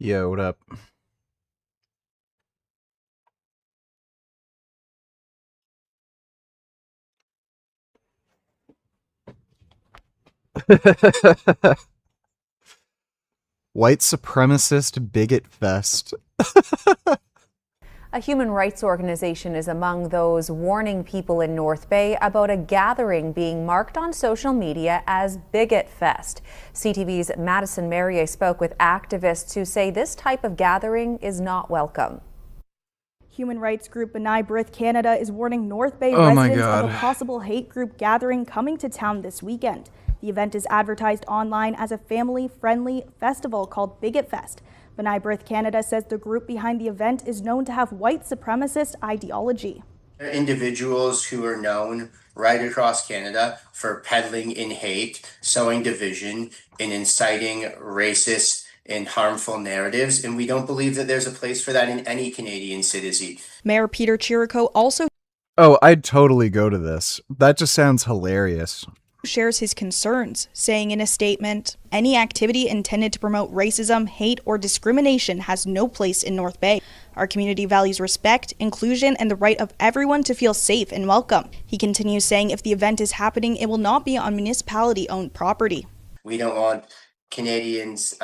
Yo, what up? White supremacist bigot fest. A human rights organization is among those warning people in North Bay about a gathering being marked on social media as Bigot Fest. CTV's Madison Merrier spoke with activists who say this type of gathering is not welcome. Human rights group B'nai B'rith Canada is warning North Bay residents of a possible hate group gathering coming to town this weekend. The event is advertised online as a family-friendly festival called Bigot Fest. B'nai B'rith Canada says the group behind the event is known to have white supremacist ideology. There are individuals who are known right across Canada for peddling in hate, sowing division, and inciting racist and harmful narratives, and we don't believe that there's a place for that in any Canadian city. Mayor Peter Chirico also I'd totally go to this. That just sounds hilarious. shares his concerns, saying in a statement, "Any activity intended to promote racism, hate, or discrimination has no place in North Bay. Our community values respect, inclusion, and the right of everyone to feel safe and welcome." He continues saying if the event is happening, it will not be on municipality-owned property. We don't want Canadians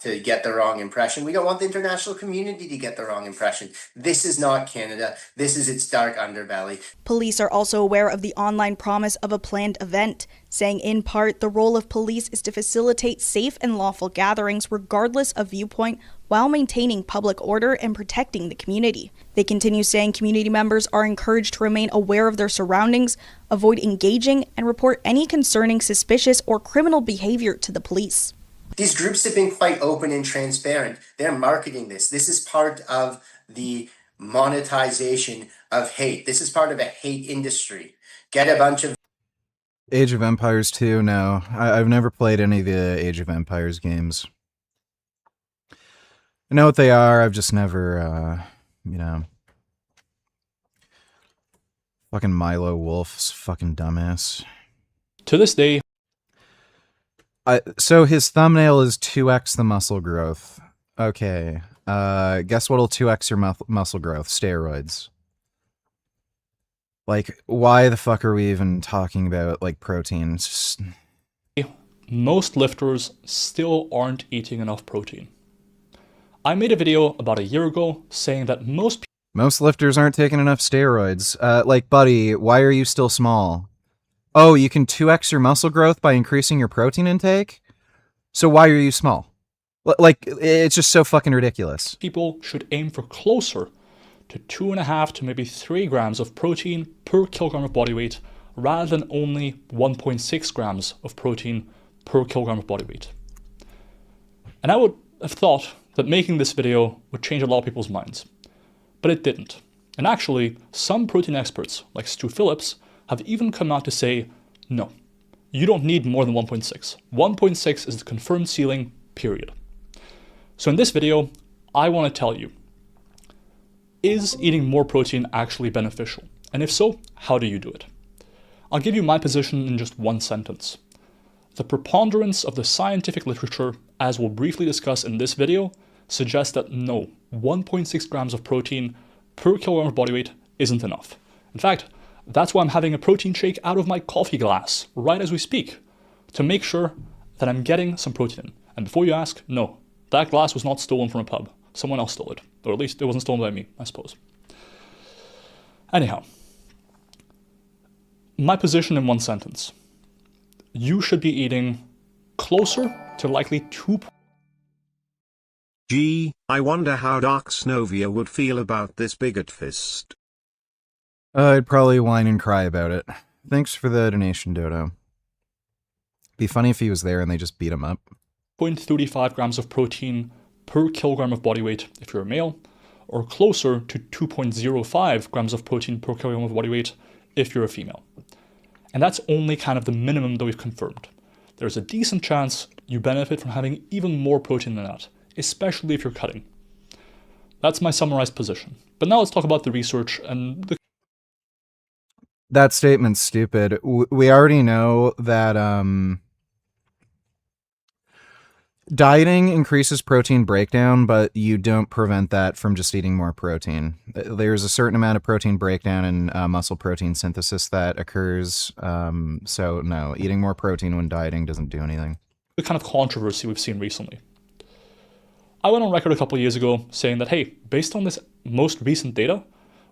to get the wrong impression. We don't want the international community to get the wrong impression. This is not Canada. This is its dark underbelly. Police are also aware of the online promise of a planned event, saying in part the role of police is to facilitate safe and lawful gatherings regardless of viewpoint while maintaining public order and protecting the community. They continue saying community members are encouraged to remain aware of their surroundings, avoid engaging, and report any concerning suspicious or criminal behavior to the police. These groups have been quite open and transparent. They're marketing this. This is part of the monetization of hate. This is part of a hate industry. Get a bunch of Age of Empires 2, no. I've never played any of the Age of Empires games. I know what they are, I've just never, Fucking Milo Wolf's fucking dumbass. To this day, So his thumbnail is 2x the muscle growth. Okay. Guess what'll 2x your muscle growth? Steroids. Like, why the fuck are we even talking about, like, proteins? most lifters still aren't eating enough protein. I made a video about a year ago saying that most lifters aren't taking enough steroids. Like, buddy, why are you still small? Oh, you can 2x your muscle growth by increasing your protein intake? So why are you small? Like, it's just so fucking ridiculous. people should aim for closer to 2.5 to maybe 3 grams of protein per kilogram of body weight, rather than only 1.6 grams of protein per kilogram of body weight. And I would have thought that making this video would change a lot of people's minds, but it didn't. And actually, some protein experts, like Stu Phillips, have even come out to say, no, you don't need more than 1.6. 1.6 is the confirmed ceiling, period. So in this video, I want to tell you, is eating more protein actually beneficial? And if so, how do you do it? I'll give you my position in just one sentence. The preponderance of the scientific literature, as we'll briefly discuss in this video, suggests that no, 1.6 grams of protein per kilogram of body weight isn't enough. In fact, that's why I'm having a protein shake out of my coffee glass right as we speak, to make sure that I'm getting some protein in. And before you ask, no, that glass was not stolen from a pub. Someone else stole it. Or at least it wasn't stolen by me, I suppose. Anyhow, my position in one sentence. You should be eating closer to likely 2. Gee, I wonder how Dark Snovia would feel about this bigot fist. I'd probably whine and cry about it. Thanks for the donation, Dodo. Be funny if he was there and they just beat him up. 0.35 grams of protein per kilogram of body weight if you're a male, or closer to 2.05 grams of protein per kilogram of body weight if you're a female. And that's only kind of the minimum that we've confirmed. There's a decent chance you benefit from having even more protein than that, especially if you're cutting. That's my summarized position. But now let's talk about the research and the... That statement's stupid. We already know that, Dieting increases protein breakdown, but you don't prevent that from just eating more protein. There's a certain amount of protein breakdown and muscle protein synthesis that occurs. So no, eating more protein when dieting doesn't do anything. The kind of controversy we've seen recently. I went on record a couple of years ago saying that, hey, based on this most recent data,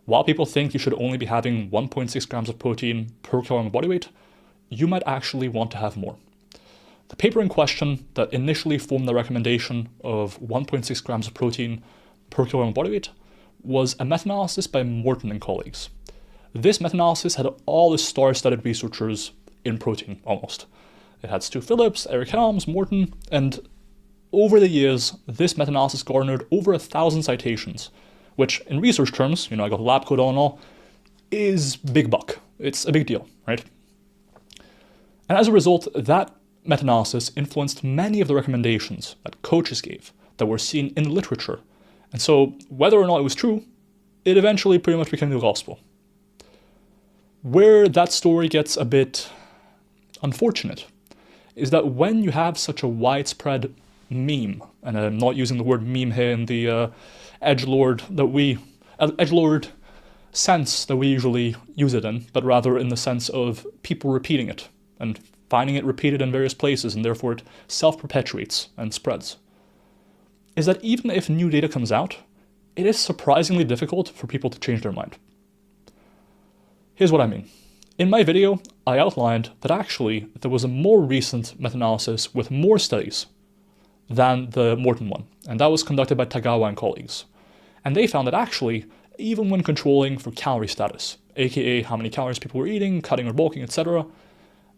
while people think you should only be having 1.6 grams of protein per kilogram of body weight, you might actually want to have more. The paper in question that initially formed the recommendation of 1.6 grams of protein per kilogram of body weight was a meta-analysis by Morton and colleagues. This meta-analysis had all the star-studded researchers in protein, almost. It had Stu Phillips, Eric Helms, Morton, and over the years, this meta-analysis garnered over 1,000 citations, which in research terms, I got a lab coat on and all, is big buck. It's a big deal, right? And as a result, that meta-analysis influenced many of the recommendations that coaches gave that were seen in the literature. And so whether or not it was true, it eventually pretty much became the gospel. Where that story gets a bit unfortunate is that when you have such a widespread meme, and I'm not using the word meme here in the edgelord sense that we usually use it in, but rather in the sense of people repeating it and finding it repeated in various places, and therefore it self-perpetuates and spreads, is that even if new data comes out, it is surprisingly difficult for people to change their mind. Here's what I mean. In my video, I outlined that actually there was a more recent meta-analysis with more studies than the Morton one, and that was conducted by Tagawa and colleagues. And they found that actually, even when controlling for calorie status, aka how many calories people were eating, cutting or bulking, etc.,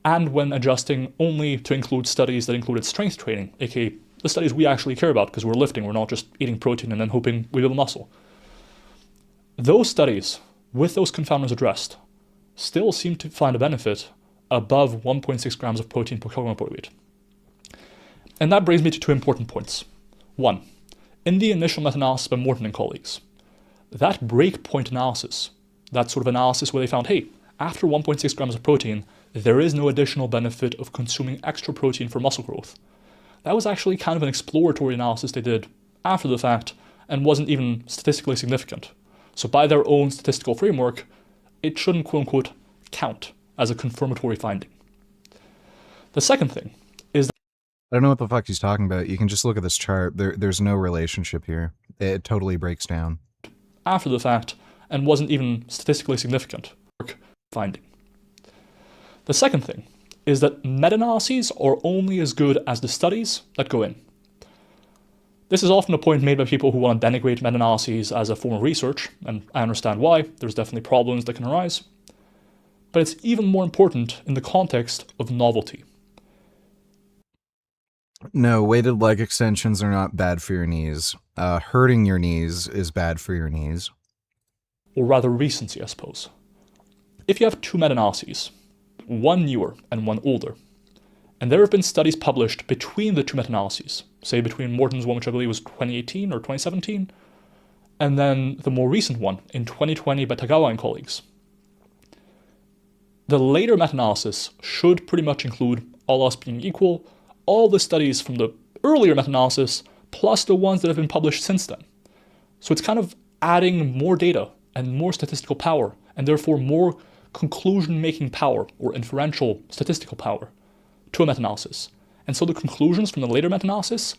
and when adjusting only to include studies that included strength training, aka the studies we actually care about because we're lifting, we're not just eating protein and then hoping we build muscle. Those studies, with those confounders addressed, still seem to find a benefit above 1.6 grams of protein per kilogram of body weight. And that brings me to two important points. One, in the initial meta-analysis by Morton and colleagues, that breakpoint analysis, that sort of analysis where they found, hey, after 1.6 grams of protein, there is no additional benefit of consuming extra protein for muscle growth. That was actually kind of an exploratory analysis they did after the fact and wasn't even statistically significant. So by their own statistical framework, it shouldn't quote-unquote count as a confirmatory finding. The second thing is that I don't know what the fuck he's talking about. You can just look at this chart. There's no relationship here. It totally breaks down. After the fact and wasn't even statistically significant finding. The second thing is that meta-analyses are only as good as the studies that go in. This is often a point made by people who want to denigrate meta-analyses as a form of research, and I understand why. There's definitely problems that can arise. But it's even more important in the context of novelty. No, weighted leg extensions are not bad for your knees. Hurting your knees is bad for your knees. Or rather recency, I suppose. If you have two meta-analyses, one newer and one older, and there have been studies published between the two meta-analyses, say between Morton's one, which I believe was 2018 or 2017, and then the more recent one in 2020 by Tagawa and colleagues. The later meta-analysis should pretty much include, all else being equal, all the studies from the earlier meta-analysis plus the ones that have been published since then. So it's kind of adding more data and more statistical power, and therefore more conclusion-making power or inferential statistical power to a meta-analysis. And so the conclusions from the later meta-analysis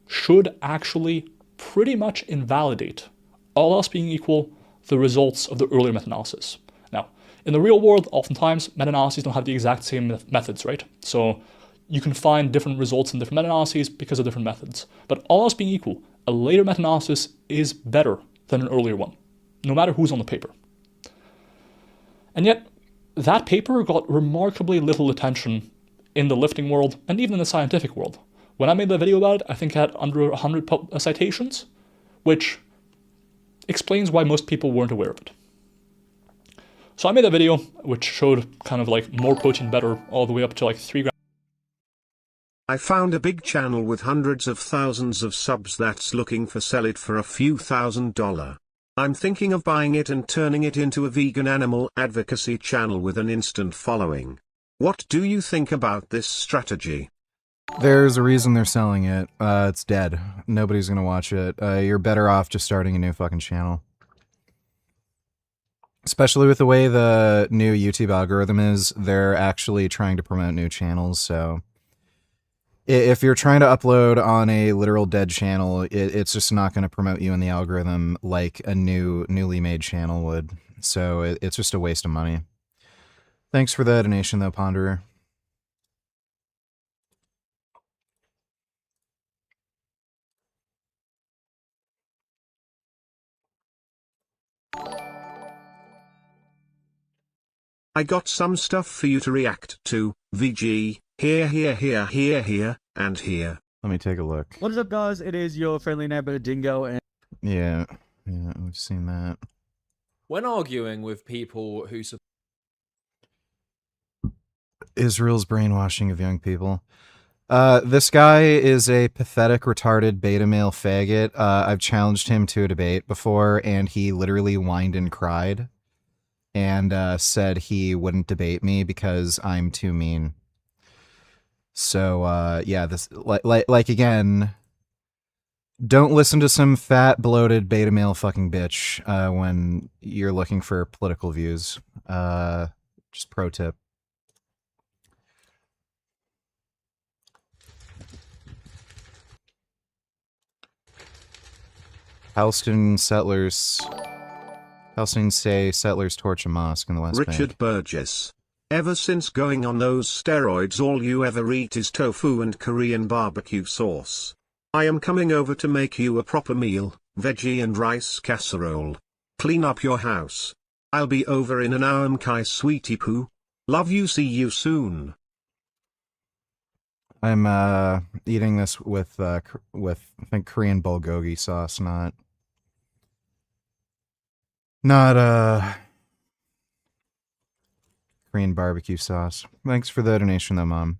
should actually pretty much invalidate, all else being equal, the results of the earlier meta-analysis. Now, in the real world, oftentimes meta-analyses don't have the exact same methods, right? So you can find different results in different meta-analyses because of different methods. But all else being equal, a later meta-analysis is better than an earlier one, no matter who's on the paper. And yet, that paper got remarkably little attention in the lifting world and even in the scientific world. When I made the video about it, I think it had under 100 citations, which explains why most people weren't aware of it. So I made a video which showed kind of like more protein better all the way up to like 3 grams. I found a big channel with hundreds of thousands of subs that's looking for sell it for a few $1,000. I'm thinking of buying it and turning it into a vegan animal advocacy channel with an instant following. What do you think about this strategy? There's a reason they're selling it. It's dead. Nobody's gonna watch it. You're better off just starting a new fucking channel. Especially with the way the new YouTube algorithm is, they're actually trying to promote new channels, so... If you're trying to upload on a literal dead channel, it's just not going to promote you in the algorithm like a newly made channel would. So it's just a waste of money. Thanks for the donation, though, Ponderer. I got some stuff for you to react to, VG, here, and here. Let me take a look. What is up, guys? It is your friendly neighbor Dingo, and Yeah, we've seen that. When arguing with people who support Israel's brainwashing of young people. This guy is a pathetic, retarded beta male faggot. I've challenged him to a debate before, and he literally whined and cried. And said he wouldn't debate me because I'm too mean. So yeah, this like again, don't listen to some fat, bloated beta male fucking bitch when you're looking for political views. Just pro tip. Palestinian say settlers torch a mosque in the West Bank. Richard Burgess. Ever since going on those steroids, all you ever eat is tofu and Korean barbecue sauce. I am coming over to make you a proper meal, veggie and rice casserole. Clean up your house. I'll be over in an hour, Kai sweetie poo. Love you, see you soon. I'm eating this with I think Korean bulgogi sauce, not Korean barbecue sauce. Thanks for the donation, though, Mom.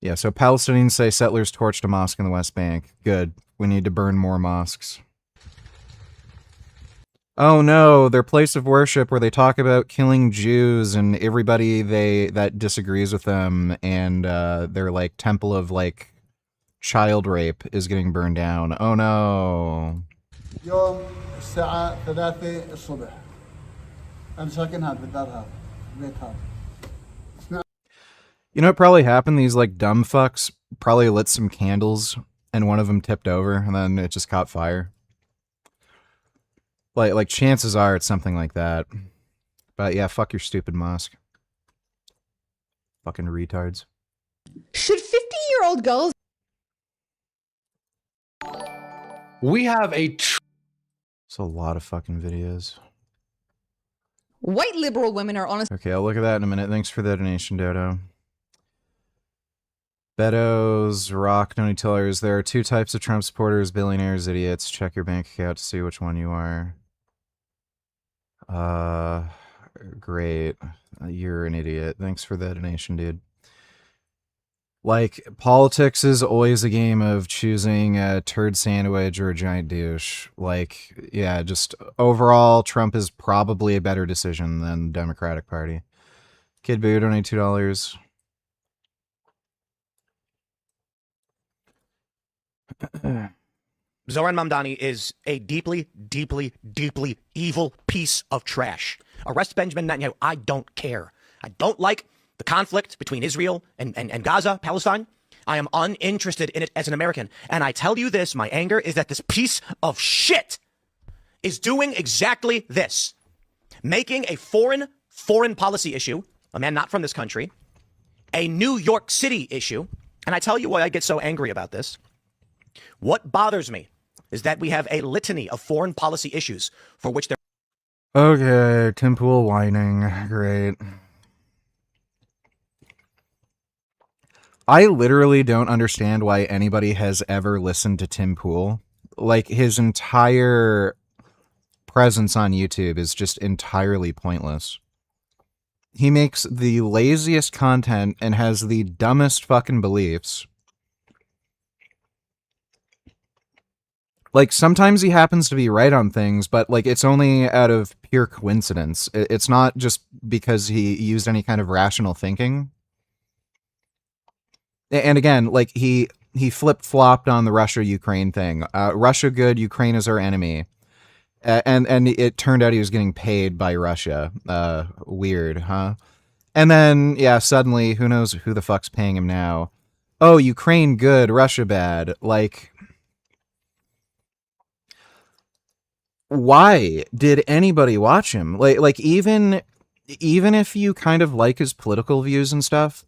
Yeah, so Palestinians say settlers torched a mosque in the West Bank. Good. We need to burn more mosques. Oh no, their place of worship where they talk about killing Jews and everybody that disagrees with them, and their like temple of like child rape is getting burned down. Oh no. يوم الساعة 3 الصبح أنا ساكن هذا بالدار هذا البيت هذا. You know what probably happened? These like dumb fucks probably lit some candles and one of them tipped over and then it just caught fire. Like chances are it's something like that. But yeah, fuck your stupid mosque. Fucking retards. Should 50-year-old girls... We have It's a lot of fucking videos. White liberal women are honest... Okay, I'll look at that in a minute. Thanks for the donation, Dodo. Betos, Rock, Noni Tillers. There are two types of Trump supporters, billionaires, idiots. Check your bank account to see which one you are. Great. You're an idiot. Thanks for the donation, dude. Like, politics is always a game of choosing a turd sandwich or a giant douche. Like, yeah, just overall, Trump is probably a better decision than the Democratic Party. Kid Boo, donate $2. Zoran Mamdani is a deeply, deeply, deeply evil piece of trash. Arrest Benjamin Netanyahu. I don't care. I don't like the conflict between Israel and Gaza, Palestine. I am uninterested in it as an American. And I tell you this, my anger is that this piece of shit is doing exactly this. Making a foreign policy issue, a man not from this country, a New York City issue. And I tell you why I get so angry about this. What bothers me is that we have a litany of foreign policy issues for which there... Okay, Tim Pool whining. Great. I literally don't understand why anybody has ever listened to Tim Pool. Like, his entire presence on YouTube is just entirely pointless. He makes the laziest content and has the dumbest fucking beliefs. Like, sometimes he happens to be right on things, but, like, it's only out of pure coincidence. It's not just because he used any kind of rational thinking. And again, like, he flip-flopped on the Russia-Ukraine thing. Russia good, Ukraine is our enemy. And it turned out he was getting paid by Russia. Weird, huh? And then, yeah, suddenly, who knows who the fuck's paying him now? Oh, Ukraine good, Russia bad. Like, why did anybody watch him? Like even if you kind of like his political views and stuff,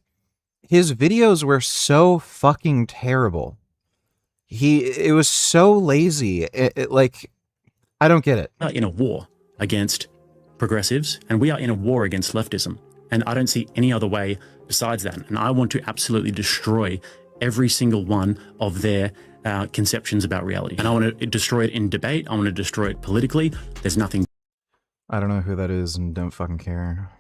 his videos were so fucking terrible. It was so lazy. Like, I don't get it. We are in a war against progressives, and we are in a war against leftism. And I don't see any other way besides that. And I want to absolutely destroy every single one of their conceptions about reality. And I want to destroy it in debate. I want to destroy it politically. There's nothing. I don't know who that is and don't fucking care.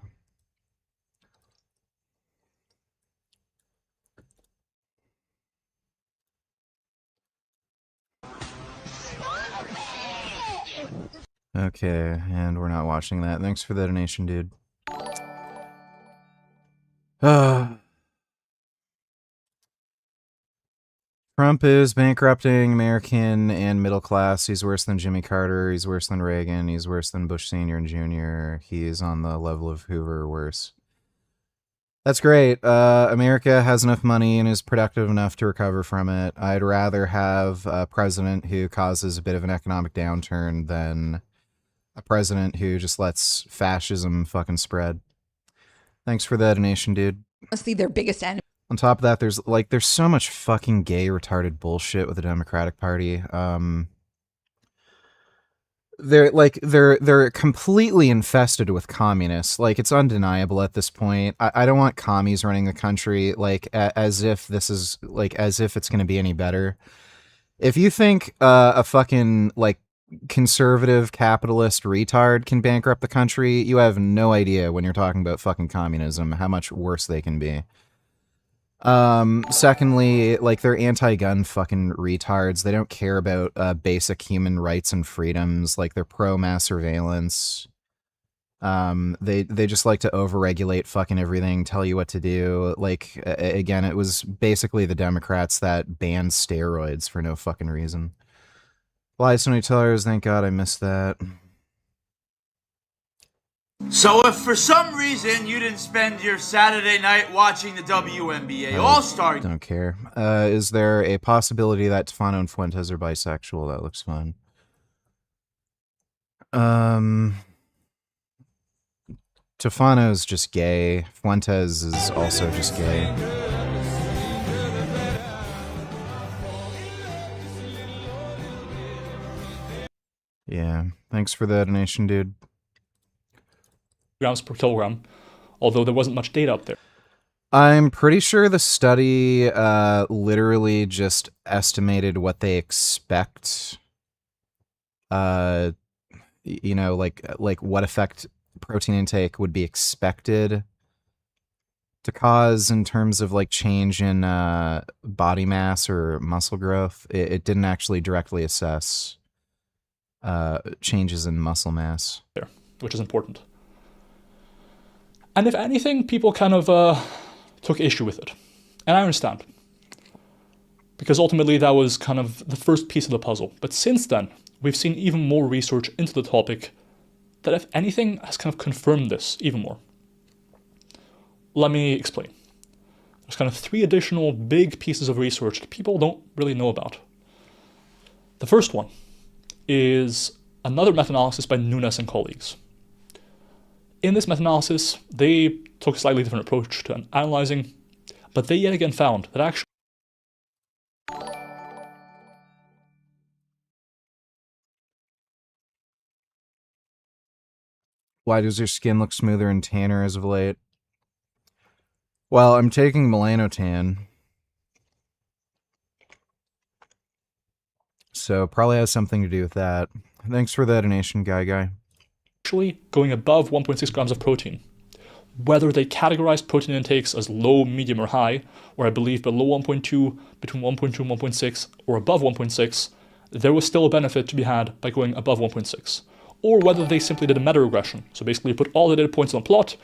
Okay, and we're not watching that. Thanks for the donation, dude. Trump is bankrupting American and middle class. He's worse than Jimmy Carter. He's worse than Reagan. He's worse than Bush Sr. and Jr. He's on the level of Hoover or worse. That's great. America has enough money and is productive enough to recover from it. I'd rather have a president who causes a bit of an economic downturn than a president who just lets fascism fucking spread. Thanks for the donation, dude. Honestly, their biggest enemy. On top of that, there's so much fucking gay retarded bullshit with the Democratic Party. They're completely infested with communists. Like, it's undeniable at this point. I don't want commies running the country, like, as if this is, like, as if it's going to be any better. If you think a fucking, like, conservative capitalist retard can bankrupt the country, you have no idea when you're talking about fucking communism how much worse they can be. Secondly, like, they're anti-gun fucking retards. They don't care about basic human rights and freedoms. Like, they're pro-mass surveillance. They just like to overregulate fucking everything, tell you what to do. Like, again, it was basically the Democrats that banned steroids for no fucking reason. Lies to tellers, thank God I missed that. So if for some reason you didn't spend your Saturday night watching the WNBA All-Star... Don't care. Is there a possibility that Tefano and Fuentes are bisexual? That looks fun. Tefano's just gay. Fuentes is also just gay. Yeah. Thanks for the donation, dude. Grams per kilogram, although there wasn't much data up there. I'm pretty sure the study literally just estimated what they expect. You know, like what effect protein intake would be expected to cause in terms of like change in body mass or muscle growth. It didn't actually directly assess changes in muscle mass. There, which is important. And if anything, people kind of took issue with it. And I understand. Because ultimately that was kind of the first piece of the puzzle. But since then, we've seen even more research into the topic that, if anything, has kind of confirmed this even more. Let me explain. There's kind of 3 additional big pieces of research that people don't really know about. The first one is another meta-analysis by Nunes and colleagues. In this meta-analysis, they took a slightly different approach to analyzing, but they yet again found that actually Why does your skin look smoother and tanner as of late? Well, I'm taking melanotan. So probably has something to do with that. Thanks for the donation, guy. Actually going above 1.6 grams of protein. Whether they categorized protein intakes as low, medium, or high, or I believe below 1.2, between 1.2 and 1.6, or above 1.6, there was still a benefit to be had by going above 1.6. Or whether they simply did a meta regression. So basically you put all the data points on a plot.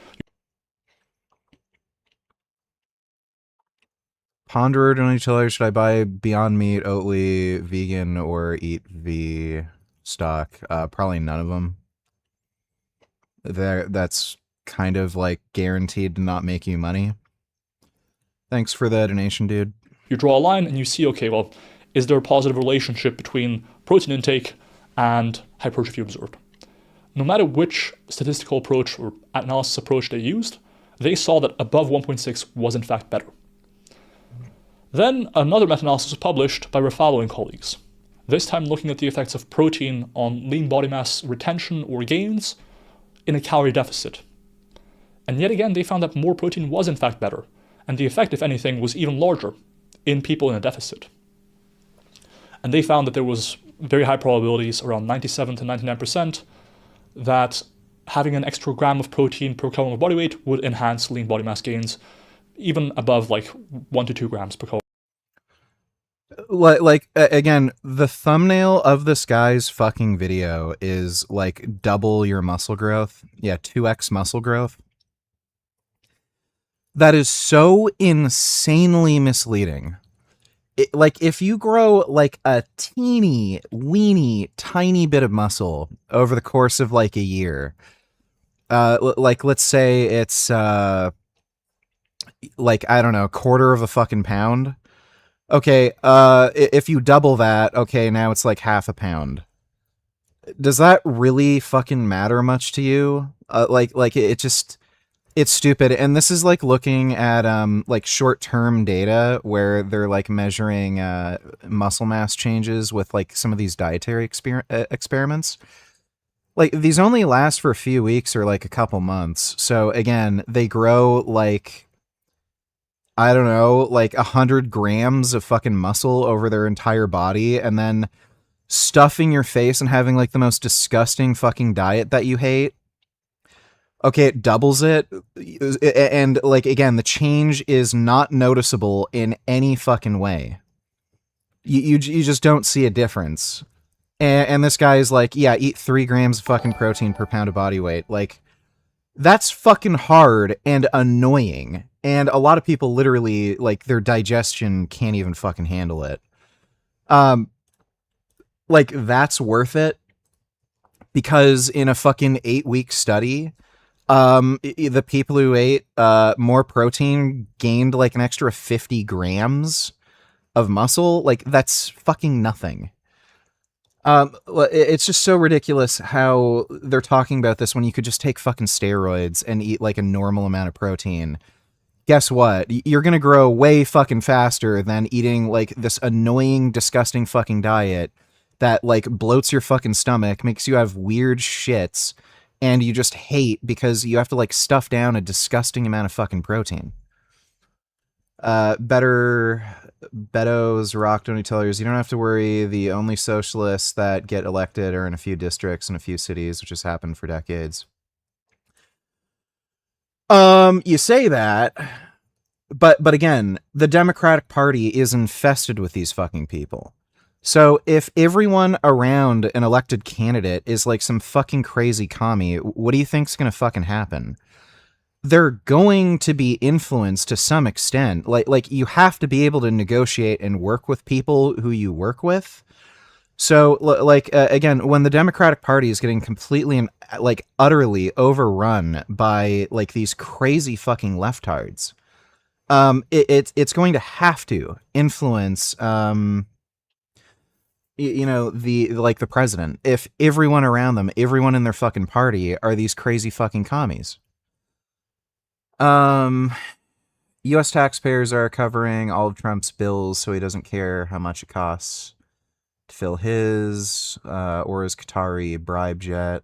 Pondered on each other, should I buy Beyond Meat, Oatly, vegan, or Eat V stock? Probably none of them. That's kind of like guaranteed to not make you money. Thanks for the donation, dude. You draw a line and you see, okay, well, is there a positive relationship between protein intake and hypertrophy observed? No matter which statistical approach or analysis approach they used, they saw that above 1.6 was in fact better. Then another meta-analysis was published by Rafalo and colleagues, this time looking at the effects of protein on lean body mass retention or gains in a calorie deficit. And yet again, they found that more protein was in fact better, and the effect, if anything, was even larger in people in a deficit. And they found that there was very high probabilities, around 97 to 99%, that having an extra gram of protein per kilogram of body weight would enhance lean body mass gains, even above like 1 to 2 grams per kilogram. Like again, the thumbnail of this guy's fucking video is like double your muscle growth. Yeah, 2x muscle growth. That is so insanely misleading. Like, if you grow like a teeny, weeny, tiny bit of muscle over the course of like a year, like let's say it's like, I don't know, quarter of a fucking pound. Okay, if you double that, okay, now it's like half a pound. Does that really fucking matter much to you? Like it just, it's stupid. And this is like looking at like short-term data where they're like measuring muscle mass changes with like some of these dietary experiments. Like, these only last for a few weeks or like a couple months. So again, they grow like, I don't know, like 100 grams of fucking muscle over their entire body, and then stuffing your face and having like the most disgusting fucking diet that you hate. Okay, it doubles it. And like, again, the change is not noticeable in any fucking way. You just don't see a difference. And this guy is like, yeah, eat 3 grams of fucking protein per pound of body weight. Like, that's fucking hard and annoying. And a lot of people literally, like, their digestion can't even fucking handle it. Like, that's worth it. Because in a fucking 8-week study, the people who ate more protein gained like an extra 50 grams of muscle. Like, that's fucking nothing. It's just so ridiculous how they're talking about this when you could just take fucking steroids and eat like a normal amount of protein. Guess what? You're gonna grow way fucking faster than eating like this annoying, disgusting fucking diet that like bloats your fucking stomach, makes you have weird shits, and you just hate because you have to like stuff down a disgusting amount of fucking protein. Beto's rock donny tellers, you don't have to worry. The only socialists that get elected are in a few districts and a few cities, which has happened for decades. You say that, but again, the Democratic Party is infested with these fucking people. So if everyone around an elected candidate is like some fucking crazy commie, what do you think's gonna fucking happen? They're going to be influenced to some extent. Like you have to be able to negotiate and work with people who you work with. So like again, when the Democratic Party is getting completely and like utterly overrun by like these crazy fucking leftards, it's going to have to influence you know, the president. If everyone around them, everyone in their fucking party are these crazy fucking commies. U.S. taxpayers are covering all of Trump's bills, so he doesn't care how much it costs to fill his or his Qatari bribe jet.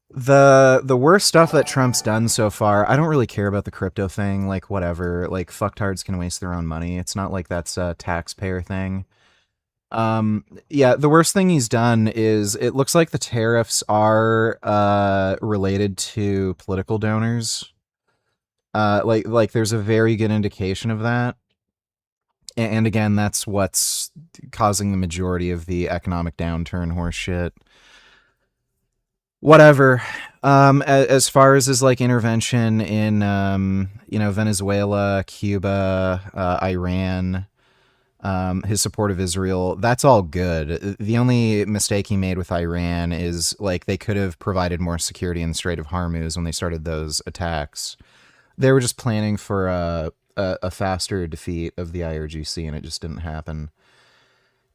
The worst stuff that Trump's done so far, I don't really care about the crypto thing. Like, whatever. Like, fucktards can waste their own money. It's not like that's a taxpayer thing. Yeah, the worst thing he's done is it looks like the tariffs are related to political donors. Like there's a very good indication of that. And again, that's what's causing the majority of the economic downturn horse shit. Whatever. As far as his like intervention in Venezuela, Cuba, Iran, his support of Israel, that's all good. The only mistake he made with Iran is like they could have provided more security in the Strait of Hormuz when they started those attacks. They were just planning for a faster defeat of the IRGC, and it just didn't happen.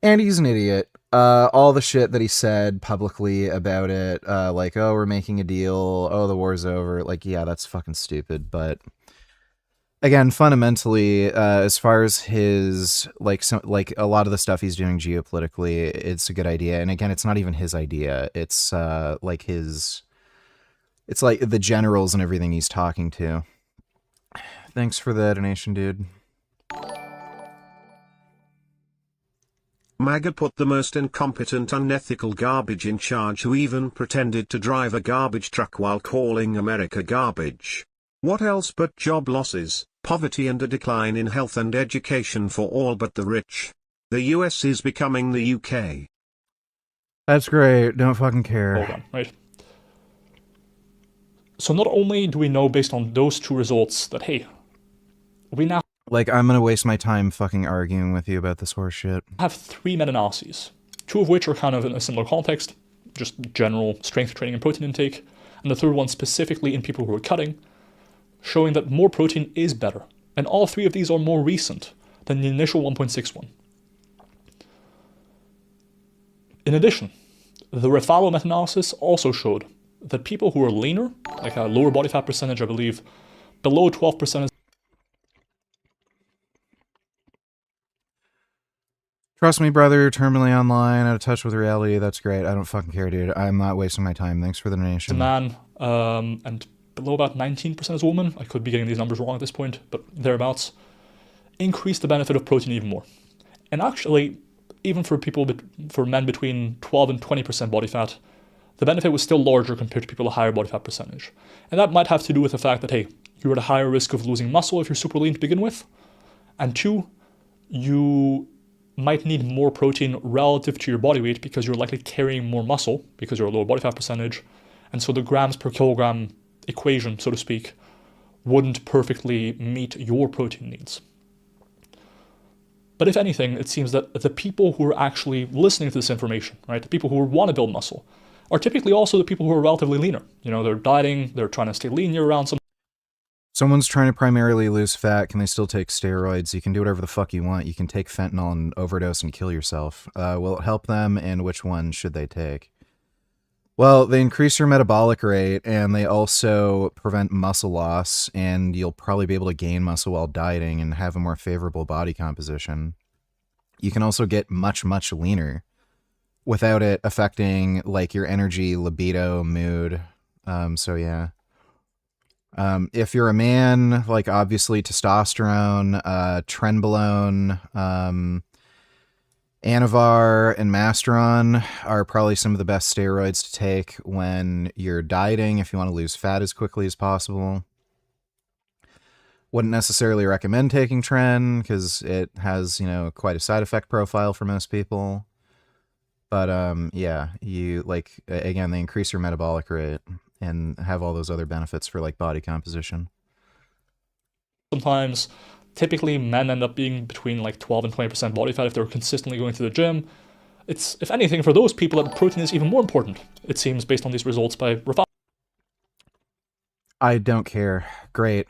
And he's an idiot. All the shit that he said publicly about it, like, oh, we're making a deal, oh, the war's over, like, yeah, that's fucking stupid. But again, fundamentally, as far as his, like, a lot of the stuff he's doing geopolitically, it's a good idea. And again, it's not even his idea. It's like it's like the generals and everything he's talking to. Thanks for the donation, dude. MAGA put the most incompetent, unethical garbage in charge who even pretended to drive a garbage truck while calling America garbage. What else but job losses, poverty and a decline in health and education for all but the rich? The US is becoming the UK. That's great. Don't fucking care. Hold on, right? So not only do we know based on those two results that, hey, we now like, I'm gonna waste my time fucking arguing with you about this horse shit. have 3 meta-analyses, 2 of which are kind of in a similar context, just general strength training and protein intake, and the third one specifically in people who are cutting, showing that more protein is better. And all 3 of these are more recent than the initial 1.61. In addition, the Refalo meta-analysis also showed that people who are leaner, like a lower body fat percentage, I believe, below 12% is Trust me, brother, terminally online, out of touch with reality, that's great. I don't fucking care, dude. I'm not wasting my time. Thanks for the donation. a man, and below about 19% is a woman. I could be getting these numbers wrong at this point, but thereabouts. Increase the benefit of protein even more. And actually, even for men between 12 and 20% body fat, the benefit was still larger compared to people with a higher body fat percentage. And that might have to do with the fact that, hey, you're at a higher risk of losing muscle if you're super lean to begin with. And 2, you might need more protein relative to your body weight because you're likely carrying more muscle because you're a lower body fat percentage. And so the grams per kilogram equation, so to speak, wouldn't perfectly meet your protein needs. But if anything, it seems that the people who are actually listening to this information, right, the people who want to build muscle, are typically also the people who are relatively leaner. You know, they're dieting, they're trying to stay lean year-round. Someone's trying to primarily lose fat. Can they still take steroids? You can do whatever the fuck you want. You can take fentanyl and overdose and kill yourself. Will it help them, and which one should they take? Well, they increase your metabolic rate, and they also prevent muscle loss, and you'll probably be able to gain muscle while dieting and have a more favorable body composition. You can also get much, much leaner without it affecting, like, your energy, libido, mood. So yeah. If you're a man, like, obviously testosterone, trenbolone, Anavar and Masteron are probably some of the best steroids to take when you're dieting if you want to lose fat as quickly as possible. Wouldn't necessarily recommend taking Tren because it has, quite a side effect profile for most people. But yeah, you, like, again, they increase your metabolic rate and have all those other benefits for, like, body composition. Sometimes, typically, men end up being between like 12 and 20% body fat if they're consistently going to the gym. It's, if anything, for those people that protein is even more important, it seems, based on these results by Refalo. I don't care. Great.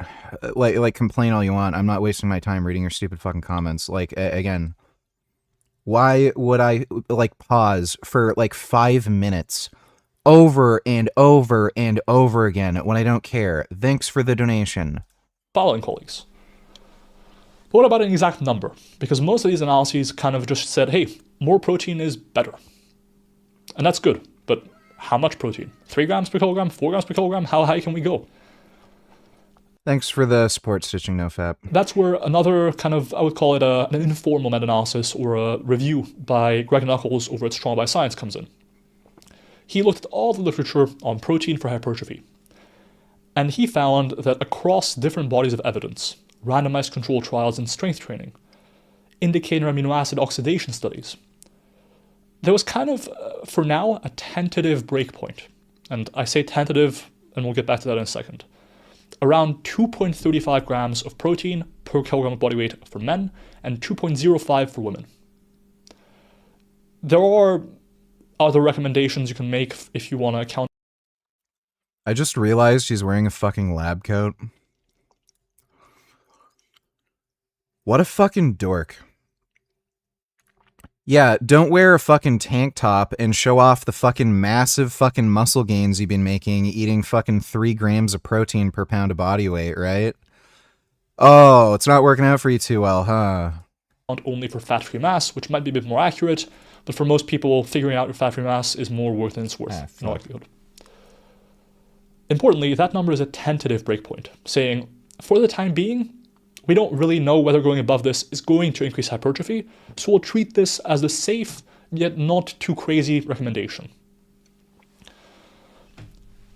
Like, complain all you want. I'm not wasting my time reading your stupid fucking comments. Like, again, why would I, like, pause for, like, 5 minutes over and over and over again when I don't care? Thanks for the donation. Following colleagues. But what about an exact number? Because most of these analyses kind of just said, hey, more protein is better. And that's good, but how much protein? 3 grams per kilogram? 4 grams per kilogram? How high can we go? Thanks for the support, Stitching NoFap. That's where another kind of, I would call it an informal meta-analysis or a review by Greg Knuckles over at Strong by Science comes in. He looked at all the literature on protein for hypertrophy. And he found that across different bodies of evidence, randomized control trials and strength training, indicator amino acid oxidation studies, there was kind of, for now, a tentative breakpoint. And I say tentative, and we'll get back to that in a second. Around 2.35 grams of protein per kilogram of body weight for men, and 2.05 for women. There are other recommendations you can make if you want to account. I just realized she's wearing a fucking lab coat. What a fucking dork. Yeah, don't wear a fucking tank top and show off the fucking massive fucking muscle gains you've been making eating fucking 3 grams of protein per pound of body weight, right? Oh, it's not working out for you too well, huh? Only for fat-free mass, which might be a bit more accurate, but for most people, figuring out your fat-free mass is more worth than it's worth, in all likelihood. Importantly, that number is a tentative breakpoint, saying, for the time being, we don't really know whether going above this is going to increase hypertrophy, so we'll treat this as the safe, yet not too crazy recommendation.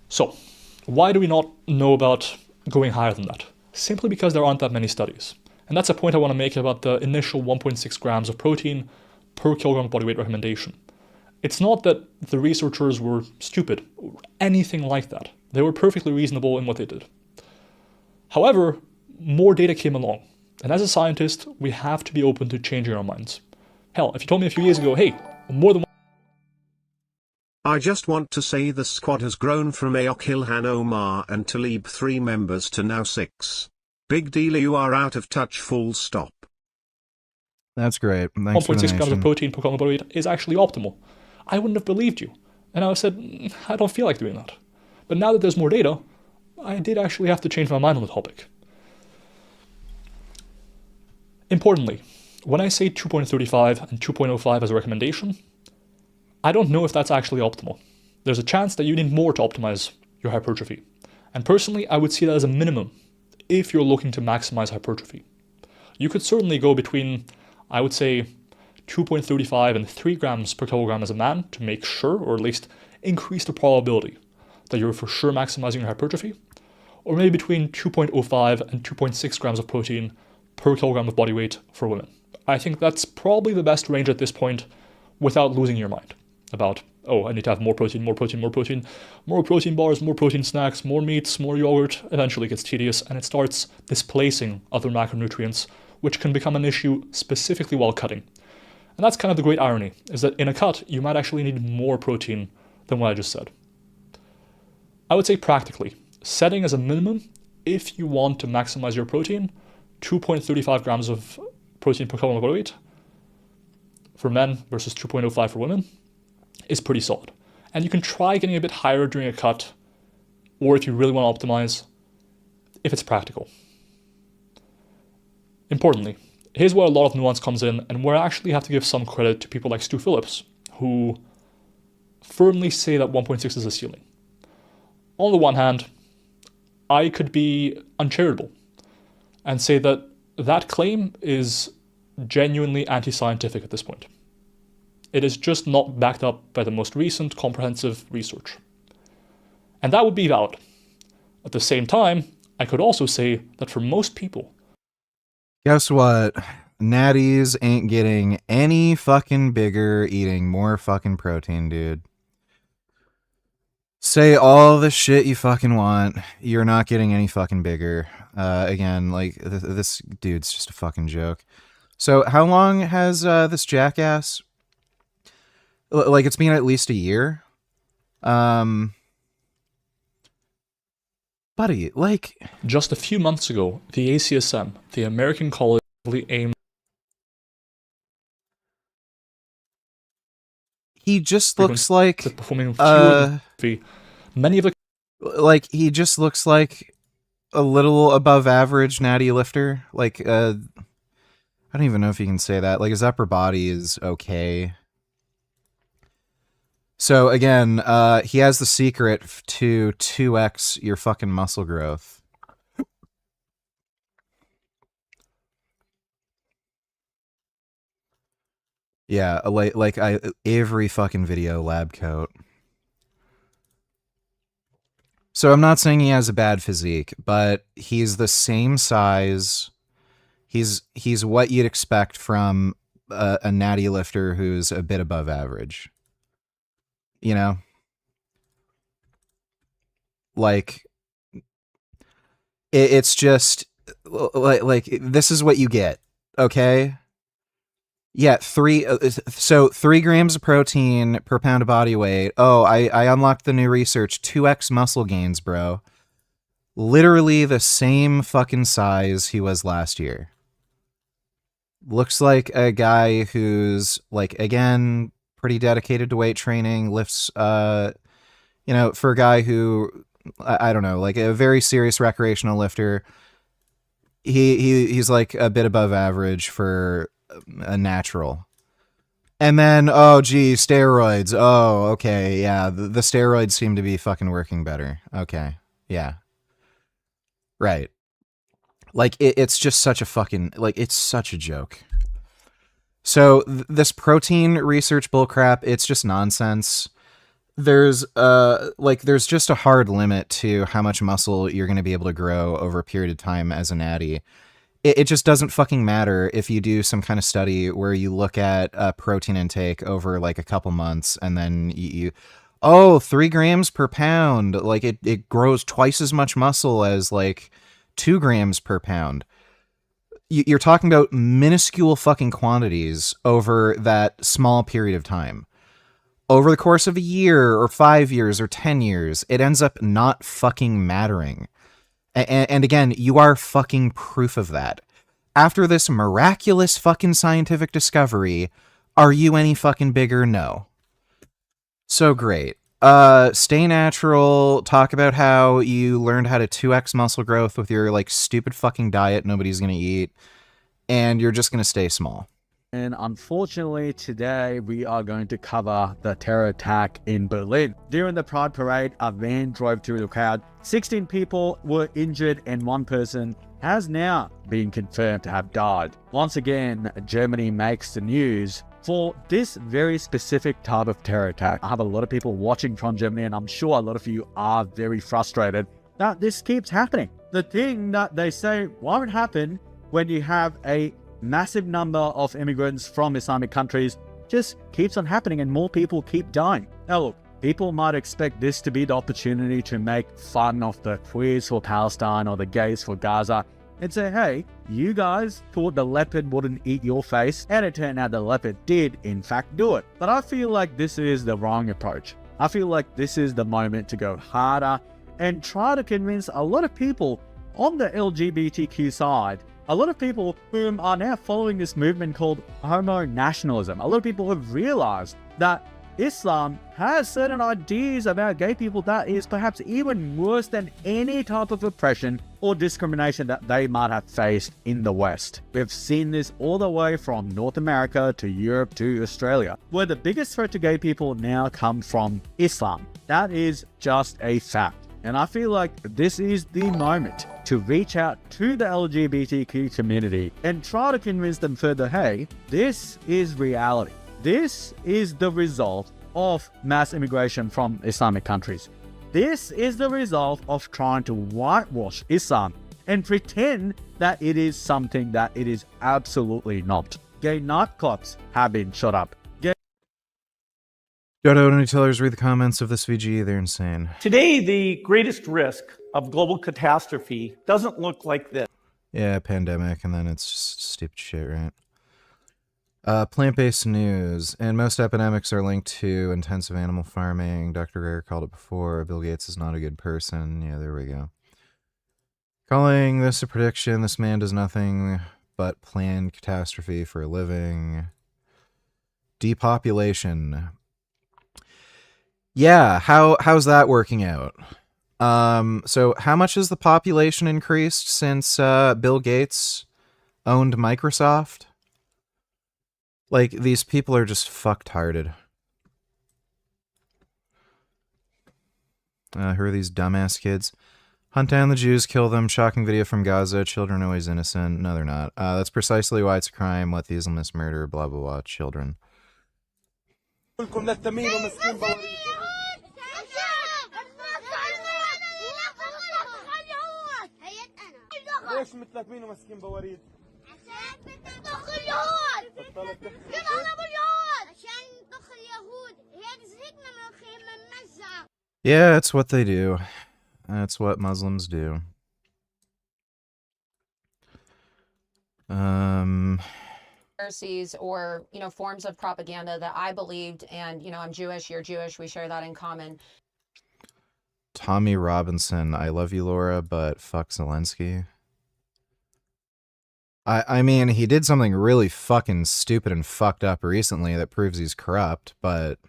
So, why do we not know about going higher than that? Simply because there aren't that many studies. And that's a point I want to make about the initial 1.6 grams of protein per kilogram of body weight recommendation. It's not that the researchers were stupid or anything like that. They were perfectly reasonable in what they did. However, more data came along. And as a scientist, we have to be open to changing our minds. Hell, if you told me a few years ago, hey, more than I just want to say the squad has grown from Ayok Ilhan Omar and Talib 3 members to now 6. Big deal, you are out of touch, full stop. That's great. Thanks 1.6 grams of protein per kilogram of body weight is actually optimal. I wouldn't have believed you. And I said, I don't feel like doing that. But now that there's more data, I did actually have to change my mind on the topic. Importantly, when I say 2.35 and 2.05 as a recommendation, I don't know if that's actually optimal. There's a chance that you need more to optimize your hypertrophy. And personally, I would see that as a minimum if you're looking to maximize hypertrophy. You could certainly go between, I would say, 2.35 and 3 grams per kilogram as a man to make sure, or at least increase the probability that you're for sure maximizing your hypertrophy, or maybe between 2.05 and 2.6 grams of protein per kilogram of body weight for women. I think that's probably the best range at this point without losing your mind about, oh, I need to have more protein, more protein, more protein, more protein bars, more protein snacks, more meats, more yogurt. Eventually it gets tedious and it starts displacing other macronutrients, which can become an issue specifically while cutting. And that's kind of the great irony, is that in a cut, you might actually need more protein than what I just said. I would say practically, setting as a minimum, if you want to maximize your protein, 2.35 grams of protein per kilogram of body weight for men versus 2.05 for women is pretty solid. And you can try getting a bit higher during a cut, or if you really want to optimize, if it's practical. Importantly, here's where a lot of nuance comes in, and where I actually have to give some credit to people like Stu Phillips, who firmly say that 1.6 is a ceiling. On the one hand, I could be uncharitable and say that that claim is genuinely anti-scientific at this point. It is just not backed up by the most recent comprehensive research. And that would be valid. At the same time, I could also say that for most people, guess what? Natties ain't getting any fucking bigger eating more fucking protein, dude. Say all the shit you fucking want. You're not getting any fucking bigger. Again, like, this dude's just a fucking joke. So, how long has this jackass... Like, it's been at least a year? Buddy, like... Just a few months ago, the ACSM, the American College, aimed... He just looks like... performing fewer many of the... Like, he just looks like a little above average natty lifter. Like, I don't even know if you can say that. Like, his upper body is okay. So, again, he has the secret to 2x your fucking muscle growth. Yeah, like every fucking video lab coat. So I'm not saying he has a bad physique, but he's the same size. He's what you'd expect from a natty lifter who's a bit above average. You know? Like, it's just like this is what you get, okay? Yeah, 3 grams of protein per pound of body weight. Oh, I unlocked the new research. 2x muscle gains, bro. Literally the same fucking size he was last year. Looks like a guy who's, like, again, pretty dedicated to weight training, lifts, for a guy who, I don't know, like a very serious recreational lifter. He's like a bit above average for a natural. And then, oh, gee, steroids. Oh, okay, yeah, the steroids seem to be fucking working better. Okay, yeah. Right. Like, it's just such a fucking, like, it's such a joke. So, this protein research bullcrap, it's just nonsense. There's just a hard limit to how much muscle you're going to be able to grow over a period of time as a natty. It just doesn't fucking matter if you do some kind of study where you look at protein intake over like a couple months and then you 3 grams per pound. Like it grows twice as much muscle as like 2 grams per pound. You're talking about minuscule fucking quantities over that small period of time. Over the course of a year or 5 years or 10 years, it ends up not fucking mattering. And again, you are fucking proof of that. After this miraculous fucking scientific discovery, are you any fucking bigger? No. So great. Stay natural. Talk about how you learned how to 2x muscle growth with your like stupid fucking diet nobody's gonna eat, and you're just gonna stay small. And unfortunately, today we are going to cover the terror attack in Berlin. During the Pride Parade, a van drove through the crowd. 16 people were injured and 1 person has now been confirmed to have died. Once again, Germany makes the news for this very specific type of terror attack. I have a lot of people watching from Germany, and I'm sure a lot of you are very frustrated that this keeps happening. The thing that they say won't happen when you have a massive number of immigrants from Islamic countries just keeps on happening and more people keep dying. Now look, people might expect this to be the opportunity to make fun of the queers for Palestine or the gays for Gaza and say, hey, you guys thought the leopard wouldn't eat your face, and it turned out the leopard did in fact do it. But I feel like this is the wrong approach. I feel like this is the moment to go harder and try to convince a lot of people on the LGBTQ side, a lot of people whom are now following this movement called homo nationalism. A lot of people have realized that Islam has certain ideas about gay people that is perhaps even worse than any type of oppression or discrimination that they might have faced in the West. We've seen this all the way from North America to Europe to Australia, where the biggest threat to gay people now comes from Islam. That is just a fact. And I feel like this is the moment to reach out to the LGBTQ community and try to convince them further, hey, this is reality. This is the result of mass immigration from Islamic countries. This is the result of trying to whitewash Islam and pretend that it is something that it is absolutely not. Gay nightclubs have been shut up. Dodo, any tellers read the comments of this VG? They're insane. Today, the greatest risk of global catastrophe doesn't look like this. Yeah, pandemic, and then it's just stupid shit, right? Plant-based news, and most epidemics are linked to intensive animal farming. Dr. Greer called it before. Bill Gates is not a good person. Yeah, there we go. Calling this a prediction. This man does nothing but plan catastrophe for a living. Depopulation. Yeah, how's that working out? So how much has the population increased since Bill Gates owned Microsoft? Like, these people are just fucktarded. Who are these dumbass kids? Hunt down the Jews, kill them, shocking video from Gaza, children always innocent. No, they're not. That's precisely why it's a crime, let the Islamists murder, blah, blah, blah, children. Yeah, it's what they do. That's what Muslims do. Or forms of propaganda that I believed, and I'm Jewish, you're Jewish, we share that in common. Tommy Robinson, I love you, Laura, but fuck Zelensky. I mean, he did something really fucking stupid and fucked up recently that proves he's corrupt, but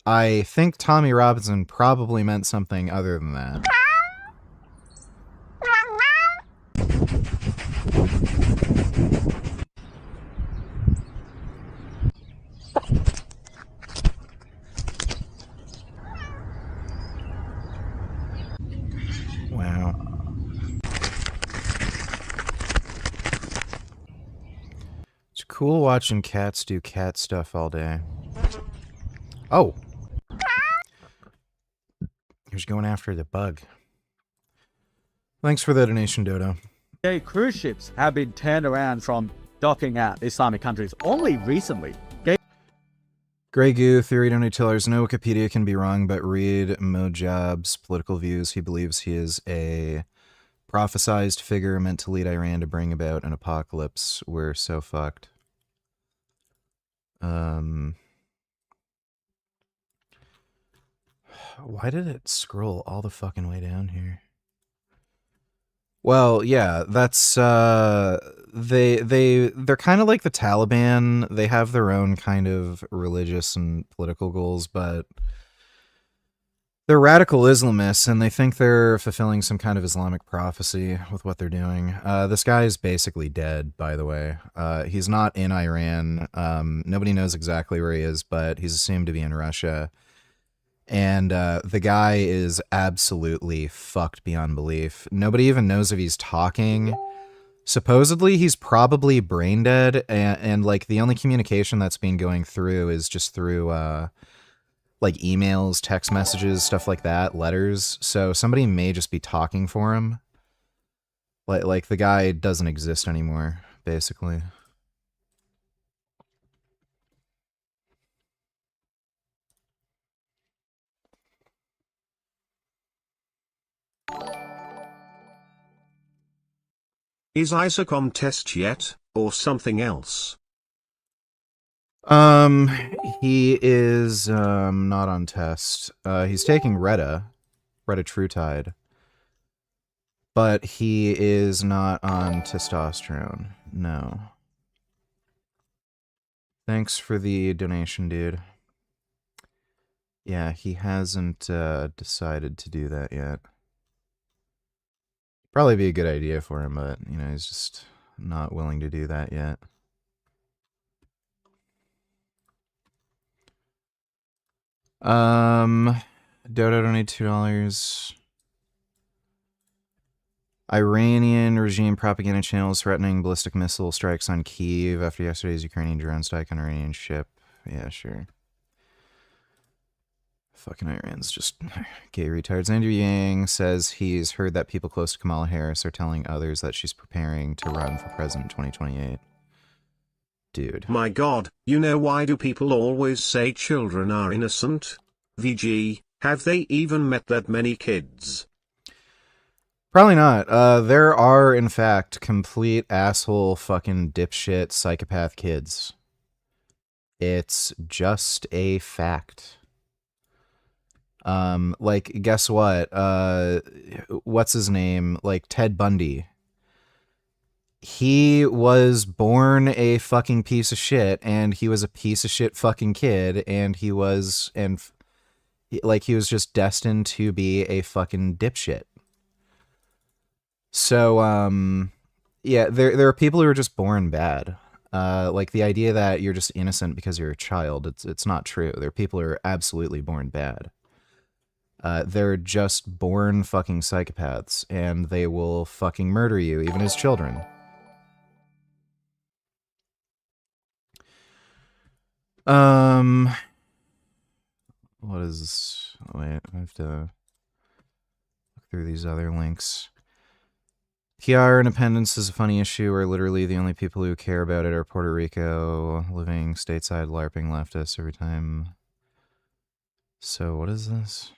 I think Tommy Robinson probably meant something other than that. Wow. It's cool watching cats do cat stuff all day. Oh. Here's going after the bug. Thanks for the donation, Dodo. Cruise ships have been turned around from docking at Islamic countries only recently. Grey Goo, theory don't tellers. No Wikipedia can be wrong, but read Mojab's political views. He believes he is a prophesized figure meant to lead Iran to bring about an apocalypse. We're so fucked. Why did it scroll all the fucking way down here? Well, yeah, that's they're kind of like the Taliban. They have their own kind of religious and political goals, but they're radical Islamists, and they think they're fulfilling some kind of Islamic prophecy with what they're doing. This guy is basically dead, by the way. He's not in Iran. Nobody knows exactly where he is, but he's assumed to be in Russia. And the guy is absolutely fucked beyond belief. Nobody even knows if he's talking. Supposedly, he's probably brain dead, and like the only communication that's been going through is just through like emails, text messages, stuff like that, letters. So somebody may just be talking for him. Like the guy doesn't exist anymore, basically. Is Isaac on test yet, or something else? He is not on test. He's taking Retta Truetide, but he is not on testosterone. No. Thanks for the donation, dude. Yeah, he hasn't decided to do that yet. Probably be a good idea for him, but he's just not willing to do that yet. Dodo donate $2. Iranian regime propaganda channels threatening ballistic missile strikes on Kyiv after yesterday's Ukrainian drone strike on Iranian ship. Yeah, sure. Fucking Iran's just gay retards. Andrew Yang says he's heard that people close to Kamala Harris are telling others that she's preparing to run for president in 2028. Dude. My god, why do people always say children are innocent? VG, have they even met that many kids? Probably not. There are, in fact, complete asshole fucking dipshit psychopath kids. It's just a fact. Like, guess what? What's his name? Like, Ted Bundy. He was born a fucking piece of shit, and he was a piece of shit fucking kid, and he was just destined to be a fucking dipshit. So, yeah, there are people who are just born bad. Like the idea that you're just innocent because you're a child, it's not true. There are people who are absolutely born bad. They're just born fucking psychopaths, and they will fucking murder you, even as children. What is this? Wait, I have to look through these other links. PR independence is a funny issue where literally the only people who care about it are Puerto Rico living stateside LARPing leftists every time. So what is this?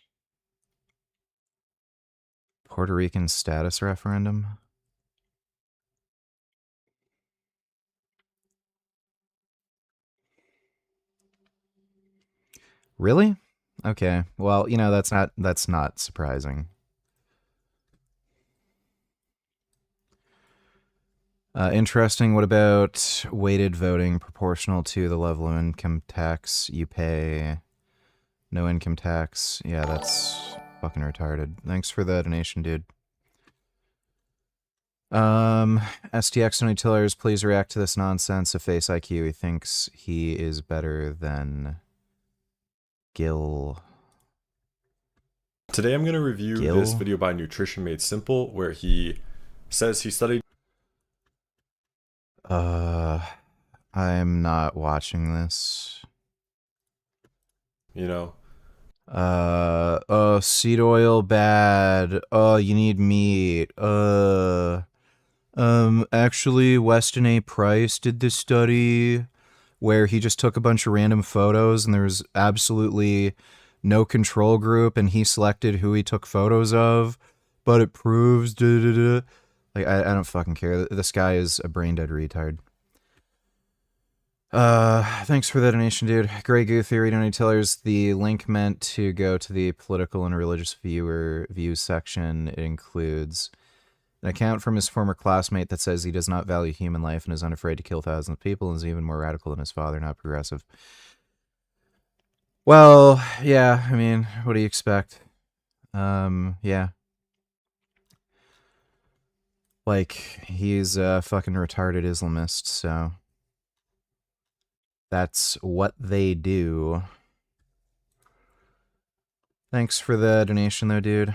Puerto Rican status referendum? Really? Okay. Well, you know, that's not surprising. Interesting. What about weighted voting proportional to the level of income tax you pay? No income tax. Yeah, that's fucking retarded. Thanks for the donation, dude. STX Tony Tillers, please react to this nonsense. A face IQ, he thinks he is better than Gil. Today I'm going to review this video by Nutrition Made Simple, where he says he studied... I'm not watching this. You know? Oh, seed oil bad. Oh, you need meat. Actually, Weston A. Price did this study where he just took a bunch of random photos and there was absolutely no control group and he selected who he took photos of, but it proves Like, I don't fucking care. This guy is a brain dead retard. Thanks for the donation, dude. Grey Goo Theory Donate Tellers. The link meant to go to the political and religious views section. It includes an account from his former classmate that says he does not value human life and is unafraid to kill thousands of people and is even more radical than his father, not progressive. Well, yeah, I mean, what do you expect? Yeah. Like, he's a fucking retarded Islamist, so that's what they do. Thanks for the donation, though, dude.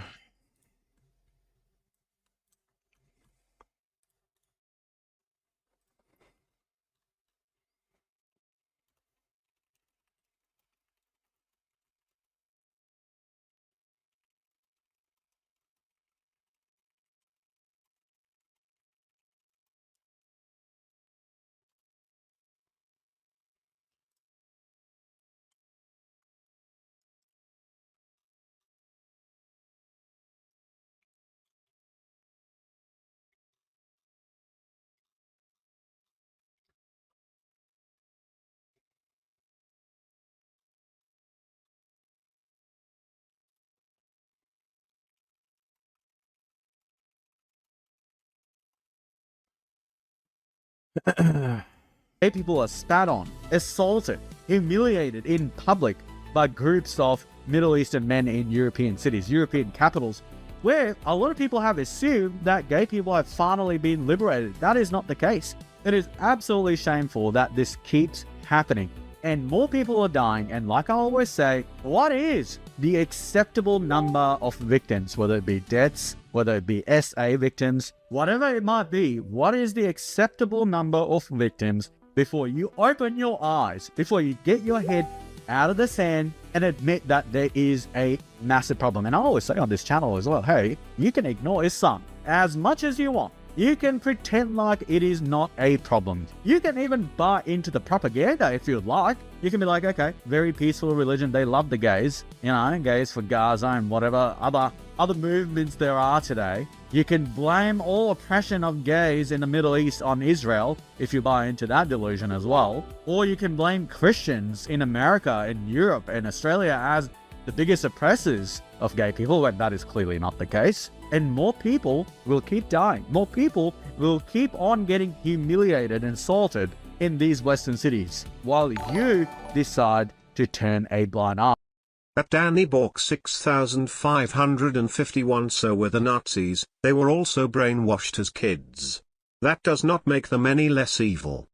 Gay people are spat on, assaulted, humiliated in public by groups of Middle Eastern men in European cities, European capitals, where a lot of people have assumed that gay people have finally been liberated. That is not the case. It is absolutely shameful that this keeps happening and more people are dying. And like I always say, what is the acceptable number of victims, whether it be deaths, whether it be SA victims, whatever it might be, what is the acceptable number of victims before you open your eyes, before you get your head out of the sand and admit that there is a massive problem? And I always say on this channel as well, hey, you can ignore Islam as much as you want. You can pretend like it is not a problem. You can even buy into the propaganda if you'd like. You can be like, okay, very peaceful religion. They love the gays, you know, gays for Gaza and whatever other movements there are today. You can blame all oppression of gays in the Middle East on Israel if you buy into that delusion as well. Or you can blame Christians in America and Europe and Australia as the biggest oppressors of gay people, when that is clearly not the case. And more people will keep dying. More people will keep on getting humiliated and assaulted in these Western cities, while you decide to turn a blind eye. At Danny Bork 6551, so were the Nazis. They were also brainwashed as kids. That does not make them any less evil.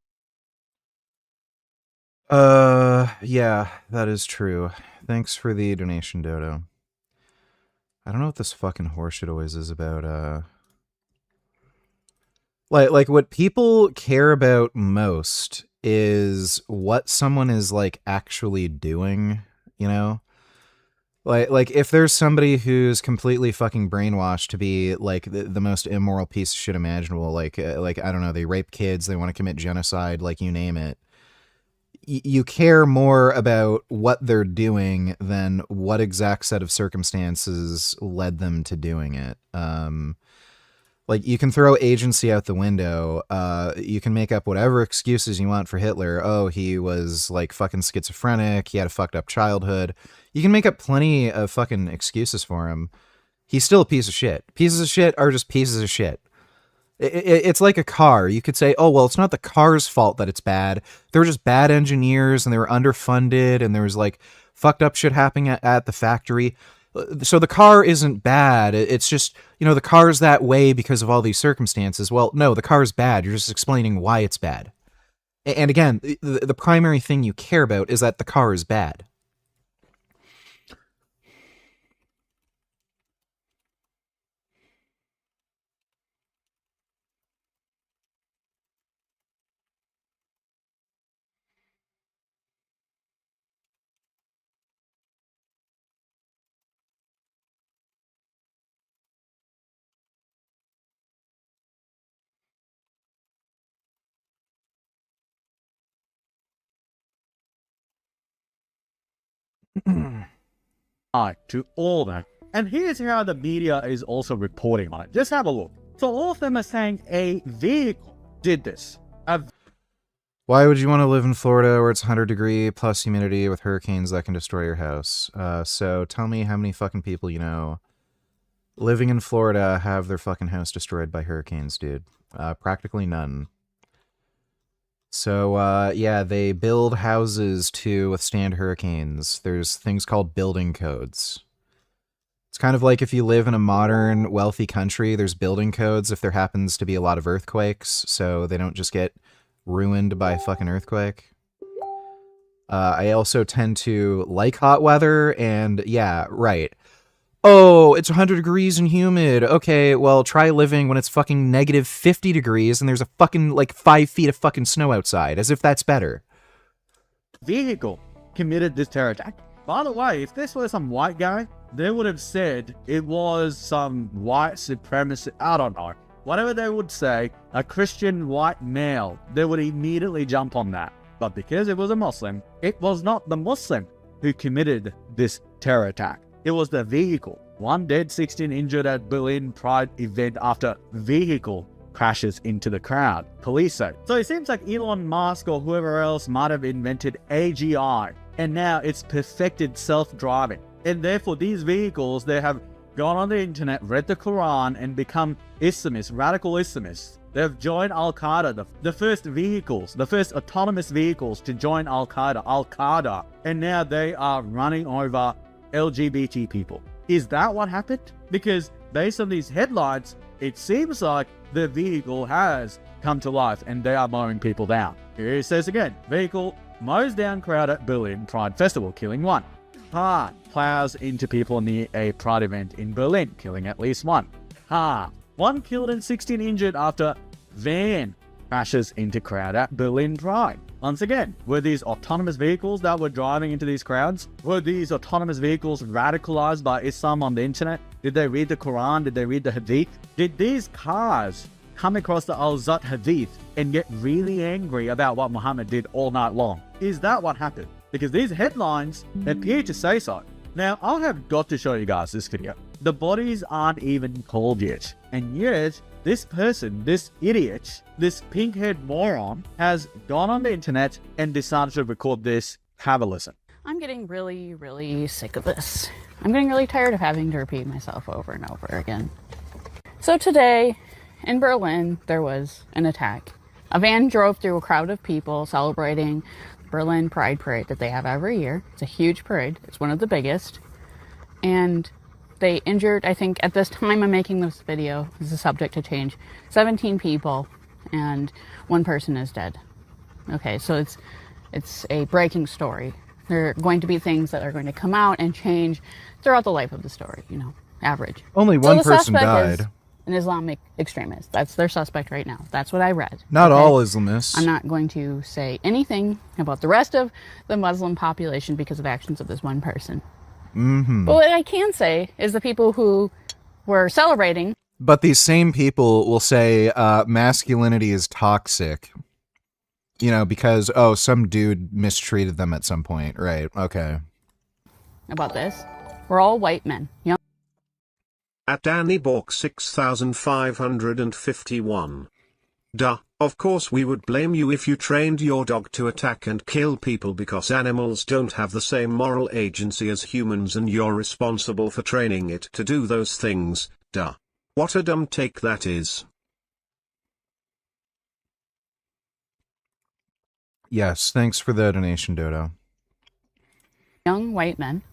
Yeah, that is true. Thanks for the donation, Dodo. I don't know what this fucking horseshit always is about, like what people care about most is what someone is, like, actually doing, you know? Like if there's somebody who's completely fucking brainwashed to be like the most immoral piece of shit imaginable, like I don't know, they rape kids, they want to commit genocide, like you name it. You care more about what they're doing than what exact set of circumstances led them to doing it. Like you can throw agency out the window. You can make up whatever excuses you want for Hitler. Oh, he was like fucking schizophrenic. He had a fucked up childhood. You can make up plenty of fucking excuses for him. He's still a piece of shit. Pieces of shit are just pieces of shit. It's like a car. You could say, oh, well, it's not the car's fault that it's bad. They were just bad engineers and they were underfunded and there was like fucked up shit happening at the factory. So the car isn't bad. It's just, you know, the car's that way because of all these circumstances. Well, no, the car's bad. You're just explaining why it's bad. And again, the primary thing you care about is that the car is bad. To all that. And here's how the media is also reporting on it. Just have a look. So all of them are saying a vehicle did this. Why would you want to live in Florida where it's 100-degree plus humidity with hurricanes that can destroy your house? So tell me how many fucking people you know living in Florida have their fucking house destroyed by hurricanes, dude. Practically none. So, yeah, they build houses to withstand hurricanes. There's things called building codes. It's kind of like if you live in a modern, wealthy country, there's building codes if there happens to be a lot of earthquakes, so they don't just get ruined by a fucking earthquake. I also tend to like hot weather, and yeah, right. Oh, it's 100 degrees and humid. Okay, well, try living when it's fucking negative 50 degrees and there's a fucking, like, 5 feet of fucking snow outside, as if that's better. Vehicle committed this terror attack. By the way, if this was some white guy, they would have said it was some white supremacy, I don't know. Whatever they would say, a Christian white male, they would immediately jump on that. But because it was a Muslim, it was not the Muslim who committed this terror attack. It was the vehicle. 1 dead, 16 injured at Berlin Pride event after vehicle crashes into the crowd, police say. So it seems like Elon Musk or whoever else might have invented AGI, and now it's perfected self-driving. And therefore these vehicles, they have gone on the internet, read the Quran, and become Islamists, radical Islamists. They've joined Al-Qaeda, the first vehicles, the first autonomous vehicles to join Al-Qaeda, and now they are running over LGBT people. Is that what happened? Because based on these headlines, it seems like the vehicle has come to life and they are mowing people down. Here it says again, vehicle mows down crowd at Berlin Pride Festival, killing 1. Car plows into people near a Pride event in Berlin, killing at least 1. Car, 1 killed and 16 injured after van crashes into crowd at Berlin Pride. Once again, were these autonomous vehicles that were driving into these crowds? Were these autonomous vehicles radicalized by Islam on the internet? Did they read the Quran? Did they read the Hadith? Did these cars come across the Al-Zat Hadith and get really angry about what Muhammad did all night long? Is that what happened? Because these headlines appear to say so. Now, I have got to show you guys this video. The bodies aren't even cold yet. And yet, this person, this idiot, this pink-haired moron has gone on the internet and decided to record this. Have a listen. I'm getting really, really sick of this. I'm getting really tired of having to repeat myself over and over again. So today, in Berlin, there was an attack. A van drove through a crowd of people celebrating Berlin Pride Parade that they have every year. It's a huge parade. It's one of the biggest. And they injured, I think at this time I'm making this video, this is subject to change, 17 people and 1 person is dead. Okay, so it's a breaking story. There are going to be things that are going to come out and change throughout the life of the story, you know, average. Only one person died. Is an Islamic extremist. That's their suspect right now. That's what I read. Not all Islamists. I'm not going to say anything about the rest of the Muslim population because of actions of this one person. But what I can say is the people who were celebrating. But these same people will say masculinity is toxic. You know, because, oh, some dude mistreated them at some point. Right, okay. About this, we're all white men. Young. At Danny Bork 6551. Duh, of course we would blame you if you trained your dog to attack and kill people because animals don't have the same moral agency as humans and you're responsible for training it to do those things, duh. What a dumb take that is. Yes, thanks for the donation, Dodo. Young white men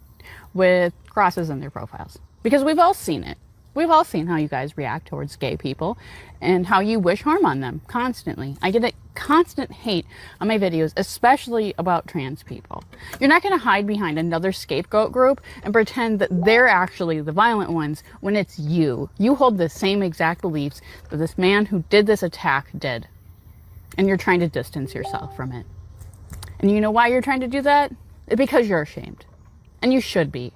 with crosses in their profiles. Because we've all seen it. We've all seen how you guys react towards gay people and how you wish harm on them constantly. I get a constant hate on my videos, especially about trans people. You're not going to hide behind another scapegoat group and pretend that they're actually the violent ones when it's you. You hold the same exact beliefs that this man who did this attack did. And you're trying to distance yourself from it. And you know why you're trying to do that? It's because you're ashamed. And you should be.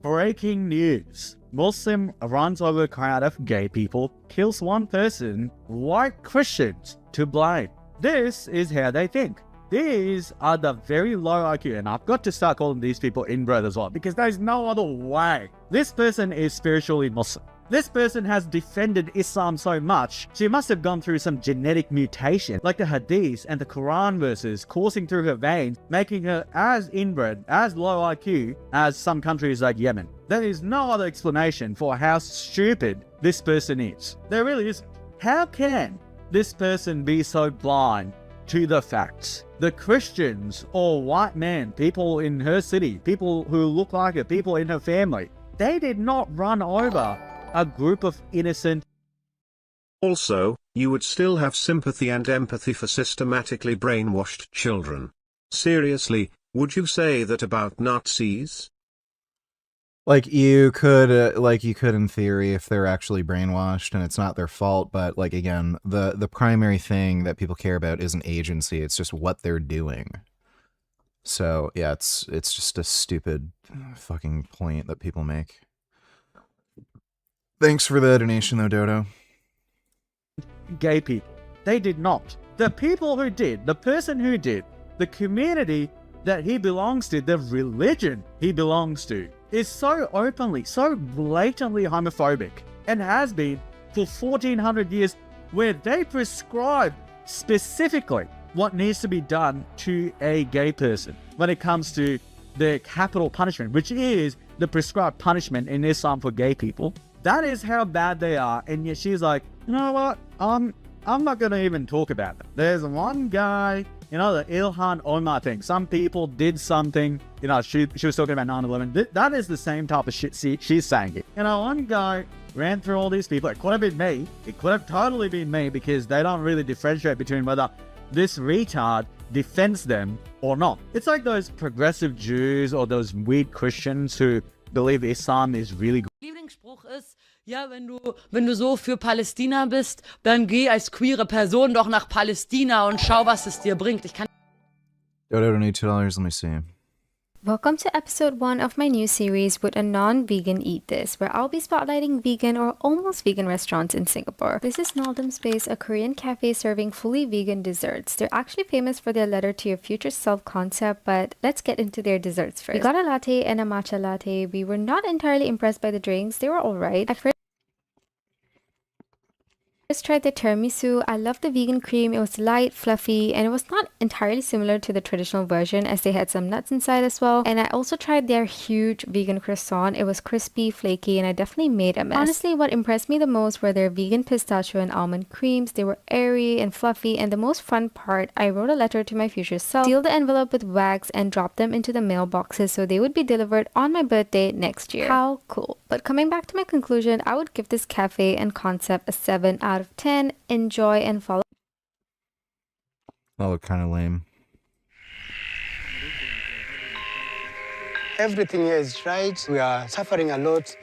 Breaking news. Muslim runs over a crowd of gay people, kills one person, white Christians to blame. This is how they think. These are the very low IQ, and I've got to start calling these people inbred as well, because there's no other way. This person is spiritually Muslim. This person has defended Islam so much, she must have gone through some genetic mutation, like the Hadiths and the Quran verses coursing through her veins, making her as inbred, as low IQ as some countries like Yemen. There is no other explanation for how stupid this person is. There really is. How can this person be so blind to the facts? The Christians or white men, people in her city, people who look like her, people in her family, they did not run over a group of innocent. Also, you would still have sympathy and empathy for systematically brainwashed children. Seriously, would you say that about Nazis? Like you could in theory if they're actually brainwashed and it's not their fault, but like again, the primary thing that people care about isn't agency, it's just what they're doing. So yeah, it's just a stupid fucking point that people make. Thanks for the donation though, Dodo. Gay people. They did not. The people who did, the person who did, the community that he belongs to, the religion he belongs to, is so openly, so blatantly homophobic and has been for 1400 years, where they prescribe specifically what needs to be done to a gay person when it comes to the capital punishment, which is the prescribed punishment in Islam for gay people. That is how bad they are, and yet she's like, you know what, I'm not going to even talk about them. There's one guy, you know, the Ilhan Omar thing. Some people did something, you know, she was talking about 9/11. That is the same type of shit she's saying it. You know, one guy ran through all these people. It could have been me. It could have totally been me, because they don't really differentiate between whether this retard defends them or not. It's like those progressive Jews or those weird Christians who believe Islam is really good. Lieblingsspruch ist, ja, wenn du so für Palästina bist, dann geh als queere Person doch nach Palästina und schau, was es dir bringt. Ich kann Dodo donate $2, let me see. Welcome to episode 1 of my new series, Would a Non-Vegan Eat This?, where I'll be spotlighting vegan or almost vegan restaurants in Singapore. This is Naldum Space, a Korean cafe serving fully vegan desserts. They're actually famous for their letter to your future self concept, but let's get into their desserts first. We got a latte and a matcha latte. We were not entirely impressed by the drinks. They were alright. I first tried the tiramisu. I loved the vegan cream. It was light, fluffy, and it was not entirely similar to the traditional version, as they had some nuts inside as well. And I also tried their huge vegan croissant. It was crispy, flaky, and I definitely made a mess. Honestly, what impressed me the most were their vegan pistachio and almond creams. They were airy and fluffy, and the most fun part, I wrote a letter to my future self, sealed the envelope with wax, and dropped them into the mailboxes so they would be delivered on my birthday next year. How cool. But coming back to my conclusion, I would give this cafe and concept a 7 out of 10. Enjoy and follow. That looked kind of lame. Everything here is right. We are suffering a lot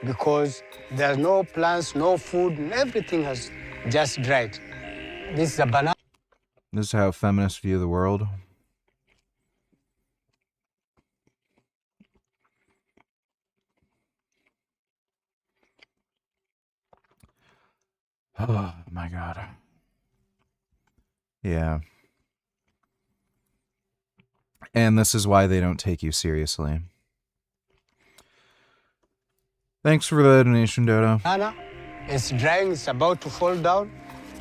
because there's no plants, no food, and everything has just dried. This is a banana. This is how feminists view the world. Oh my God. Yeah. And this is why they don't take you seriously. Thanks for the donation, Dodo. Anna, it's drying, it's about to fall down.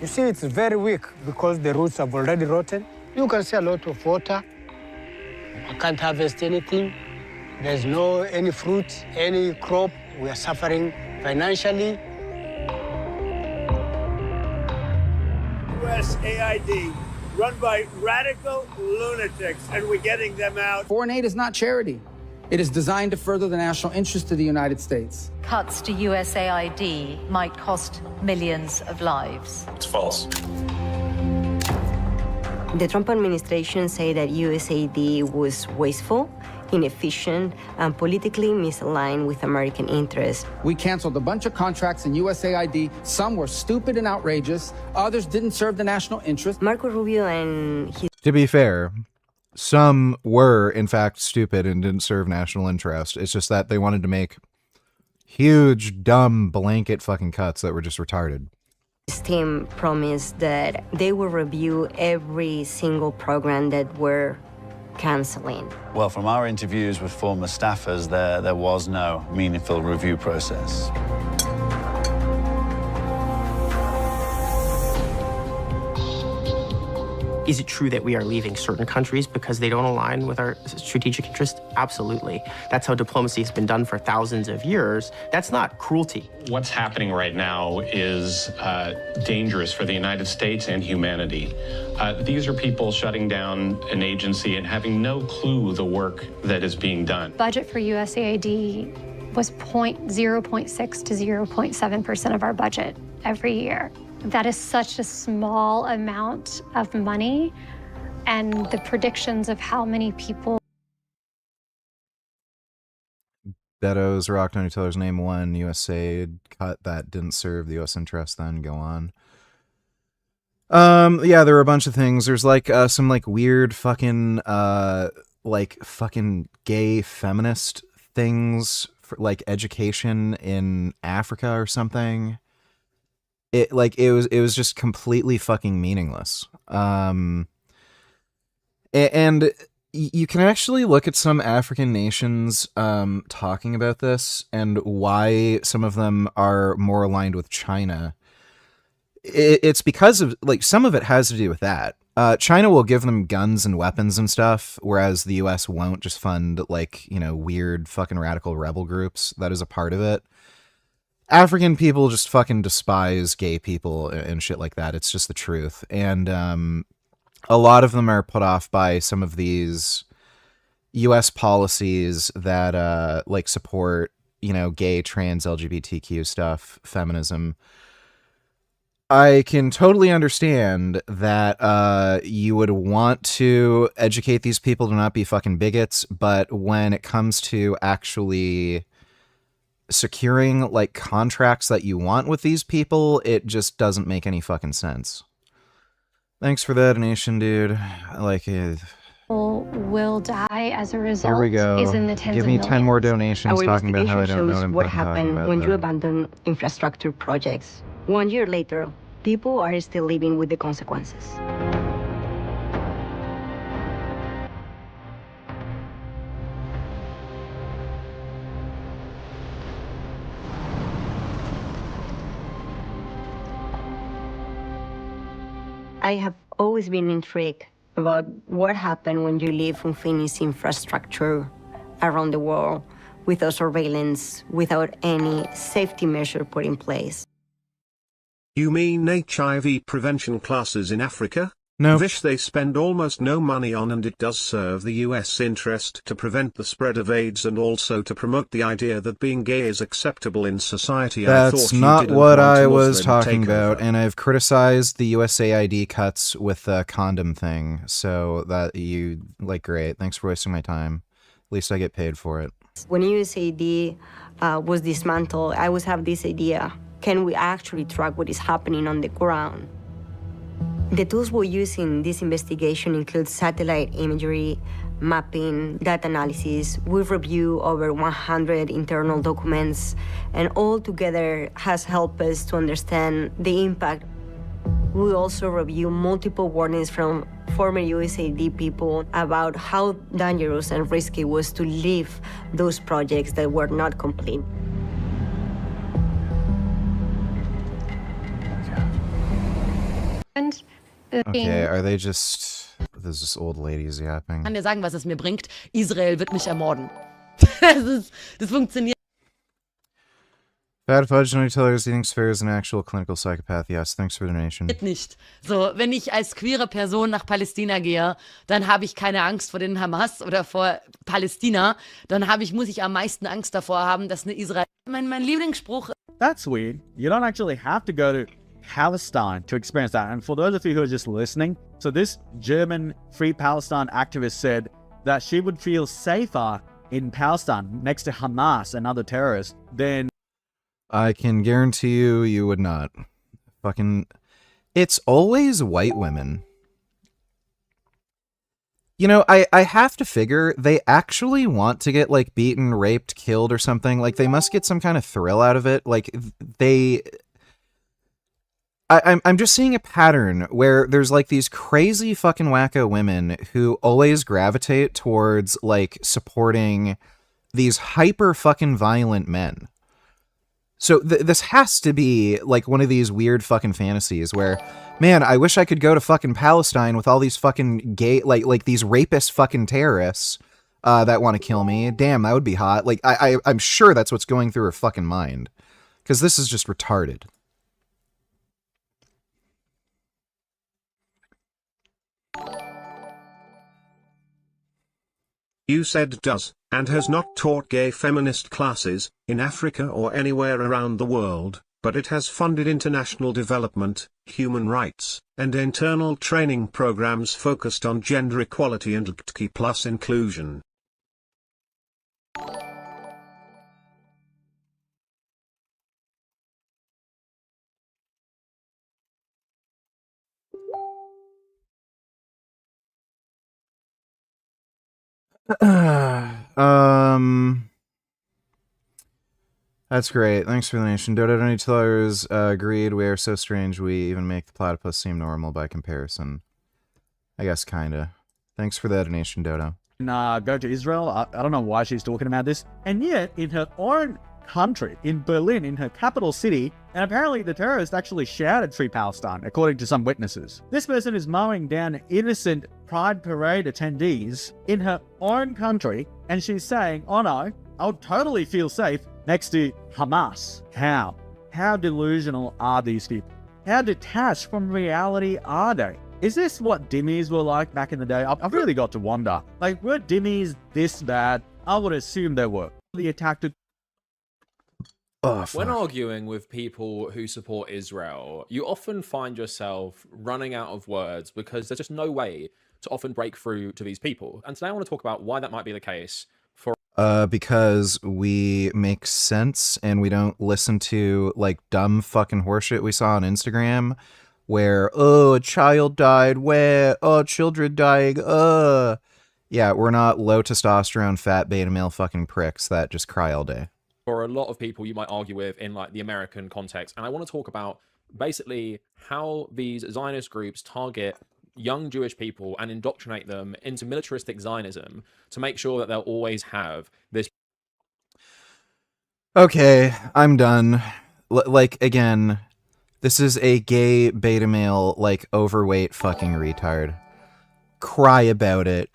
You see, it's very weak because the roots have already rotten. You can see a lot of water. I can't harvest anything. There's no any fruit, any crop. We are suffering financially. USAID, run by radical lunatics, and we're getting them out. Foreign aid is not charity. It is designed to further the national interest of the United States. Cuts to USAID might cost millions of lives. It's false. The Trump administration say that USAID was wasteful, inefficient, and politically misaligned with American interests. We canceled a bunch of contracts in USAID. Some were stupid and outrageous. Others didn't serve the national interest. Marco Rubio and his... To be fair, some were, in fact, stupid and didn't serve national interest. It's just that they wanted to make huge, dumb, blanket fucking cuts that were just retarded. His team promised that they will review every single program that we're canceling. Well, from our interviews with former staffers, there was no meaningful review process. Is it true that we are leaving certain countries because they don't align with our strategic interests? Absolutely. That's how diplomacy has been done for thousands of years. That's not cruelty. What's happening right now is dangerous for the United States and humanity. These are people shutting down an agency and having no clue the work that is being done. Budget for USAID was 0.6 to 0.7% of our budget every year. That is such a small amount of money, and the predictions of how many people. Beto's Rock Donatello's name one USA cut that didn't serve the U.S. interest. Then go on. Yeah, there were a bunch of things. There's like some like weird fucking fucking gay feminist things for like education in Africa or something. It was just completely fucking meaningless. And you can actually look at some African nations talking about this and why some of them are more aligned with China. It's because of like some of it has to do with that. China will give them guns and weapons and stuff, whereas the US won't just fund like, you know, weird fucking radical rebel groups. That is a part of it. African people just fucking despise gay people and shit like that. It's just the truth. And a lot of them are put off by some of these US policies that like support, you know, gay, trans, LGBTQ stuff, feminism. I can totally understand that you would want to educate these people to not be fucking bigots, but when it comes to actually securing like contracts that you want with these people, it just doesn't make any fucking sense. Thanks for the donation, dude. I like it. Will die as a result. Here we go. Is in the tens Give me of 10 more millions. donations talking about how I don't know what I'm what fucking talking happened about. when though. you abandon infrastructure projects. 1 year later, people are still living with the consequences. I have always been intrigued about what happened when you live unfinished infrastructure around the world without surveillance, without any safety measure put in place. You mean HIV prevention classes in Africa? No. This they spend almost no money on, and it does serve the US interest to prevent the spread of AIDS and also to promote the idea that being gay is acceptable in society. That's not what I was talking about, and I've criticized the USAID cuts with the condom thing, so that you, like, great. Thanks for wasting my time. At least I get paid for it. When USAID was dismantled, I always have this idea, can we actually track what is happening on the ground? The tools we use in this investigation include satellite imagery, mapping, data analysis. We've reviewed over 100 internal documents, and all together has helped us to understand the impact. We also review multiple warnings from former USAID people about how dangerous and risky it was to leave those projects that were not complete. Okay, are they just... There's just old ladies yapping. Ich kann dir sagen, was es mir bringt. Israel wird mich ermorden. Das funktioniert Bad Fudge, no tellers eating sphere is an actual clinical psychopath. Yes, thanks for the donation. nicht. So, wenn ich als queere Person nach Palästina gehe, dann habe ich keine Angst vor den Hamas oder vor Palästina. Dann muss ich am meisten Angst davor haben, dass eine Israel... Mein Lieblingsspruch... That's weird. You don't actually have to go to Palestine to experience that. And for those of you who are just listening, so this German Free Palestine activist said that she would feel safer in Palestine next to Hamas and other terrorists than... I can guarantee you, you would not. Fucking... It's always white women. You know, I have to figure they actually want to get, like, beaten, raped, killed or something. Like, they must get some kind of thrill out of it. Like, they... I'm just seeing a pattern where there's, like, these crazy fucking wacko women who always gravitate towards, like, supporting these hyper fucking violent men. So this has to be, like, one of these weird fucking fantasies where, man, I wish I could go to fucking Palestine with all these fucking gay, like these rapist fucking terrorists that want to kill me. Damn, that would be hot. Like, I'm sure that's what's going through her fucking mind. Because this is just retarded. You said does, and has not taught gay feminist classes, in Africa or anywhere around the world, but it has funded international development, human rights, and internal training programs focused on gender equality and LGBTQ+ inclusion. That's great. Thanks for the donation. Dodo Donators agreed. We are so strange we even make the platypus seem normal by comparison. I guess kinda. Thanks for that donation, Dodo. Go to Israel. I don't know why she's talking about this. And yet, in her own country, in Berlin, in her capital city, and apparently the terrorist actually shouted Free Palestine, according to some witnesses. This person is mowing down innocent Pride Parade attendees in her own country, and she's saying, oh no, I'll totally feel safe next to Hamas. How? How delusional are these people? How detached from reality are they? Is this what dhimmis were like back in the day? I've really got to wonder. Like, were dhimmis this bad? I would assume they were. The attack to... When arguing with people who support Israel, you often find yourself running out of words because there's just no way to often break through to these people. And today I want to talk about why that might be the case for... Because we make sense and we don't listen to, like, dumb fucking horseshit we saw on Instagram where, oh, a child died, where, oh, children dying, Yeah, we're not low testosterone, fat beta male fucking pricks that just cry all day. For a lot of people you might argue with in, like, the American context. And I want to talk about basically how these Zionist groups target young Jewish people and indoctrinate them into militaristic Zionism to make sure that they'll always have this... Okay, I'm done. Like, again, this is a gay beta male, like, overweight fucking retard. Cry about it.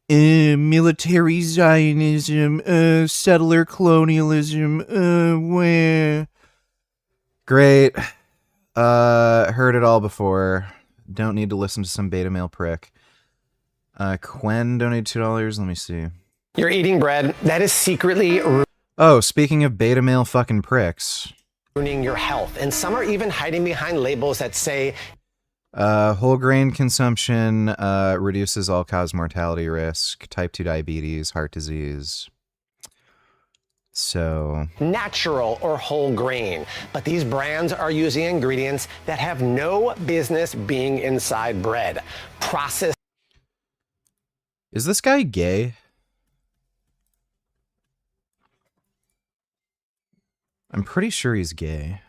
Military Zionism, settler colonialism, where... Great. Heard it all before. Don't need to listen to some beta male prick. Quen donated $2. Let me see. You're eating bread that is secretly Oh, speaking of beta male fucking pricks. ruining your health, and some are even hiding behind labels that say whole grain consumption reduces all-cause mortality risk, type 2 diabetes, heart disease. So... natural or whole grain. But these brands are using ingredients that have no business being inside bread. Processed Is this guy gay? I'm pretty sure he's gay.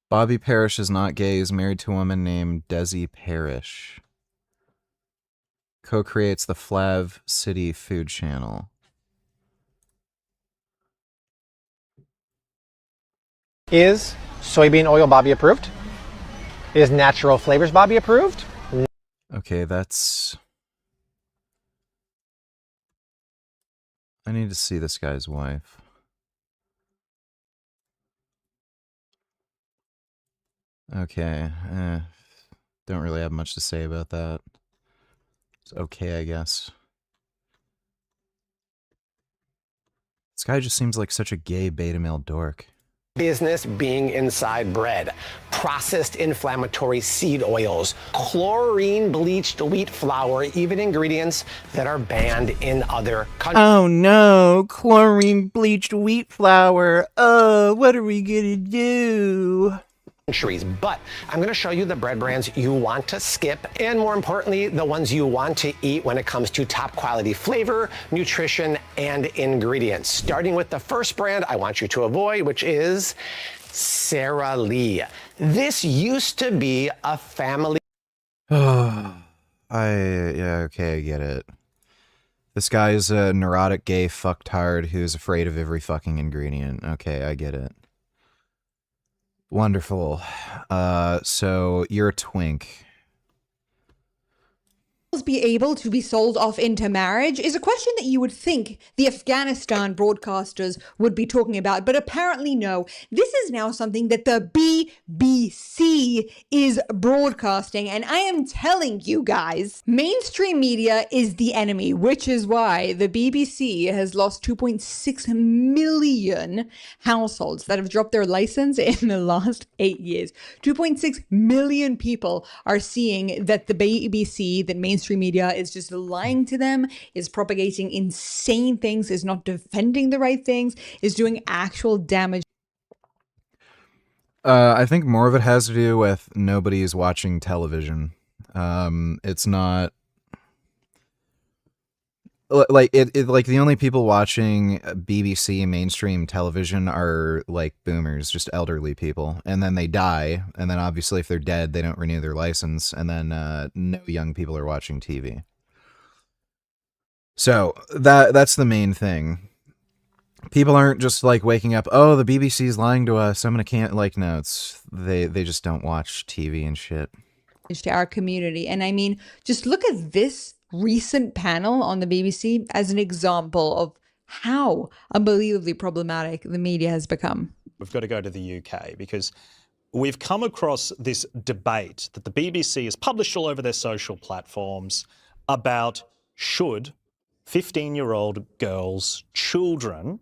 Bobby Parrish is not gay. He's married to a woman named Desi Parrish. Co-creates the Flav City Food Channel. Is soybean oil Bobby approved? Is natural flavors Bobby approved? Okay, that's... I need to see this guy's wife. Okay, don't really have much to say about that. It's okay, I guess. This guy just seems like such a gay beta male dork. Business being inside bread, processed inflammatory seed oils, chlorine bleached wheat flour, even ingredients that are banned in other countries. Oh no, chlorine bleached wheat flour. Oh, what are we gonna do? But I'm going to show you the bread brands you want to skip, and more importantly, the ones you want to eat when it comes to top quality flavor, nutrition, and ingredients. Starting with the first brand I want you to avoid, which is Sara Lee. This used to be a family. Yeah, okay, I get it. This guy's a neurotic gay fucktard who's afraid of every fucking ingredient. Okay, I get it. Wonderful. So you're a twink. Be able to be sold off into marriage is a question that you would think the Afghanistan broadcasters would be talking about, but apparently no. This is now something that the BBC is broadcasting, and I am telling you guys, mainstream media is the enemy, which is why the BBC has lost 2.6 million households that have dropped their license in the last 8 years. 2.6 million people are seeing that the BBC, that mainstream media is just lying to them, is propagating insane things, is not defending the right things, is doing actual damage. I think more of it has to do with nobody's watching television. It's not like like the only people watching BBC mainstream television are like boomers, just elderly people, and then they die, and then obviously if they're dead they don't renew their license, and then no young people are watching TV. So that's the main thing. People aren't just like waking up, oh, the BBC's lying to us, I'm gonna can't, like, no, it's they just don't watch TV and shit. To our community. And I mean, just look at this recent panel on the BBC as an example of how unbelievably problematic the media has become. We've got to go to the UK because we've come across this debate that the BBC has published all over their social platforms about should 15-year-old girls, children,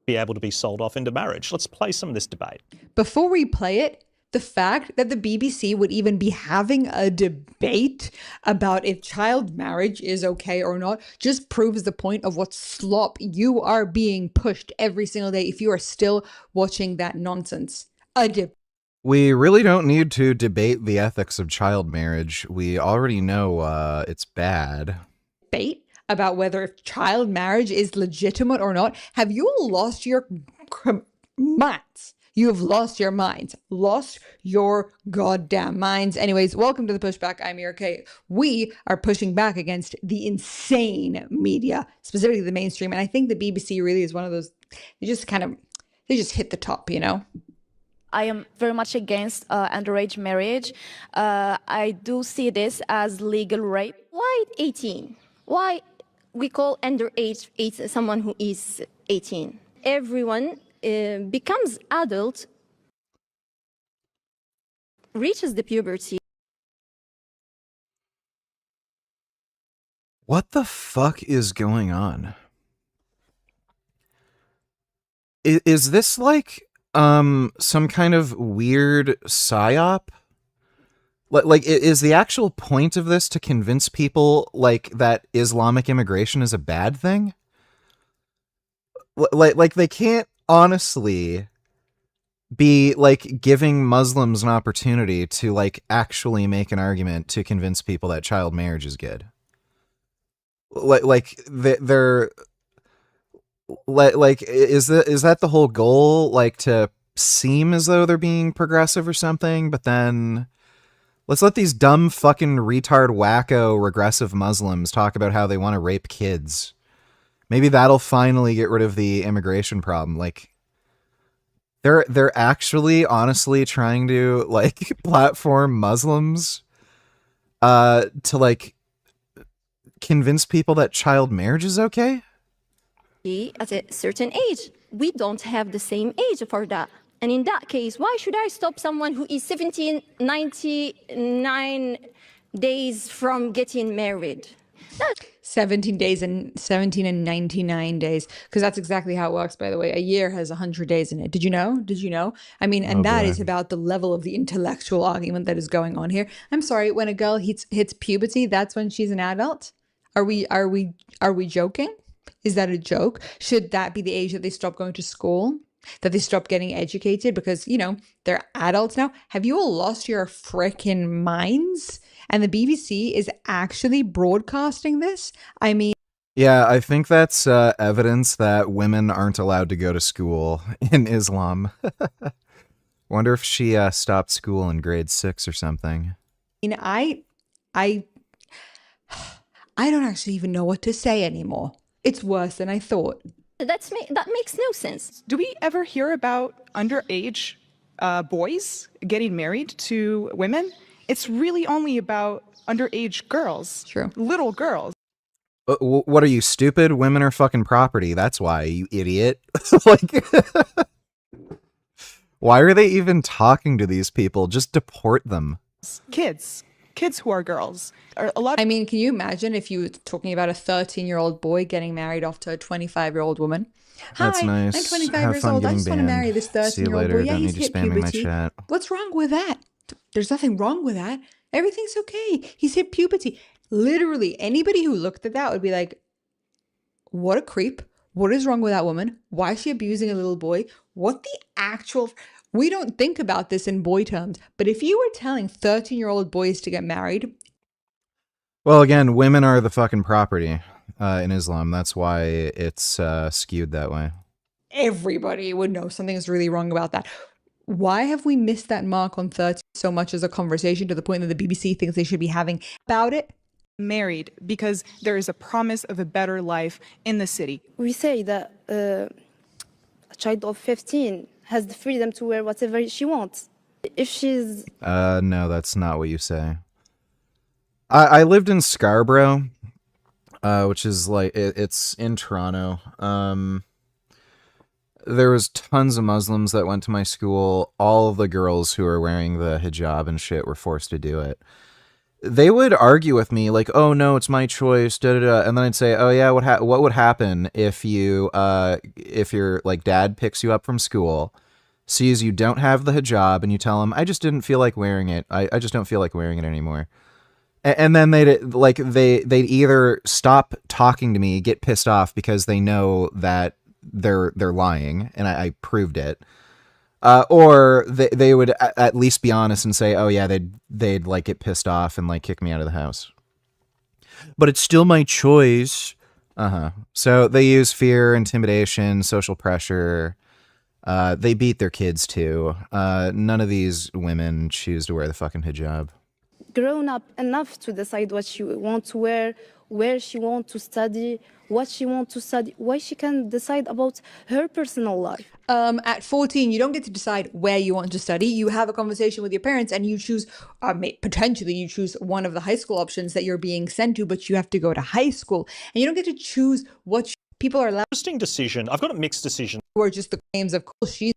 be able to be sold off into marriage. Let's play some of this debate. Before we play it, the fact that the BBC would even be having a debate about if child marriage is okay or not just proves the point of what slop you are being pushed every single day if you are still watching that nonsense. We really don't need to debate the ethics of child marriage. We already know it's bad. Debate about whether if child marriage is legitimate or not. Have you lost your minds? You have lost your minds. Lost your goddamn minds. Anyways, welcome to the Pushback. I'm Mirka. We are pushing back against the insane media, specifically the mainstream. And I think the BBC really is one of those, they just hit the top, you know? I am very much against underage marriage. I do see this as legal rape. Why 18? Why we call underage someone who is 18? Everyone becomes adult, reaches the puberty. What the fuck is going on? Is this like some kind of weird psyop? Like, is the actual point of this to convince people like that Islamic immigration is a bad thing? Like they can't honestly be like giving Muslims an opportunity to like actually make an argument to convince people that child marriage is good. Like they're like is that the whole goal, like to seem as though they're being progressive or something, but then let's let these dumb fucking retard wacko regressive Muslims talk about how they want to rape kids. Maybe that'll finally get rid of the immigration problem. Like they're actually honestly trying to like platform Muslims to like convince people that child marriage is okay? At a certain age. We don't have the same age for that. And in that case, why should I stop someone who is 1799 days from getting married? 17 days and 17 and 99 days, because that's exactly how it works, by the way. A year has 100 days in it. Did you know? I mean, and that is about the level of the intellectual argument that is going on here. I'm sorry, when a girl hits puberty, that's when she's an adult? Are we joking? Is that a joke? Should that be the age that they stop going to school? That they stop getting educated because, they're adults now? Have you all lost your frickin' minds? And the BBC is actually broadcasting this? I mean... Yeah, I think that's evidence that women aren't allowed to go to school in Islam. Wonder if she stopped school in grade 6 or something. I don't actually even know what to say anymore. It's worse than I thought. That makes no sense. Do we ever hear about underage boys getting married to women? It's really only about underage girls. True. Little girls. What are you, stupid? Women are fucking property. That's why, you idiot. Like, why are they even talking to these people? Just deport them. Kids who are girls. I mean, can you imagine if you were talking about a 13-year-old boy getting married off to a 25-year-old woman? That's Hi, nice. I'm 25 Have years fun old. I getting just want to marry banned. this See you 13-year-old later. boy. Yeah, Don't he's need you hit spamming my puberty. chat. What's wrong with that? There's nothing wrong with that. Everything's okay. He's hit puberty. Literally, anybody who looked at that would be like, what a creep. What is wrong with that woman? Why is she abusing a little boy? What the actual... We don't think about this in boy terms, but if you were telling 13-year-old boys to get married... Well, again, women are the fucking property in Islam. That's why it's skewed that way. Everybody would know something is really wrong about that. Why have we missed that mark on 30 so much as a conversation to the point that the BBC thinks they should be having about it? Married because there is a promise of a better life in the city. We say that a child of 15 has the freedom to wear whatever she wants. If she's... No, that's not what you say. I lived in Scarborough, which is like, it's in Toronto. There was tons of Muslims that went to my school. All of the girls who were wearing the hijab and shit were forced to do it. They would argue with me like, "Oh no, it's my choice." Da, da, da. And then I'd say, "Oh yeah, what would happen if if your like dad picks you up from school, sees you don't have the hijab, and you tell him, I just didn't feel like wearing it. I just don't feel like wearing it anymore." And then they'd either stop talking to me, get pissed off because they know that they're lying, and I proved it. Or they would at least be honest and say, "Oh yeah, they'd like get pissed off and like kick me out of the house." But it's still my choice. So they use fear, intimidation, social pressure. They beat their kids too. None of these women choose to wear the fucking hijab. Grown up enough to decide what she wants to wear, where she wants to study, what she wants to study, why she can decide about her personal life. At 14, you don't get to decide where you want to study. You have a conversation with your parents and you choose, potentially you choose one of the high school options that you're being sent to, but you have to go to high school. And you don't get to choose what people are allowed. Interesting decision. I've got a mixed decision. Or just the claims of course she's...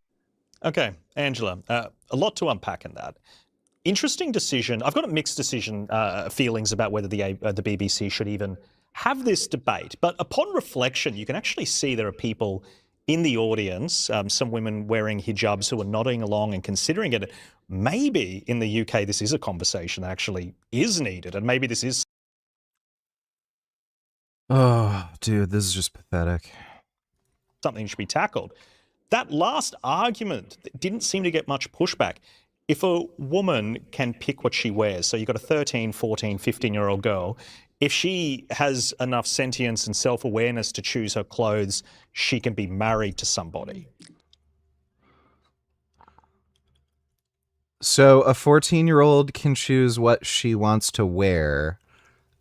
Okay, Angela, a lot to unpack in that. Interesting decision. I've got a mixed decision feelings about whether the BBC should even have this debate. But upon reflection, you can actually see there are people in the audience, some women wearing hijabs who are nodding along and considering it. Maybe in the UK this is a conversation that actually is needed, and maybe this is... Oh, dude, this is just pathetic. something should be tackled. That last argument didn't seem to get much pushback. If a woman can pick what she wears, so you've got a 13, 14, 15-year-old girl, if she has enough sentience and self-awareness to choose her clothes, she can be married to somebody. So a 14-year-old can choose what she wants to wear.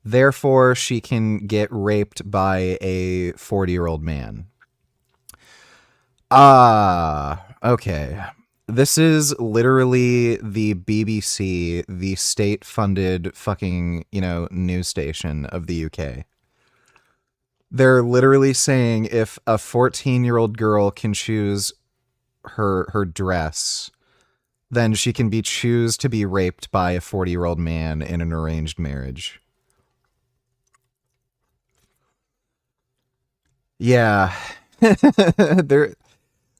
Therefore, she can get raped by a 40-year-old man. Okay. This is literally the BBC, the state-funded fucking, news station of the UK. They're literally saying if a 14-year-old girl can choose her dress, then she can choose to be raped by a 40-year-old man in an arranged marriage. Yeah.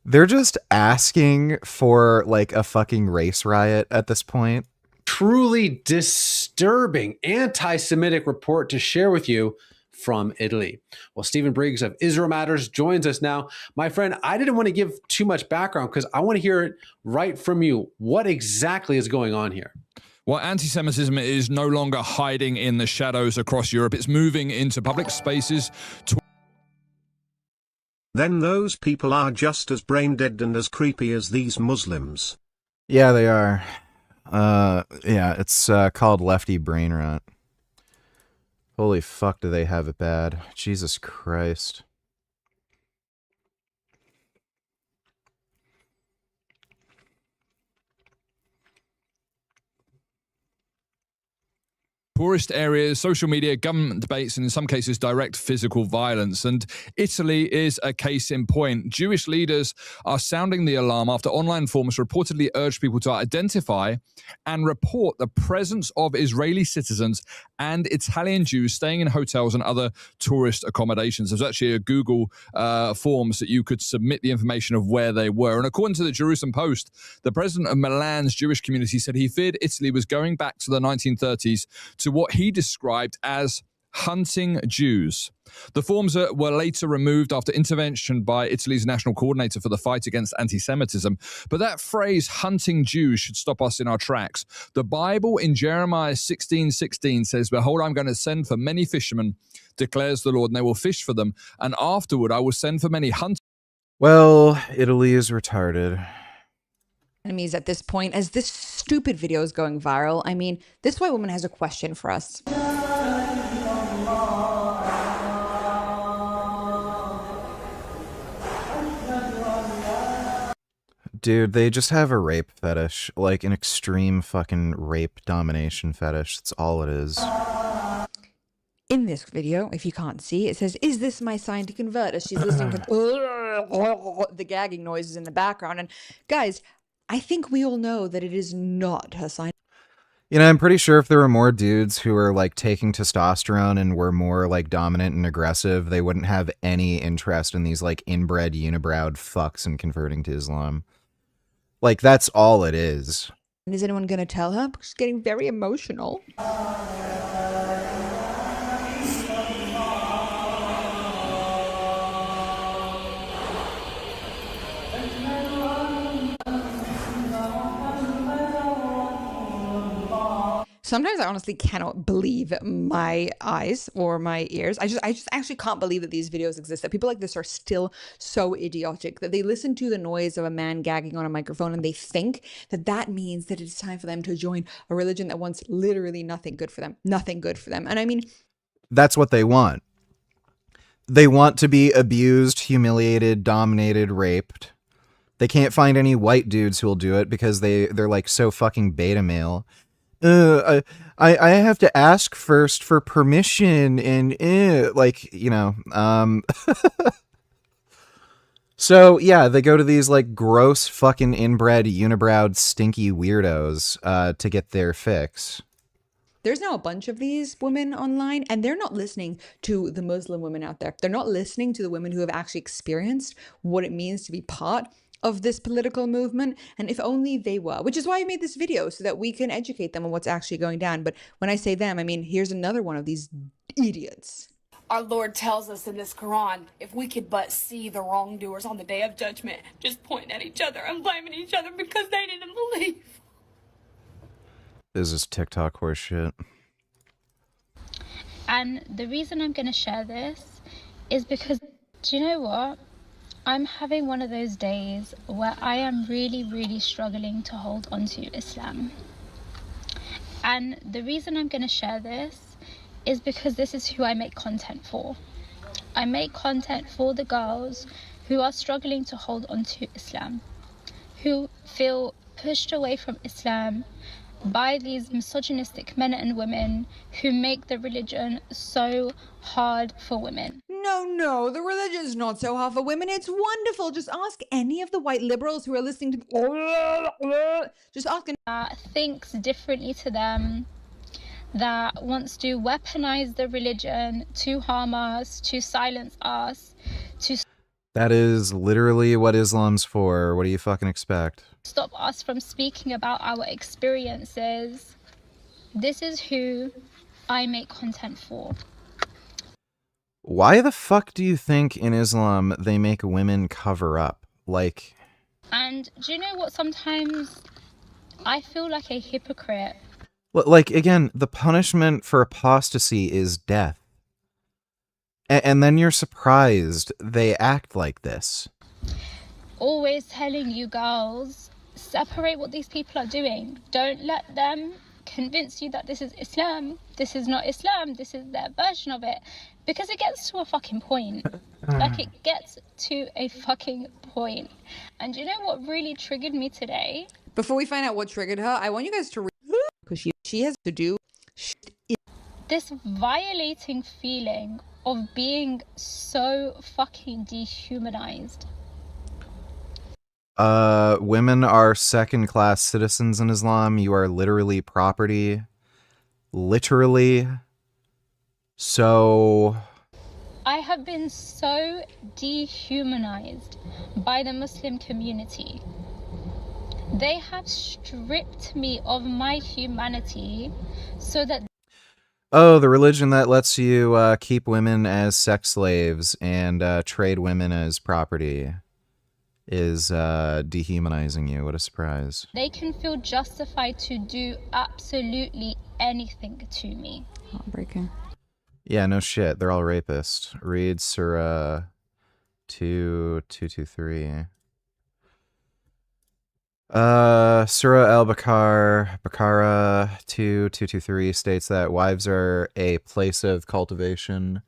They're just asking for like a fucking race riot at this point. Truly disturbing anti-Semitic report to share with you from Italy. Well, Stephen Briggs of Israel Matters joins us now. My friend, I didn't want to give too much background because I want to hear it right from you. What exactly is going on here? Well, anti-Semitism is no longer hiding in the shadows across Europe. It's moving into public spaces. Then those people are just as brain dead and as creepy as these Muslims. Yeah, they are. Yeah, it's called lefty brain rot. Holy fuck, do they have it bad. Jesus Christ. Poorest areas, social media, government debates, and in some cases, direct physical violence. And Italy is a case in point. Jewish leaders are sounding the alarm after online forums reportedly urged people to identify and report the presence of Israeli citizens and Italian Jews staying in hotels and other tourist accommodations. There's actually a Google forms that you could submit the information of where they were. And according to the Jerusalem Post, the president of Milan's Jewish community said he feared Italy was going back to the 1930s to what he described as hunting Jews. The forms were later removed after intervention by Italy's national coordinator for the fight against anti-Semitism. But that phrase, hunting Jews, should stop us in our tracks. The Bible in Jeremiah 16:16 says, "Behold, I'm going to send for many fishermen, declares the Lord, and they will fish for them. And afterward, I will send for many hunters." Well, Italy is retarded. Enemies at this point, as this stupid video is going viral. I mean, this white woman has a question for us. Dude, they just have a rape fetish, like an extreme fucking rape domination fetish. That's all it is. In this video, if you can't see, it says, "Is this my sign to convert?" As she's listening to the gagging noises in the background. And guys, I think we all know that it is not her sign. I'm pretty sure if there were more dudes who were like taking testosterone and were more like dominant and aggressive, they wouldn't have any interest in these like inbred unibrowed fucks and converting to Islam. Like, that's all it is. And is anyone going to tell her? She's getting very emotional. Sometimes I honestly cannot believe my eyes or my ears. I just actually can't believe that these videos exist, that people like this are still so idiotic, that they listen to the noise of a man gagging on a microphone and they think that that means that it's time for them to join a religion that wants literally nothing good for them. Nothing good for them. And I mean, that's what they want. They want to be abused, humiliated, dominated, raped. They can't find any white dudes who will do it because they're like so fucking beta male. I have to ask first for permission and So yeah, they go to these like gross fucking inbred unibrowed stinky weirdos to get their fix. there's now a bunch of these women online, and they're not listening to the Muslim women out there. They're not listening to the women who have actually experienced what it means to be part of this political movement. And if only they were, which is why I made this video, so that we can educate them on what's actually going down. But when I say them, I mean, here's another one of these idiots. Our Lord tells us in this Quran, if we could but see the wrongdoers on the day of judgment, just pointing at each other and blaming each other because they didn't believe. This is TikTok horse shit. And the reason I'm going to share this is because, do you know what? I'm having one of those days where I am really, really struggling to hold on to Islam. And the reason I'm going to share this is because this is who I make content for. I make content for the girls who are struggling to hold on to Islam, who feel pushed away from Islam by these misogynistic men and women who make the religion so hard for women. No, the religion's not so hard for women. It's wonderful. Just ask any of the white liberals who are listening to... Just ask... Thinks differently to them, that wants to weaponize the religion to harm us, to silence us, to That is literally what Islam's for. What do you fucking expect? stop us from speaking about our experiences. This is who I make content for. Why the fuck do you think in Islam they make women cover up? Like... And do you know what? Sometimes I feel like a hypocrite. Like, again, the punishment for apostasy is death. And then you're surprised they act like this. Always telling you girls, separate what these people are doing. Don't let them convince you that this is Islam. This is not Islam. This is their version of it. Because it gets to a fucking point. Like, it gets to a fucking point. And you know what really triggered me today? Before we find out what triggered her, I want you guys to read, because she has to do this violating feeling of being so fucking dehumanized. Women are second-class citizens in Islam. You are literally property. Literally. So... I have been so dehumanized by the Muslim community. They have stripped me of my humanity so that... Oh, the religion that lets you keep women as sex slaves and trade women as property is dehumanizing you. What a surprise. they can feel justified to do absolutely anything to me. Heartbreaking. Yeah, no shit. They're all rapists. Read Surah 2:223. Surah Al-Baqarah 2:223 states that wives are a place of cultivation,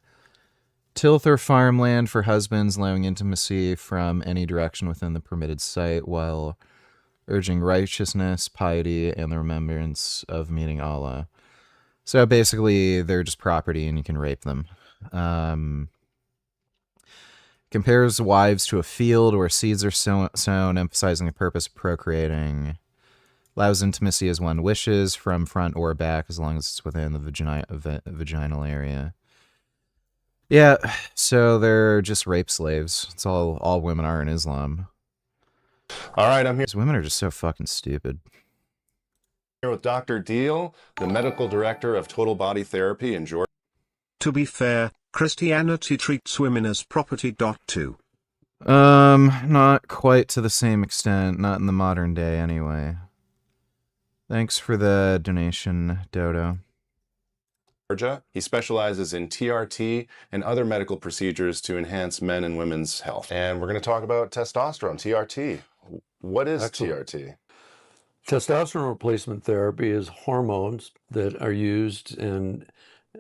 tilth or farmland for husbands, allowing intimacy from any direction within the permitted site, while urging righteousness, piety, and the remembrance of meeting Allah. So basically, they're just property and you can rape them. Compares wives to a field where seeds are sown, emphasizing the purpose of procreating. Allows intimacy as one wishes, from front or back, as long as it's within the vaginal area. Yeah, so they're just rape slaves. That's all women are in Islam. All right, I'm here. These women are just so fucking stupid. Here with Dr. Deal, the medical director of Total Body Therapy in Georgia. To be fair, Christianity treats women as property. Too. Not quite to the same extent. Not in the modern day, anyway. Thanks for the donation, Dodo. Georgia. He specializes in TRT and other medical procedures to enhance men and women's health. And we're going to talk about testosterone, TRT. What is TRT? Testosterone replacement therapy is hormones that are used in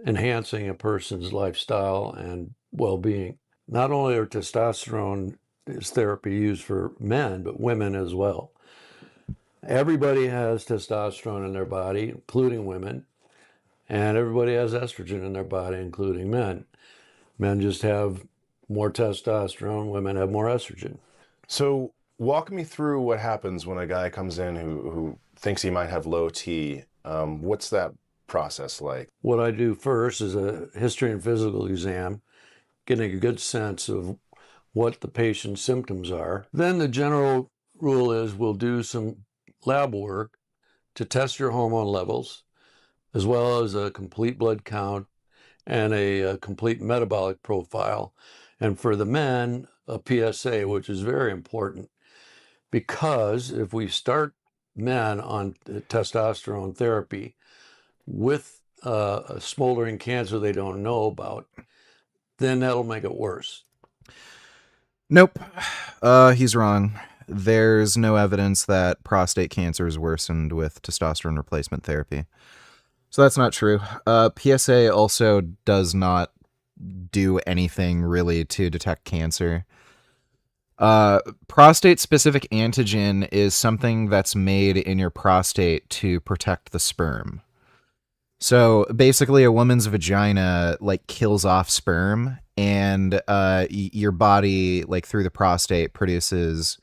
enhancing a person's lifestyle and well-being. Not only are testosterone is therapy used for men, but women as well. Everybody has testosterone in their body, including women, and everybody has estrogen in their body, including men. Men just have more testosterone, women have more estrogen. So walk me through what happens when a guy comes in who thinks he might have low T. What's that process like? What I do first is a history and physical exam, getting a good sense of what the patient's symptoms are. Then the general rule is we'll do some lab work to test your hormone levels, as well as a complete blood count and a complete metabolic profile. And for the men, a PSA, which is very important, because if we start men on testosterone therapy with a smoldering cancer they don't know about, then that'll make it worse. Nope. He's wrong. There's no evidence that prostate cancer is worsened with testosterone replacement therapy. So that's not true. PSA also does not do anything really to detect cancer. Prostate-specific antigen is something that's made in your prostate to protect the sperm. So basically, a woman's vagina like kills off sperm, and your body, like through the prostate, produces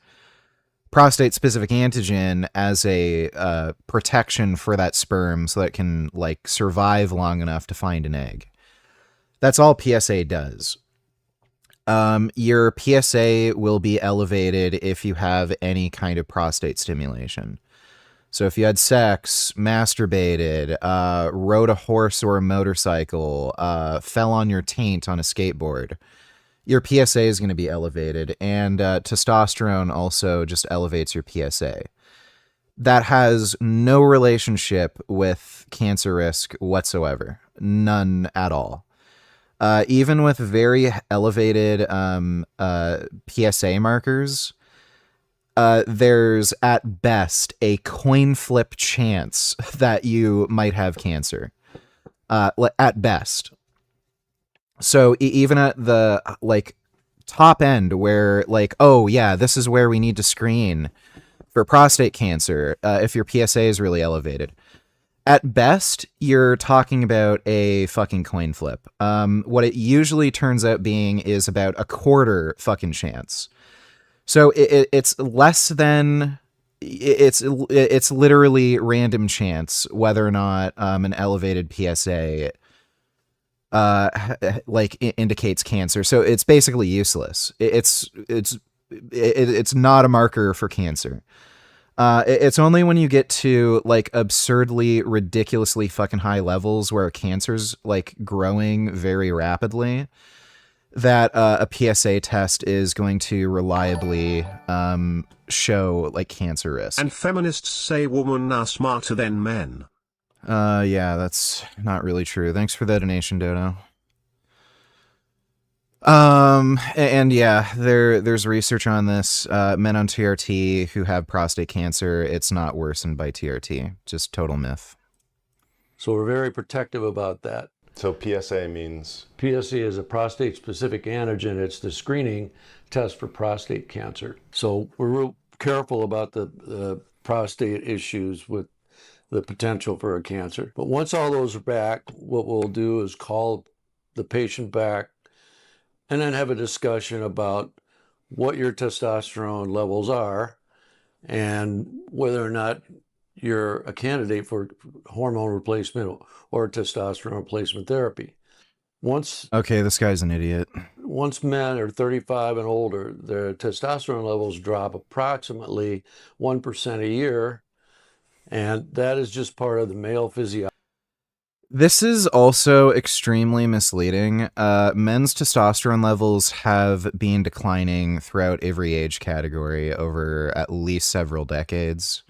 prostate-specific antigen as a protection for that sperm, so that it can like survive long enough to find an egg. That's all PSA does. Your PSA will be elevated if you have any kind of prostate stimulation. So if you had sex, masturbated, rode a horse or a motorcycle, fell on your taint on a skateboard, your PSA is going to be elevated. And testosterone also just elevates your PSA. That has no relationship with cancer risk whatsoever. None at all. Even with very elevated PSA markers, there's at best a coin flip chance that you might have cancer. At best. So even at the like top end where like, oh yeah, this is where we need to screen for prostate cancer if your PSA is really elevated. At best, you're talking about a fucking coin flip. What it usually turns out being is about a quarter fucking chance. So it's less than, it's literally random chance whether or not an elevated PSA like indicates cancer. So it's basically useless. It's not a marker for cancer. It's only when you get to like absurdly, ridiculously fucking high levels where cancer's like growing very rapidly that a PSA test is going to reliably show like cancer risk. And feminists say women are smarter than men. Yeah, that's not really true. Thanks for the donation, Dodo. And yeah, there's research on this. Men on TRT who have prostate cancer, it's not worsened by TRT. Just total myth. So we're very protective about that. So PSA means? PSA is a prostate-specific antigen. It's the screening test for prostate cancer. So we're real careful about the prostate issues with the potential for a cancer. But once all those are back, what we'll do is call the patient back and then have a discussion about what your testosterone levels are and whether or not you're a candidate for hormone replacement or testosterone replacement therapy. Okay, this guy's an idiot. Once men are 35 and older, their testosterone levels drop approximately 1% a year, and that is just part of the male physiology. This is also extremely misleading. Men's testosterone levels have been declining throughout every age category over at least several decades.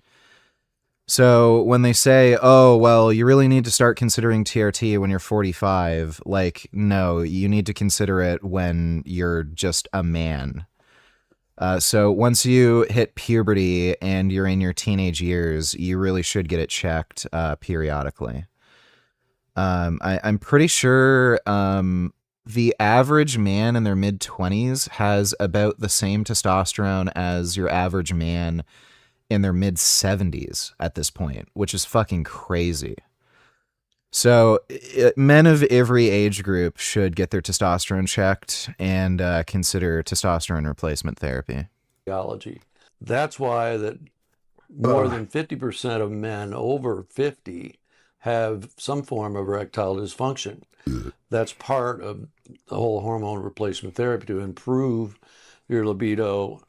So when they say, oh, well, you really need to start considering TRT when you're 45, like, no, you need to consider it when you're just a man. So once you hit puberty and you're in your teenage years, you really should get it checked periodically. I'm pretty sure the average man in their mid-20s has about the same testosterone as your average man in their mid-70s at this point, which is fucking crazy. So men of every age group should get their testosterone checked and consider testosterone replacement therapy. That's why that more than 50% of men over 50 have some form of erectile dysfunction. That's part of the whole hormone replacement therapy to improve your libido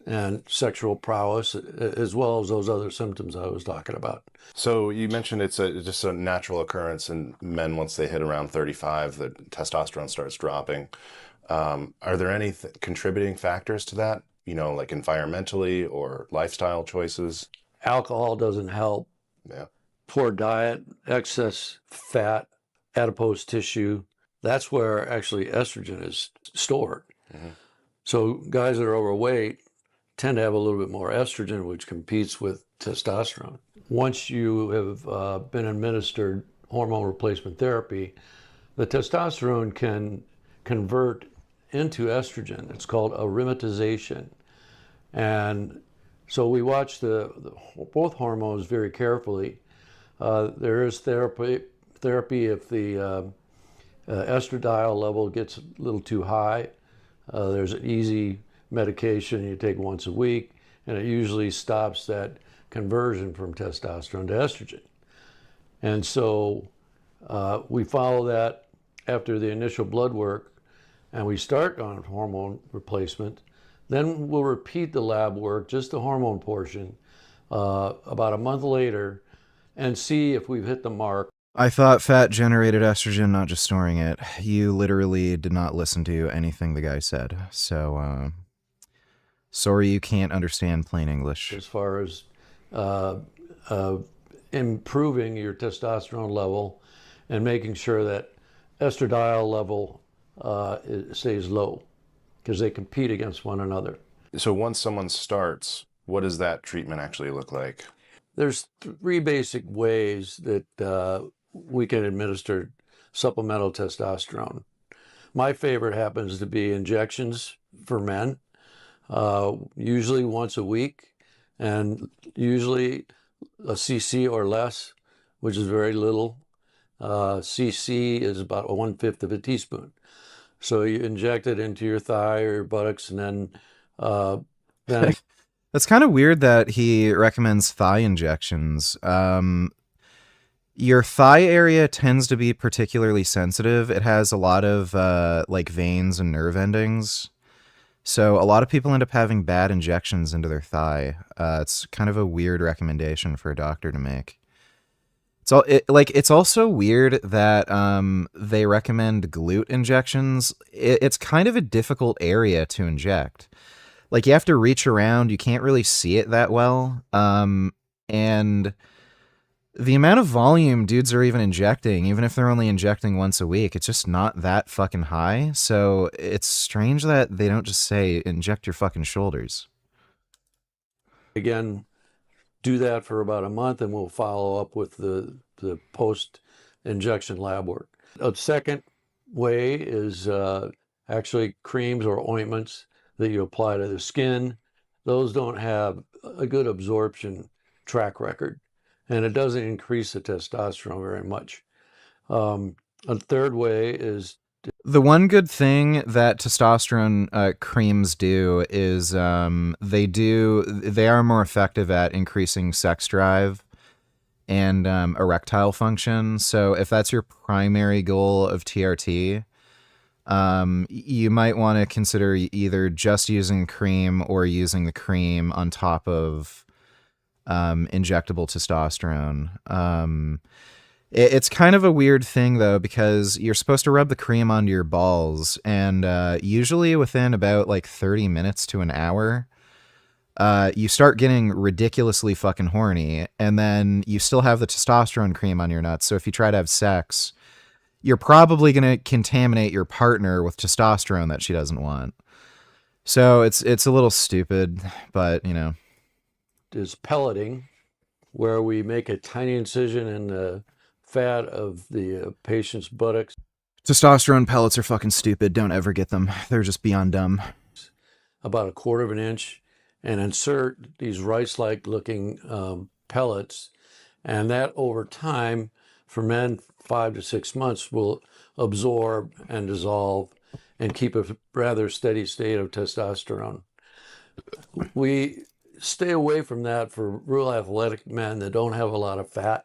and sexual prowess, as well as those other symptoms I was talking about. So you mentioned it's just a natural occurrence in men once they hit around 35, the testosterone starts dropping. Are there any contributing factors to that? You know, like environmentally or lifestyle choices? Alcohol doesn't help. Yeah. Poor diet, excess fat, adipose tissue. That's where actually estrogen is stored. So guys that are overweight tend to have a little bit more estrogen, which competes with testosterone. Once you have been administered hormone replacement therapy, the testosterone can convert into estrogen. It's called aromatization. And so we watch both hormones very carefully. There is therapy if the estradiol level gets a little too high. There's an easy medication you take once a week, and it usually stops that conversion from testosterone to estrogen. And so we follow that after the initial blood work, and we start on hormone replacement. Then we'll repeat the lab work, just the hormone portion, about a month later, and see if we've hit the mark. I thought fat generated estrogen, not just storing it. You literally did not listen to anything the guy said. So, sorry you can't understand plain English. As far as improving your testosterone level and making sure that estradiol level stays low, because they compete against one another. So once someone starts, what does that treatment actually look like? There's 3 basic ways that we can administer supplemental testosterone. My favorite happens to be injections for men, usually once a week, and usually a cc or less, which is very little. Cc is about 1/5 of a teaspoon. So you inject it into your thigh or your buttocks, and then That's kind of weird that he recommends thigh injections. Your thigh area tends to be particularly sensitive. It has a lot of like veins and nerve endings. So a lot of people end up having bad injections into their thigh. It's kind of a weird recommendation for a doctor to make. It's also weird that they recommend glute injections. It's kind of a difficult area to inject. Like, you have to reach around. You can't really see it that well. And the amount of volume dudes are even injecting, even if they're only injecting once a week, it's just not that fucking high. So it's strange that they don't just say, inject your fucking shoulders. again, do that for about a month, and we'll follow up with the post-injection lab work. A second way is actually creams or ointments that you apply to the skin. Those don't have a good absorption track record, and it doesn't increase the testosterone very much. A third way is the one good thing that testosterone creams do is they are more effective at increasing sex drive and erectile function. So if that's your primary goal of TRT, you might want to consider either just using cream or using the cream on top of injectable testosterone. It's kind of a weird thing, though, because you're supposed to rub the cream onto your balls, and usually within about like 30 minutes to an hour, you start getting ridiculously fucking horny, and then you still have the testosterone cream on your nuts. So if you try to have sex, you're probably going to contaminate your partner with testosterone that she doesn't want. So it's a little stupid, but, you know. Is pelleting, where we make a tiny incision in the fat of the patient's buttocks. Testosterone pellets are fucking stupid. Don't ever get them. They're just beyond dumb. About 1/4 of an inch, and insert these rice-like looking pellets, and that over time, for men, 5 to 6 months, will absorb and dissolve and keep a rather steady state of testosterone. We stay away from that for real athletic men that don't have a lot of fat.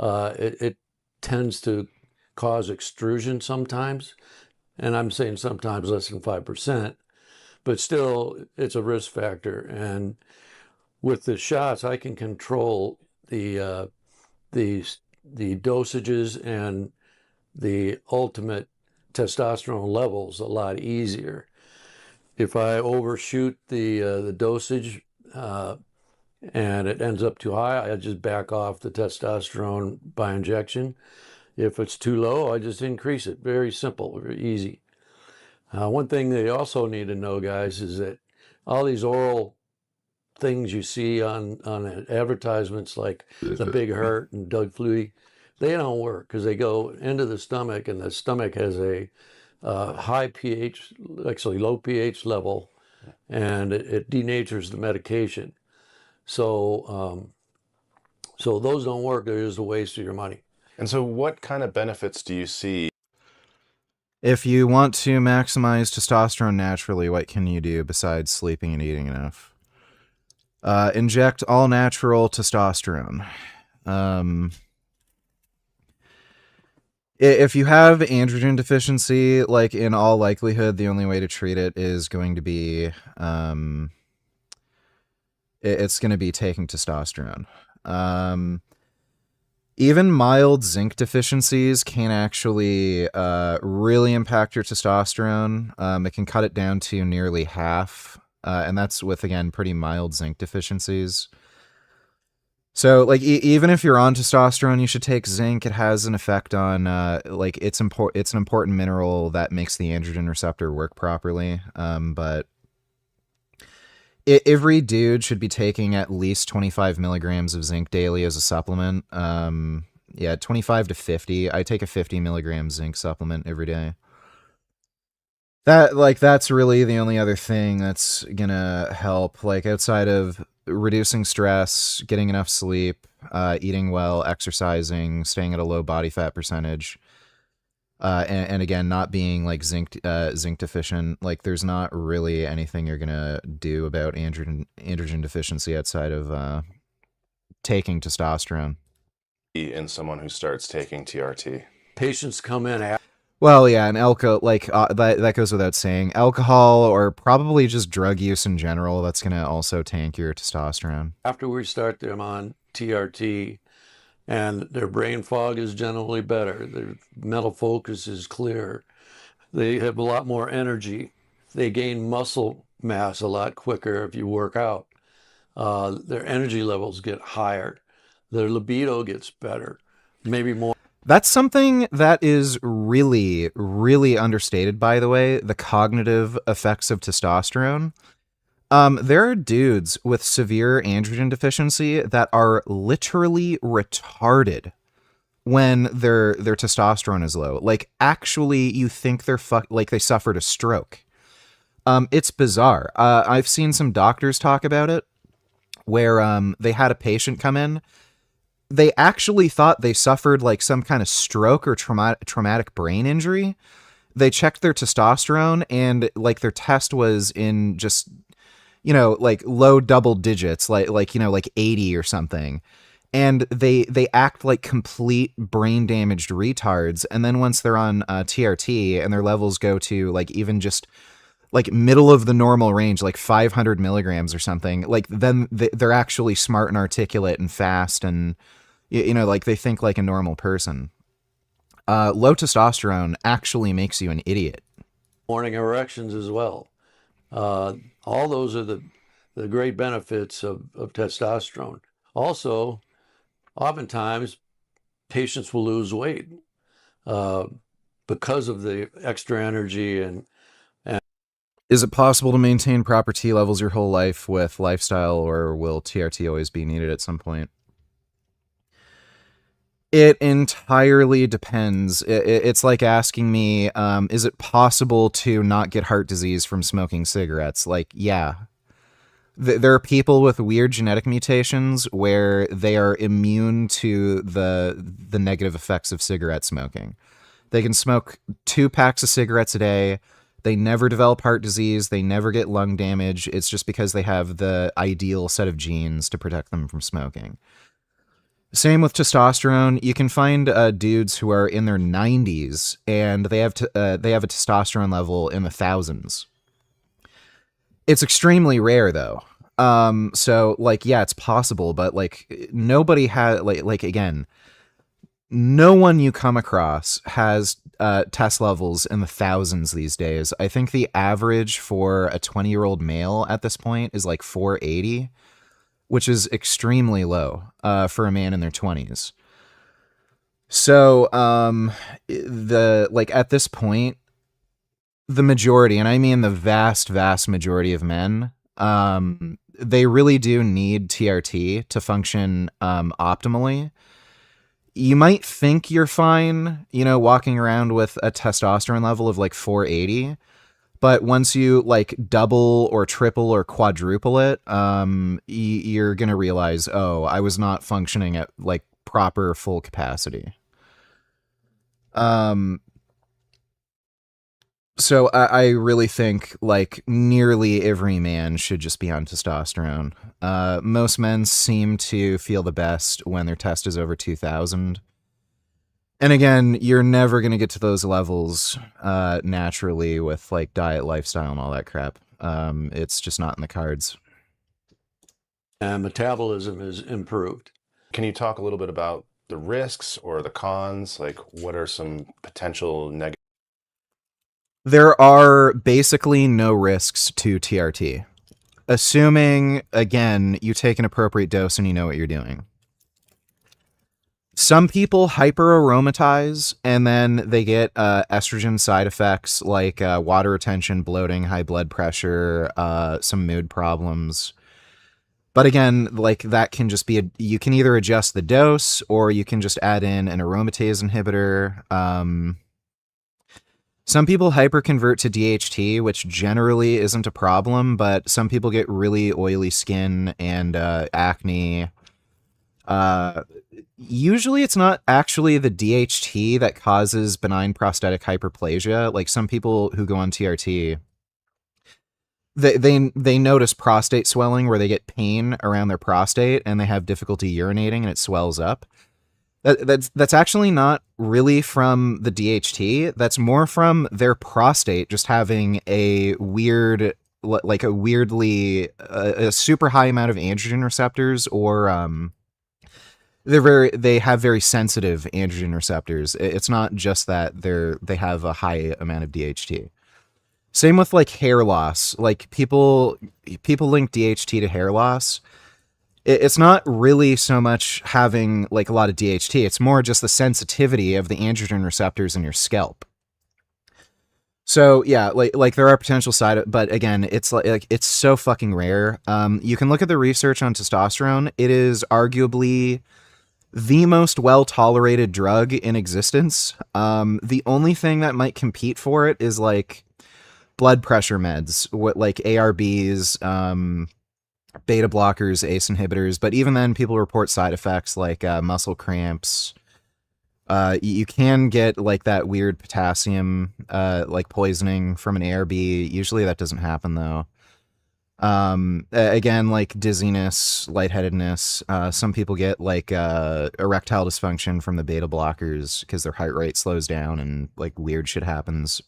It tends to cause extrusion sometimes, and I'm saying sometimes less than 5%. but still, it's a risk factor. And with the shots, I can control the dosages and the ultimate testosterone levels a lot easier. If I overshoot the dosage and it ends up too high, I just back off the testosterone by injection. If it's too low, I just increase it. Very simple, very easy. One thing they also need to know, guys, is that all these oral things you see on advertisements like the Big Hurt and Doug Flutie, they don't work because they go into the stomach, and the stomach has a high pH, actually low pH level, and it denatures the medication. So so those don't work. They're just a waste of your money. And so what kind of benefits do you see? If you want to maximize testosterone naturally, what can you do besides sleeping and eating enough? Inject all natural testosterone. If you have androgen deficiency, like in all likelihood, the only way to treat it is going to be, it's going to be taking testosterone. Even mild zinc deficiencies can actually really impact your testosterone. It can cut it down to nearly half, and that's with, again, pretty mild zinc deficiencies. So, like, even if you're on testosterone, you should take zinc. It has an effect on, like, it's an important mineral that makes the androgen receptor work properly. But every dude should be taking at least 25 milligrams of zinc daily as a supplement. Yeah, 25 to 50. I take a 50 milligram zinc supplement every day. That's really the only other thing that's gonna help, like, outside of reducing stress, getting enough sleep, eating well, exercising, staying at a low body fat percentage, and again, not being like zinc deficient. Like, there's not really anything you're gonna do about androgen deficiency outside of taking testosterone. In someone who starts taking TRT? Patients come in Well, yeah, and that goes without saying. Alcohol, or probably just drug use in general, that's going to also tank your testosterone. after we start them on TRT, and their brain fog is generally better. Their mental focus is clear. They have a lot more energy. They gain muscle mass a lot quicker if you work out. Their energy levels get higher. Their libido gets better, maybe more. That's something that is really, really understated, by the way, the cognitive effects of testosterone. There are dudes with severe androgen deficiency that are literally retarded when their testosterone is low. Like, actually, you think they're like they suffered a stroke. It's bizarre. I've seen some doctors talk about it, where they had a patient come in. They actually thought they suffered like some kind of stroke or traumatic brain injury. They checked their testosterone, and like their test was in just, like low double digits, like 80 or something. And they act like complete brain damaged retards. And then once they're on TRT and their levels go to like even just like middle of the normal range, like 500 milligrams or something, like then they're actually smart and articulate and fast, and like they think like a normal person. Low testosterone actually makes you an idiot. Morning erections as well. All those are the great benefits of testosterone. Also, oftentimes patients will lose weight because of the extra energy and. Is it possible to maintain proper T levels your whole life with lifestyle, or will TRT always be needed at some point? It entirely depends. It's like asking me, is it possible to not get heart disease from smoking cigarettes? Like, yeah. There are people with weird genetic mutations where they are immune to the negative effects of cigarette smoking. They can smoke 2 packs of cigarettes a day. They never develop heart disease. They never get lung damage. It's just because they have the ideal set of genes to protect them from smoking. Same with testosterone. You can find dudes who are in their 90s and they have a testosterone level in the thousands. It's extremely rare though. So like, yeah, it's possible, but like nobody had like again, no one you come across has test levels in the thousands these days. I think the average for a 20-year-old male at this point is like 480, which is extremely low for a man in their 20s. So the like at this point, the majority, and I mean the vast, vast majority of men, they really do need TRT to function optimally. You might think you're fine, you know, walking around with a testosterone level of like 480, but once you like double or triple or quadruple it, you're gonna realize, oh, I was not functioning at like proper full capacity. So I really think like nearly every man should just be on testosterone. Most men seem to feel the best when their test is over 2,000. And again, you're never going to get to those levels naturally with like diet, lifestyle, and all that crap. It's just not in the cards. And metabolism is improved. Can you talk a little bit about the risks or the cons? Like, what are some potential negative? There are basically no risks to TRT. Assuming, again, you take an appropriate dose and you know what you're doing. Some people hyperaromatize and then they get estrogen side effects like water retention, bloating, high blood pressure, some mood problems. But again, like that can just be, you can either adjust the dose or you can just add in an aromatase inhibitor. Some people hyperconvert to DHT, which generally isn't a problem, but some people get really oily skin and acne. Usually it's not actually the DHT that causes benign prostatic hyperplasia. Like some people who go on TRT, they notice prostate swelling where they get pain around their prostate and they have difficulty urinating and it swells up. That's actually not really from the DHT. That's more from their prostate just having a weird, like a weirdly, a super high amount of androgen receptors, or they have very sensitive androgen receptors. It's not just that they have a high amount of DHT. Same with like hair loss. Like people link DHT to hair loss. It's not really so much having like a lot of DHT. It's more just the sensitivity of the androgen receptors in your scalp. So yeah, like there are potential but again, it's like it's so fucking rare. You can look at the research on testosterone. It is arguably the most well-tolerated drug in existence. The only thing that might compete for it is like blood pressure meds, like ARBs, beta blockers, ACE inhibitors, but even then people report side effects like muscle cramps. You can get like that weird potassium like poisoning from an ARB. Usually that doesn't happen though. Again, like dizziness, lightheadedness. Some people get like erectile dysfunction from the beta blockers because their heart rate slows down and like weird shit happens.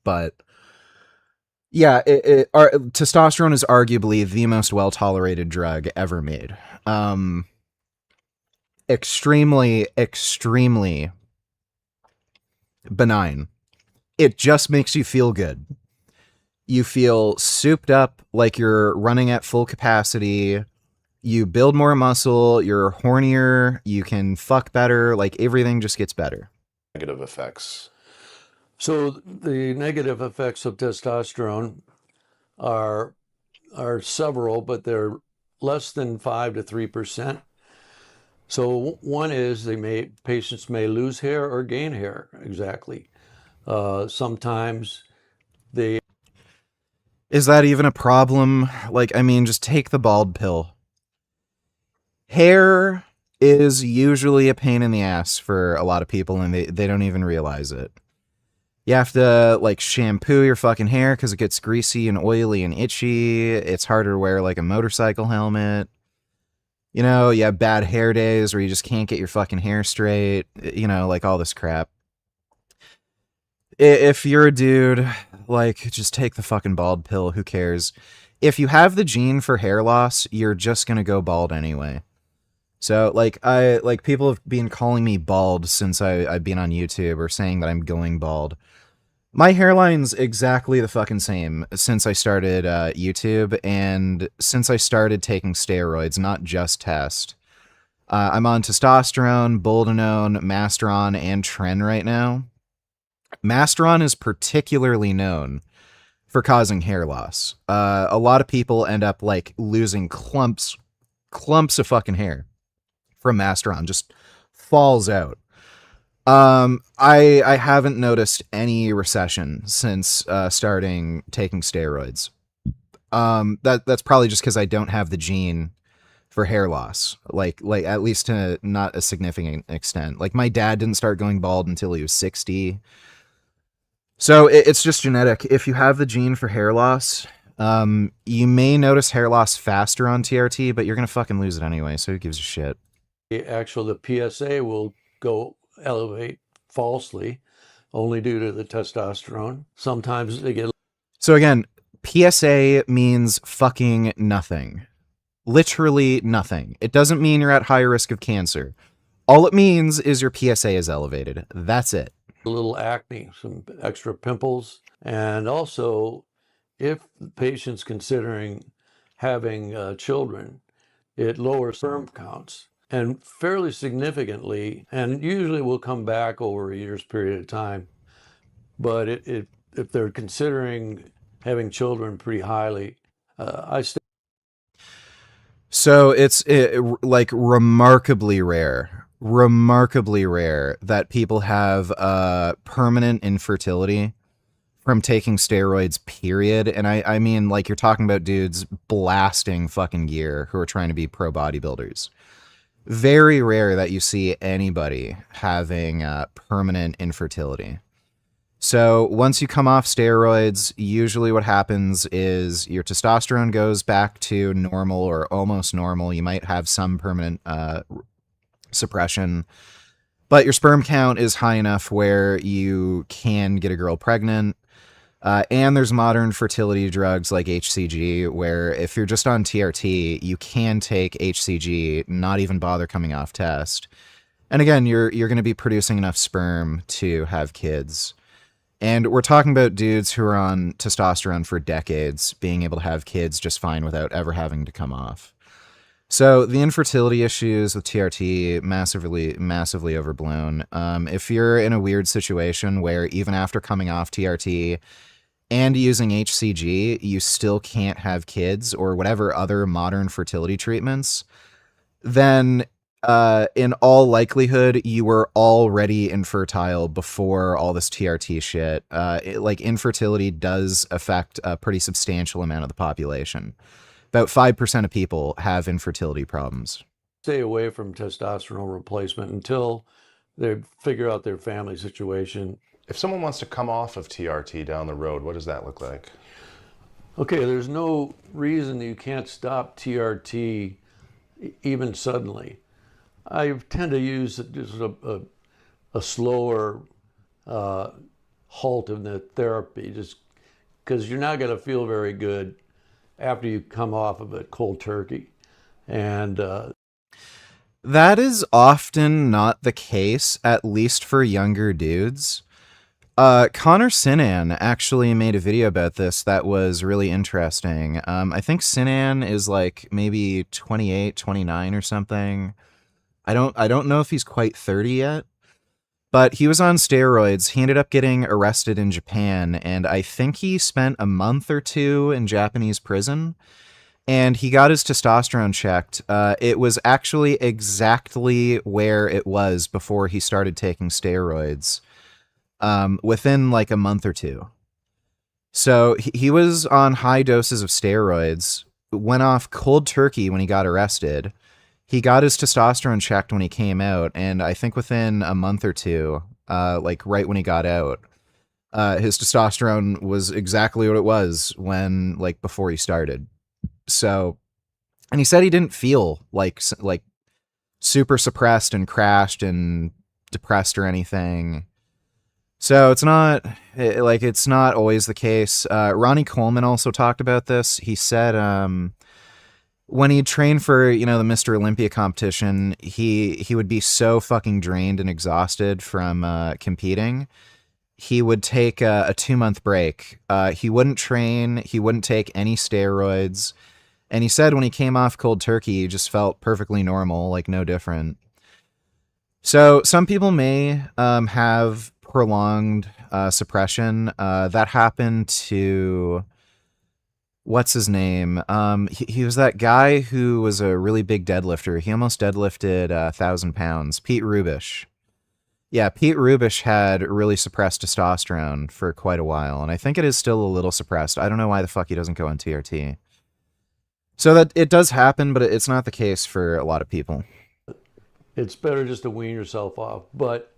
But yeah, testosterone is arguably the most well-tolerated drug ever made. Extremely, extremely benign. It just makes you feel good. You feel souped up, like you're running at full capacity. You build more muscle, you're hornier, you can fuck better, like everything just gets better. Negative effects. So the negative effects of testosterone are several, but they're less than 5 to 3%. So one is patients may lose hair or gain hair. Exactly. Sometimes they. Is that even a problem? Like, I mean, just take the bald pill. Hair is usually a pain in the ass for a lot of people, and they don't even realize it. You have to, like, shampoo your fucking hair because it gets greasy and oily and itchy. It's harder to wear, like, a motorcycle helmet. You know, you have bad hair days where you just can't get your fucking hair straight. You know, like all this crap. If you're a dude, Like, just take the fucking bald pill. Who cares? If you have the gene for hair loss, you're just gonna go bald anyway. So, like people have been calling me bald since I've been on YouTube, or saying that I'm going bald. My hairline's exactly the fucking same since I started YouTube, and since I started taking steroids, not just test. I'm on testosterone, boldenone, Masteron, and Tren right now. Masteron is particularly known for causing hair loss. A lot of people end up like losing clumps of fucking hair from Masteron, just falls out. I haven't noticed any recession since starting taking steroids. That's probably just because I don't have the gene for hair loss, like at least to not a significant extent. Like, my dad didn't start going bald until he was 60. So it's just genetic. If you have the gene for hair loss, you may notice hair loss faster on TRT, but you're gonna fucking lose it anyway, so who gives a shit? Actually, the PSA will go elevate falsely, only due to the testosterone. Sometimes they get... So again, PSA means fucking nothing. Literally nothing. It doesn't mean you're at high risk of cancer. All it means is your PSA is elevated. That's it. A little acne, some extra pimples, and also if the patient's considering having children, it lowers sperm counts, and fairly significantly, and usually will come back over a year's period of time. But if they're considering having children pretty highly, So it's like remarkably rare that people have permanent infertility from taking steroids, period. And I mean, like, you're talking about dudes blasting fucking gear who are trying to be pro bodybuilders. Very rare that you see anybody having permanent infertility. So once you come off steroids, usually what happens is your testosterone goes back to normal or almost normal. You might have some permanent suppression, but your sperm count is high enough where you can get a girl pregnant. And there's modern fertility drugs like HCG, where if you're just on TRT, you can take HCG, not even bother coming off test. And again, you're going to be producing enough sperm to have kids. And we're talking about dudes who are on testosterone for decades, being able to have kids just fine without ever having to come off. So the infertility issues with TRT, massively overblown. If you're in a weird situation where even after coming off TRT and using HCG, you still can't have kids or whatever other modern fertility treatments, then in all likelihood, you were already infertile before all this TRT shit. Like, infertility does affect a pretty substantial amount of the population. About 5% of people have infertility problems. stay away from testosterone replacement until they figure out their family situation. If someone wants to come off of TRT down the road, what does that look like? Okay, there's no reason you can't stop TRT even suddenly. I tend to use just a slower halt in the therapy, just because you're not going to feel very good after you come off of it cold turkey. And that is often not the case, at least for younger dudes. Connor Sinan actually made a video about this that was really interesting. I think Sinan is like maybe 28, 29 or something. I don't know if he's quite 30 yet, but he was on steroids. He ended up getting arrested in Japan, and I think he spent a month or two in Japanese prison, and he got his testosterone checked. It was actually exactly where it was before he started taking steroids. Within like a month or two. So he was on high doses of steroids, went off cold turkey when he got arrested. He got his testosterone checked when he came out, and I think within a month or two, like right when he got out, his testosterone was exactly what it was when, like, before he started. So, and he said he didn't feel like super suppressed and crashed and depressed or anything. So it's not it's not always the case. Ronnie Coleman also talked about this. He said when he trained for the Mr. Olympia competition, he would be so fucking drained and exhausted from competing. He would take a 2-month break. He wouldn't train. He wouldn't take any steroids. And he said when he came off cold turkey, he just felt perfectly normal, like no different. So some people may have prolonged suppression. That happened to what's his name? He was that guy who was a really big deadlifter. He almost deadlifted 1,000 pounds. Pete Rubish. Yeah, Pete Rubish had really suppressed testosterone for quite a while, and I think it is still a little suppressed. I don't know why the fuck he doesn't go on TRT. So that it does happen, but it's not the case for a lot of people. It's better just to wean yourself off, but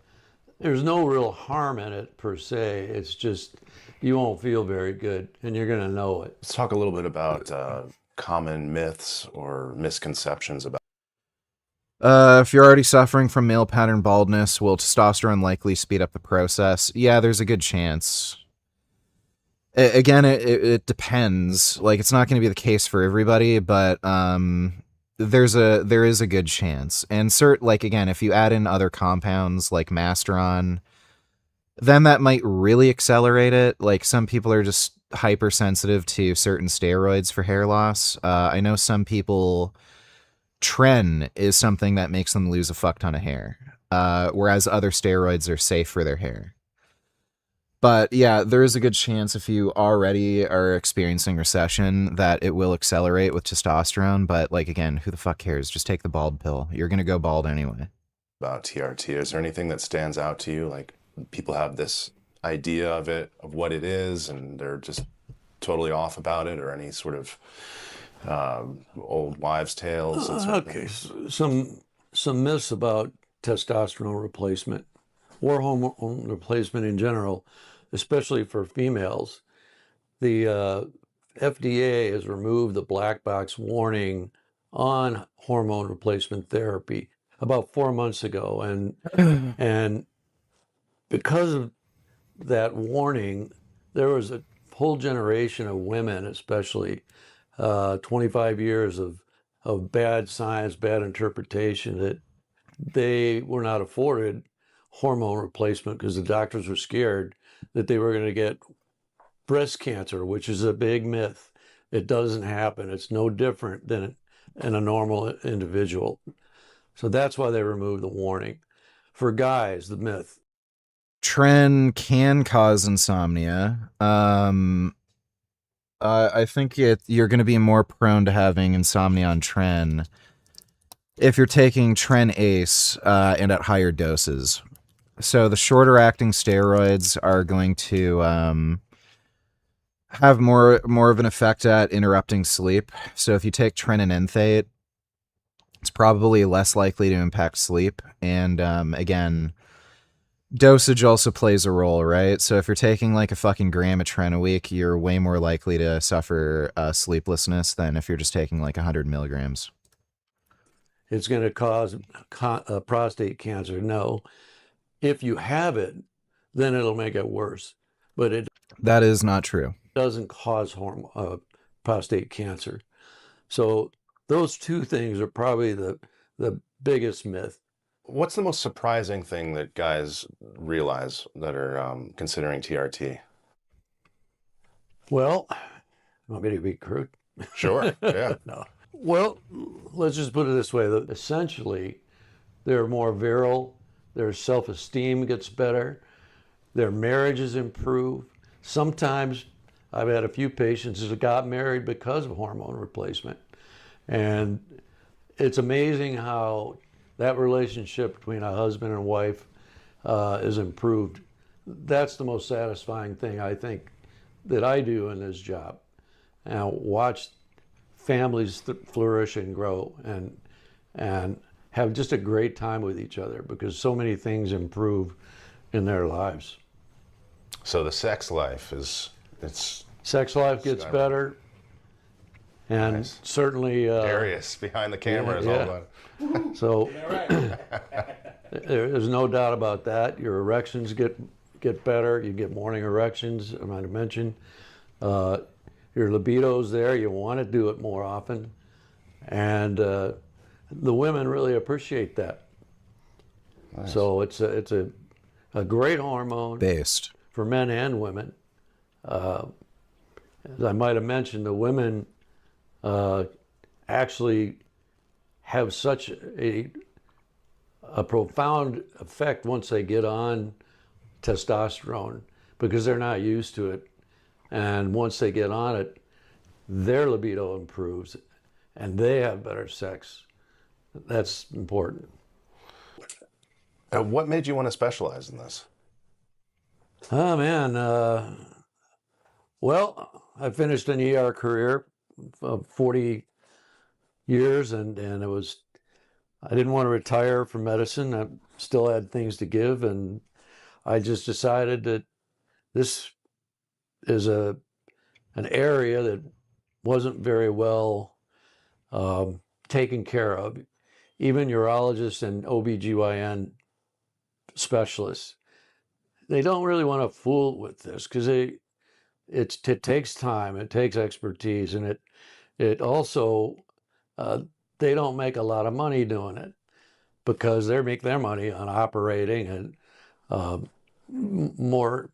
there's no real harm in it per se. It's just you won't feel very good, and you're going to know it. Let's talk a little bit about common myths or misconceptions about. If you're already suffering from male pattern baldness, will testosterone likely speed up the process? Yeah, there's a good chance. Again, it depends. Like, it's not going to be the case for everybody, but there is a good chance. And again, if you add in other compounds like Masteron, then that might really accelerate it. Like, some people are just hypersensitive to certain steroids for hair loss. I know some people, Tren is something that makes them lose a fuck ton of hair, whereas other steroids are safe for their hair. But yeah, there is a good chance if you already are experiencing recession that it will accelerate with testosterone. But like, again, who the fuck cares? Just take the bald pill. You're going to go bald anyway. About TRT, is there anything that stands out to you? Like, people have this idea of it, of what it is, and they're just totally off about it, or any sort of old wives' tales? Okay, some myths about testosterone replacement or hormone replacement in general, especially for females. The FDA has removed the black box warning on hormone replacement therapy about 4 months ago, and because of that warning, there was a whole generation of women, especially 25 years of bad science, bad interpretation, that they were not afforded hormone replacement because the doctors were scared that they were going to get breast cancer, which is a big myth. It doesn't happen. It's no different than in a normal individual. So that's why they removed the warning. For guys, the myth. Tren can cause insomnia. I think you're going to be more prone to having insomnia on Tren if you're taking Tren Ace and at higher doses. So the shorter acting steroids are going to have more of an effect at interrupting sleep. So if you take Tren and Enthate, it's probably less likely to impact sleep. And again, dosage also plays a role, right? So if you're taking like a fucking gram of Tren a week, you're way more likely to suffer sleeplessness than if you're just taking like 100 milligrams. It's going to cause prostate cancer. No. If you have it, then it'll make it worse. But that is not true. Doesn't cause prostate cancer. So those two things are probably the biggest myth. What's the most surprising thing that guys realize that are considering TRT? Well, you want me to be crude? Sure, yeah. No. Well, let's just put it this way. Essentially, they're more virile, their self-esteem gets better, their marriages improve. Sometimes I've had a few patients that got married because of hormone replacement. And it's amazing how that relationship between a husband and wife is improved. That's the most satisfying thing I think that I do in this job. And I watch families flourish and grow and have just a great time with each other because so many things improve in their lives. So the sex life sex life gets better, and nice. Certainly Darius behind the camera is all about it. So there's no doubt about that. Your erections get get better. You get morning erections, I might have mentioned. Your libido's there. You want to do it more often. And the women really appreciate that. Nice. So it's a great hormone based for men and women. As I might have mentioned, the women actually have such a profound effect once they get on testosterone because they're not used to it. And once they get on it, their libido improves and they have better sex. That's important. What made you want to specialize in this? Oh, man. Well, I finished an ER career of 40 years, and I didn't want to retire from medicine. I still had things to give, and I just decided that this is an area that wasn't very well taken care of. Even urologists and OBGYN specialists, they don't really want to fool with this because it takes time, it takes expertise, and it also they don't make a lot of money doing it because they make their money on operating and more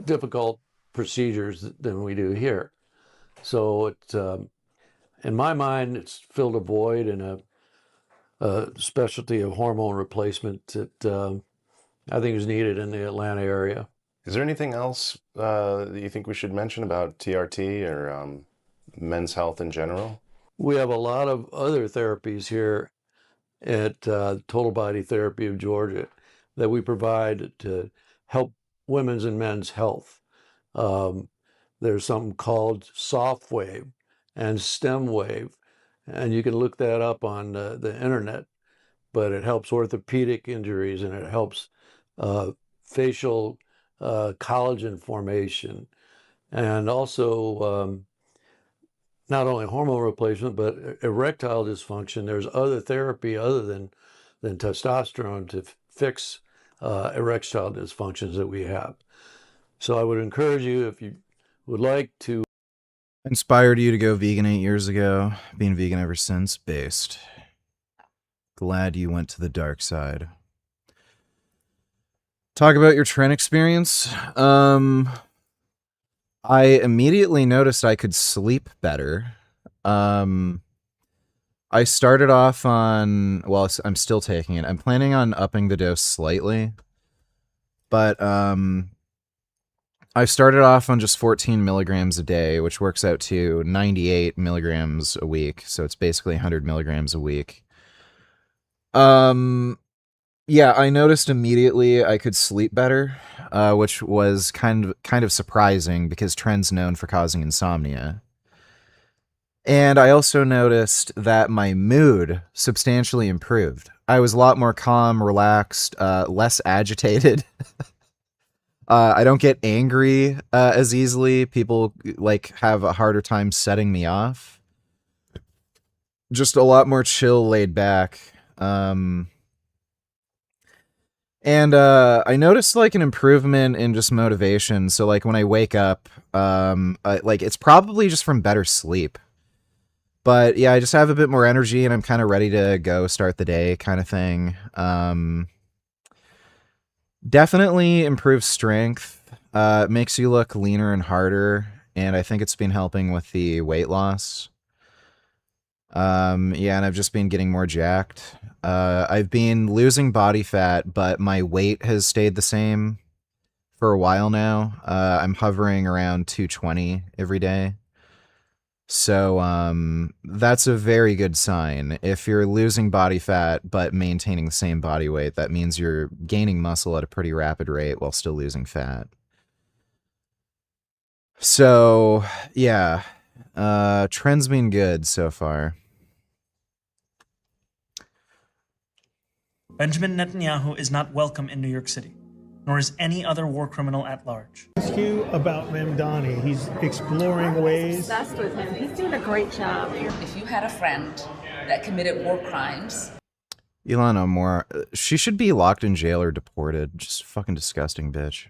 difficult procedures than we do here. So in my mind, it's filled a void in a specialty of hormone replacement that I think is needed in the Atlanta area. Is there anything else that you think we should mention about TRT or men's health in general? We have a lot of other therapies here at Total Body Therapy of Georgia that we provide to help women's and men's health. There's something called soft wave and stem wave, and you can look that up on the internet, but it helps orthopedic injuries and it helps facial collagen formation, and also not only hormone replacement, but erectile dysfunction. There's other therapy other than testosterone to fix erectile dysfunctions that we have. So I would encourage you, if you would like to. Inspired you to go vegan 8 years ago. Been vegan ever since. Based. Glad you went to the dark side. Talk about your Trent experience. I immediately noticed I could sleep better. I started off on, well, I'm still taking it. I'm planning on upping the dose slightly. But I started off on just 14 milligrams a day, which works out to 98 milligrams a week. So it's basically 100 milligrams a week. Yeah, I noticed immediately I could sleep better, which was kind of surprising because Trent's known for causing insomnia. And I also noticed that my mood substantially improved. I was a lot more calm, relaxed, less agitated. I don't get angry as easily. People have a harder time setting me off. Just a lot more chill, laid back. And I noticed an improvement in just motivation. So when I wake up, it's probably just from better sleep. But yeah, I just have a bit more energy and I'm kind of ready to go start the day kind of thing. Definitely improves strength. Makes you look leaner and harder. And I think it's been helping with the weight loss. Yeah, and I've just been getting more jacked. I've been losing body fat, but my weight has stayed the same for a while now. I'm hovering around 220 every day. So that's a very good sign. If you're losing body fat but maintaining the same body weight, that means you're gaining muscle at a pretty rapid rate while still losing fat. So, yeah. Trend's been good so far. Benjamin Netanyahu is not welcome in New York City, nor is any other war criminal at large. Ask you about Mamdani. He's exploring ways. I'm obsessed with him. He's doing a great job. If you had a friend that committed war crimes. Ilhan Omar, she should be locked in jail or deported. Just fucking disgusting bitch.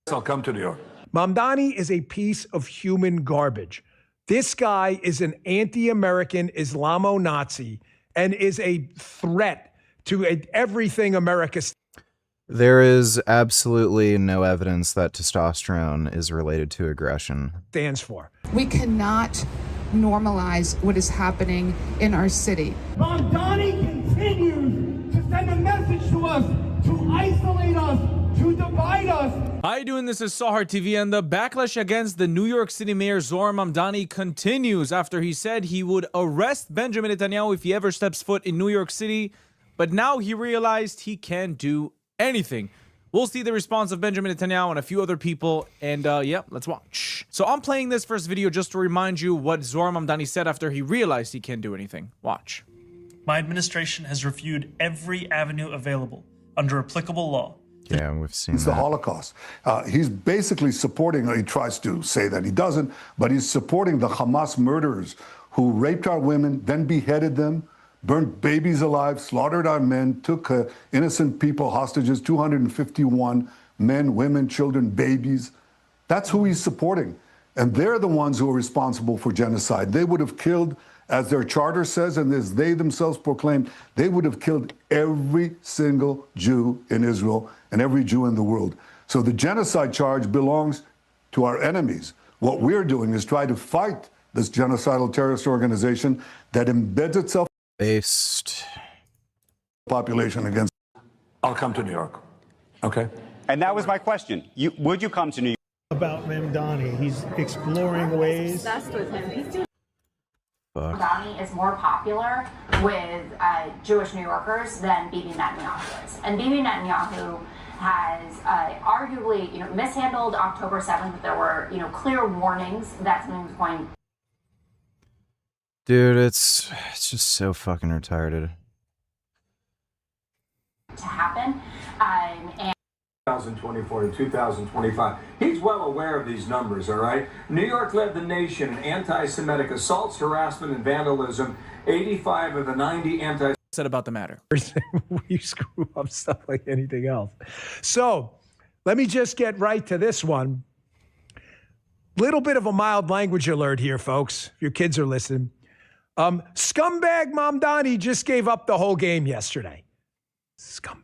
I'll come to New York. Mamdani is a piece of human garbage. This guy is an anti-American Islamo-Nazi and is a threat to everything America. There is absolutely no evidence that testosterone is related to aggression. Stands for. We cannot normalize what is happening in our city. Mamdani continues to send a message to us, to isolate us, to divide us. How you doing? This is Sahar TV, and the backlash against the New York City Mayor Zohran Mamdani continues after he said he would arrest Benjamin Netanyahu if he ever steps foot in New York City, but now he realized he can't do anything. We'll see the response of Benjamin Netanyahu and a few other people, and yeah, let's watch. So I'm playing this first video just to remind you what Zohran Mamdani said after he realized he can't do anything. Watch. My administration has reviewed every avenue available under applicable law. Yeah, we've seen It's the Holocaust. He's basically supporting, he tries to say that he doesn't, but he's supporting the Hamas murderers who raped our women, then beheaded them, burnt babies alive, slaughtered our men, took innocent people hostages, 251 men, women, children, babies. That's who he's supporting. And they're the ones who are responsible for genocide. They would have killed, as their charter says, and as they themselves proclaimed, they would have killed every single Jew in Israel and every Jew in the world. So the genocide charge belongs to our enemies. What we're doing is try to fight this genocidal terrorist organization that embeds itself based population against. I'll come to New York. Okay. And that was my question. Would you come to New York? About Mamdani, he's exploring ways. Obsessed with him. He's doing. Mamdani is more popular with Jewish New Yorkers than Bibi Netanyahu is, and Bibi Netanyahu has arguably, mishandled October 7th. There were, clear warnings that something was going. Dude, it's just so fucking retarded. To happen, and 2024 to 2025. He's well aware of these numbers, all right? New York led the nation in anti-Semitic assaults, harassment, and vandalism. 85 of the 90 anti- said about the matter. We screw up stuff like anything else. So let me just get right to this one. Little bit of a mild language alert here, folks, if your kids are listening. Scumbag Mamdani just gave up the whole game yesterday. Scumbag.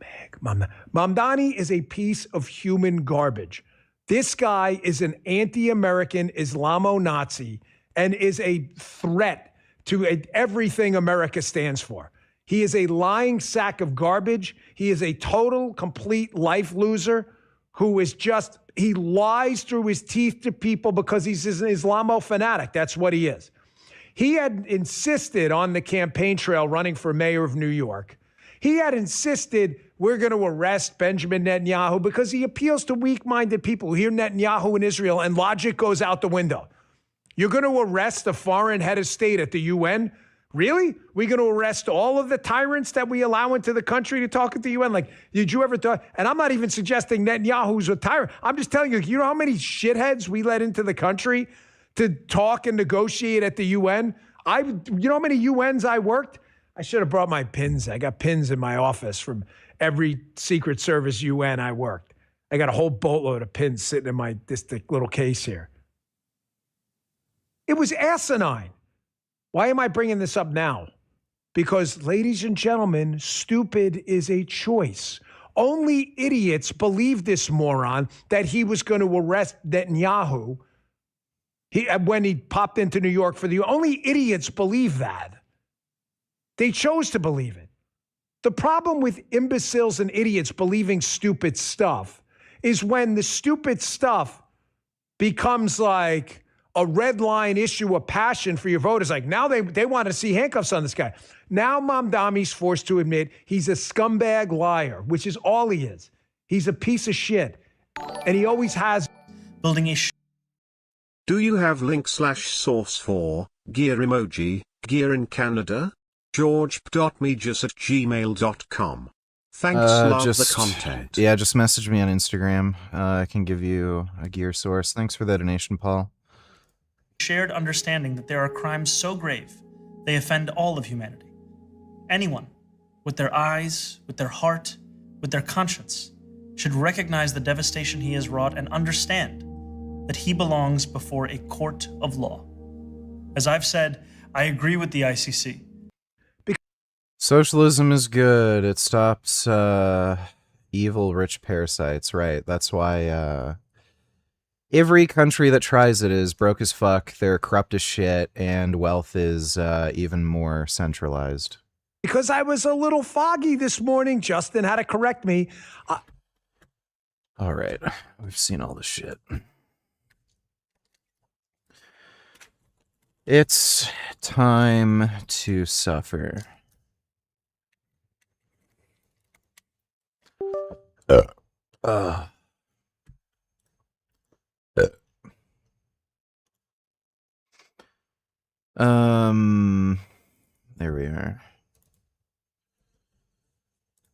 Mamdani is a piece of human garbage. This guy is an anti-American Islamo-Nazi and is a threat to everything America stands for. He is a lying sack of garbage. He is a total, complete life loser who is just, he lies through his teeth to people because he's an Islamo fanatic. That's what he is. He had insisted on the campaign trail running for mayor of New York. He had insisted we're going to arrest Benjamin Netanyahu because he appeals to weak-minded people who hear Netanyahu in Israel and logic goes out the window. You're going to arrest a foreign head of state at the UN? Really? We're going to arrest all of the tyrants that we allow into the country to talk at the UN? Like, did you ever talk? And I'm not even suggesting Netanyahu's a tyrant. I'm just telling you, you know how many shitheads we let into the country to talk and negotiate at the UN? You know how many UNs I worked? I should have brought my pins. I got pins in my office from every Secret Service UN I worked. I got a whole boatload of pins sitting in my this little case here. It was asinine. Why am I bringing this up now? Because, ladies and gentlemen, stupid is a choice. Only idiots believe this moron that he was going to arrest Netanyahu when he popped into New York for the... Only idiots believe that. They chose to believe it. The problem with imbeciles and idiots believing stupid stuff is when the stupid stuff becomes like a red line issue of passion for your voters. Like now they want to see handcuffs on this guy. Now Mamdani's forced to admit he's a scumbag liar, which is all he is. He's a piece of shit. And he always has. Building a Do you have link/source for gear emoji, gear in Canada? george.mejas@gmail.com. Thanks, love the content. Yeah, just message me on Instagram. I can give you a gear source. Thanks for the donation, Paul. shared understanding that there are crimes so grave they offend all of humanity. Anyone, with their eyes, with their heart, with their conscience, should recognize the devastation he has wrought and understand that he belongs before a court of law. As I've said, I agree with the ICC. Socialism is good. It stops evil rich parasites, right? That's why every country that tries it is broke as fuck, they're corrupt as shit, and wealth is even more centralized. Because I was a little foggy this morning. Justin had to correct me. All right, we've seen all the shit. It's time to suffer. There we are.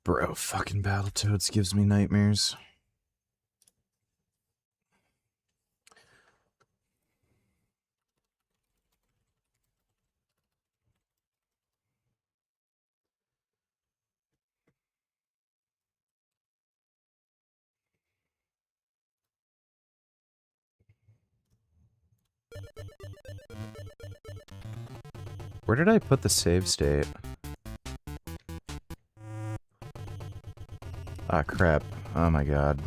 Bro, fucking Battletoads gives me nightmares. Where did I put the save state? Ah, crap. Oh my god.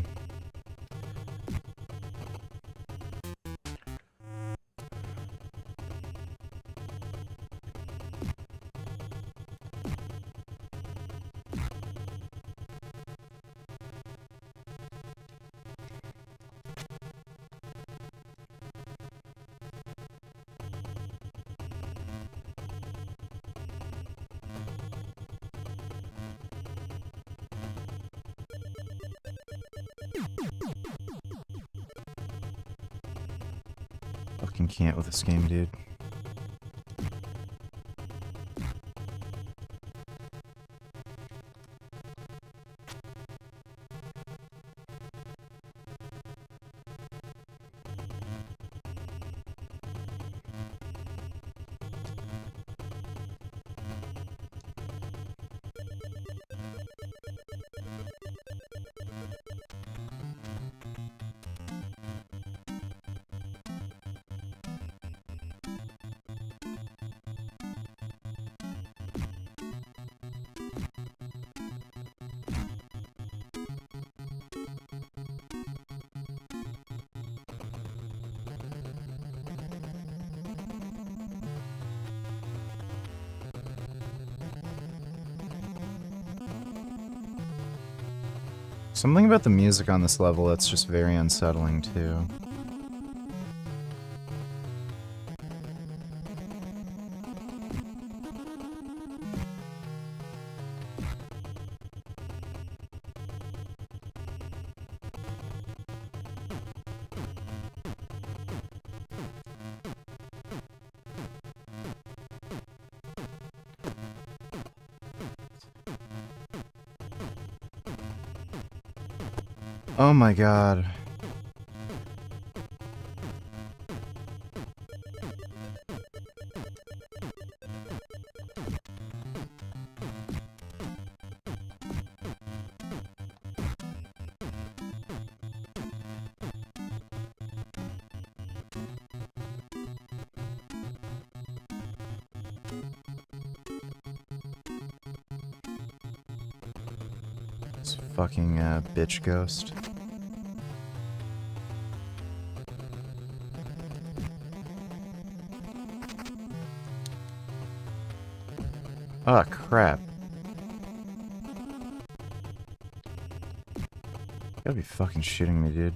Fucking can't with this game, dude. Something about the music on this level that's just very unsettling, too. Oh my god. This fucking bitch ghost. Oh, crap. You gotta be fucking shitting me, dude.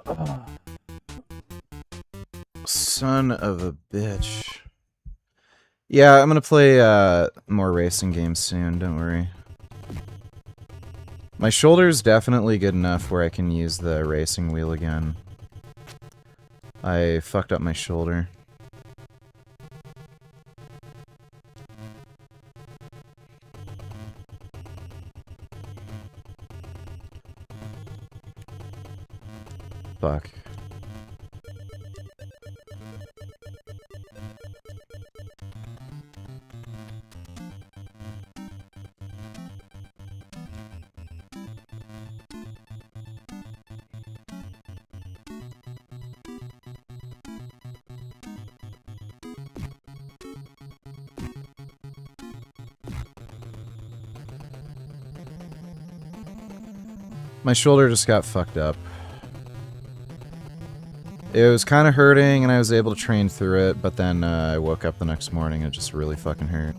Oh. Son of a bitch. Yeah, I'm gonna play more racing games soon, don't worry. My shoulder's definitely good enough where I can use the racing wheel again. I fucked up my shoulder. Fuck. My shoulder just got fucked up. It was kind of hurting, and I was able to train through it, but then I woke up the next morning and it just really fucking hurt.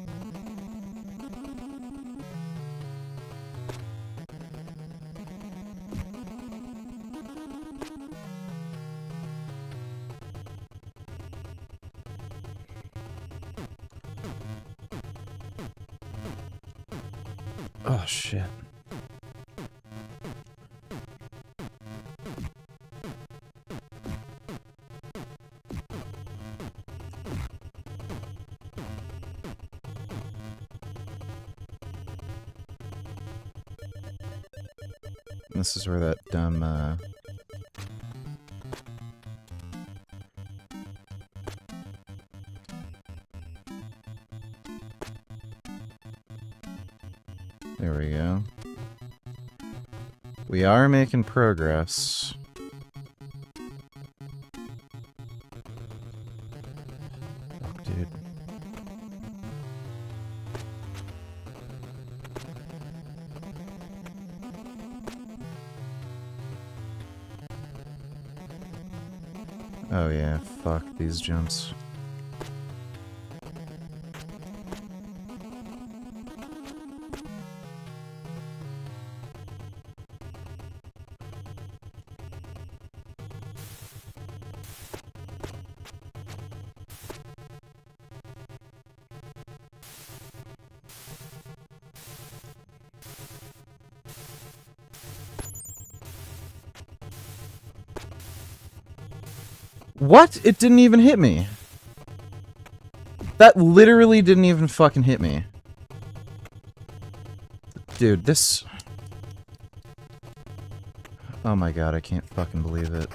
Oh, shit. This is where that dumb, There we go. We are making progress. Fuck, dude. Oh yeah, fuck these jumps. What? It didn't even hit me. That literally didn't even fucking hit me. Dude, this... Oh my god, I can't fucking believe it.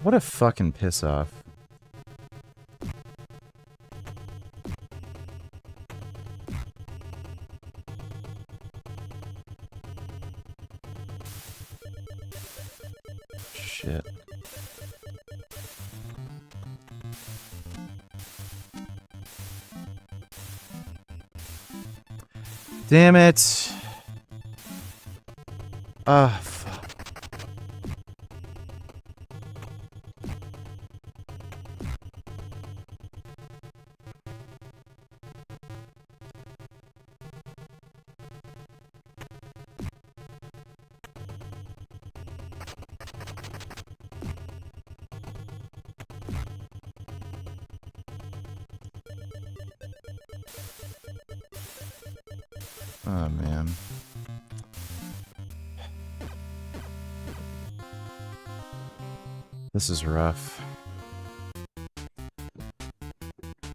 What a fucking piss off. Shit. Damn it. Ah, fuck. Oh, man. This is rough.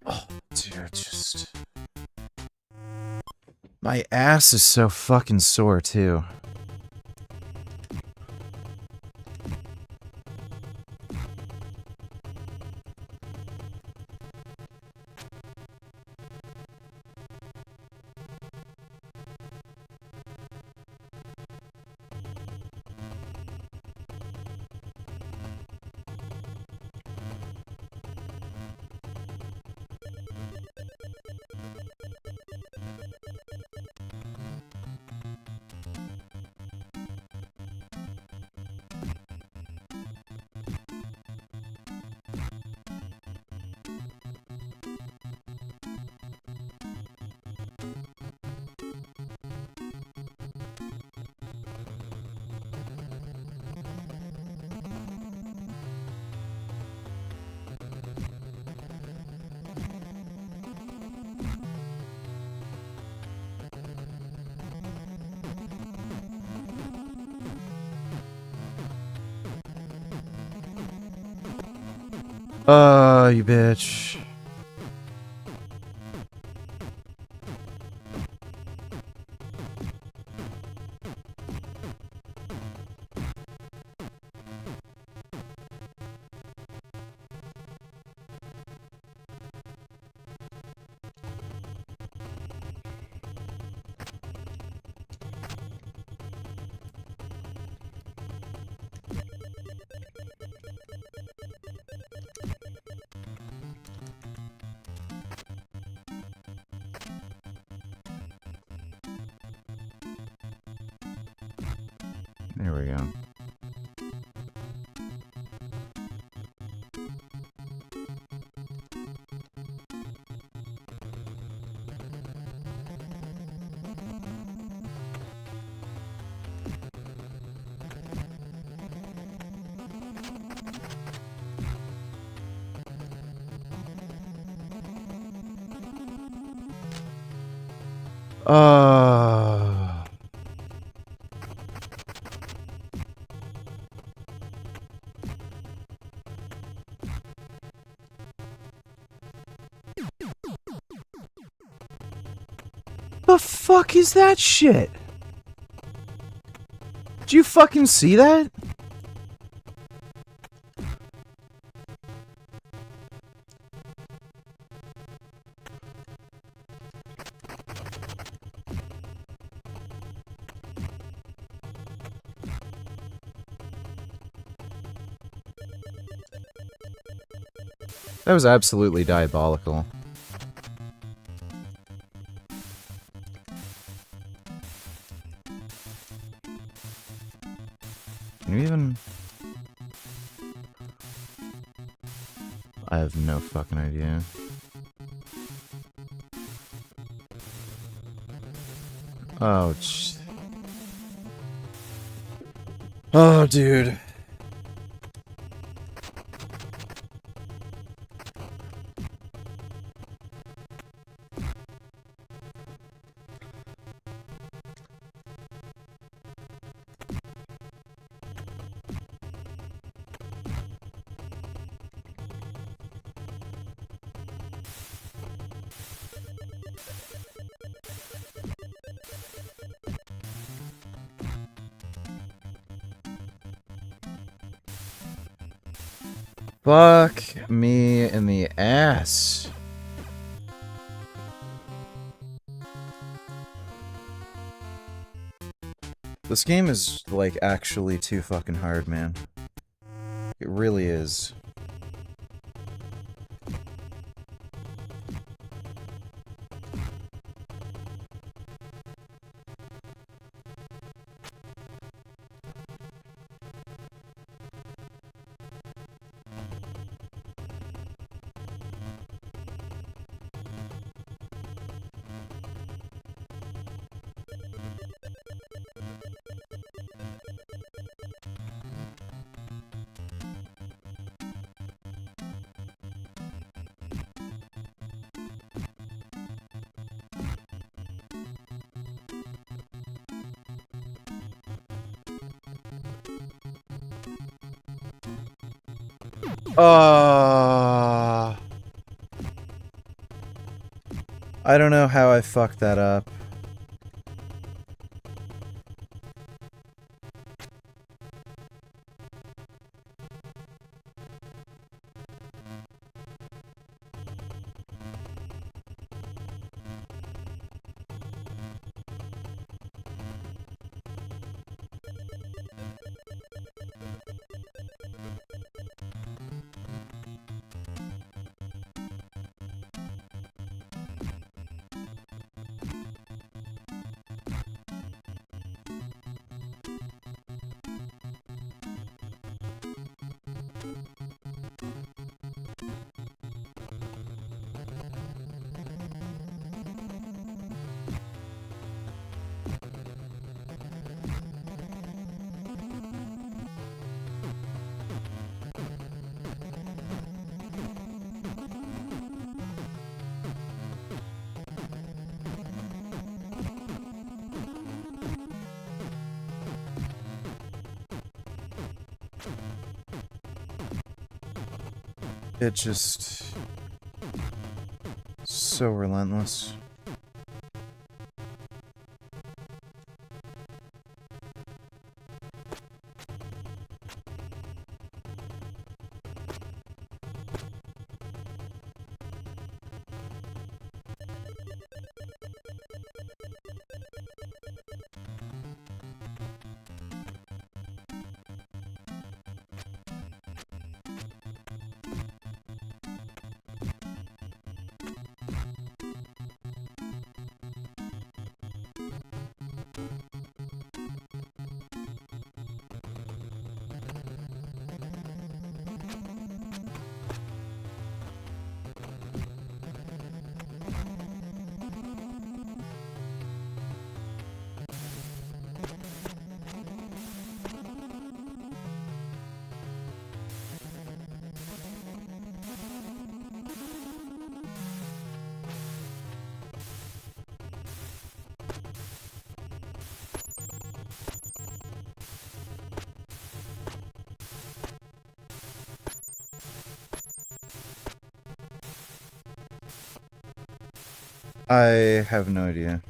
Oh, dude, just... My ass is so fucking sore, too. You bitch. There we go. The fuck is that shit? Did you fucking see that? That was absolutely diabolical. Can you even... I have no fucking idea. Oh, oh, dude. Fuck me in the ass. This game is, like, actually too fucking hard, man. It really is. I don't know how I fucked that up. It just... so relentless. I have no idea.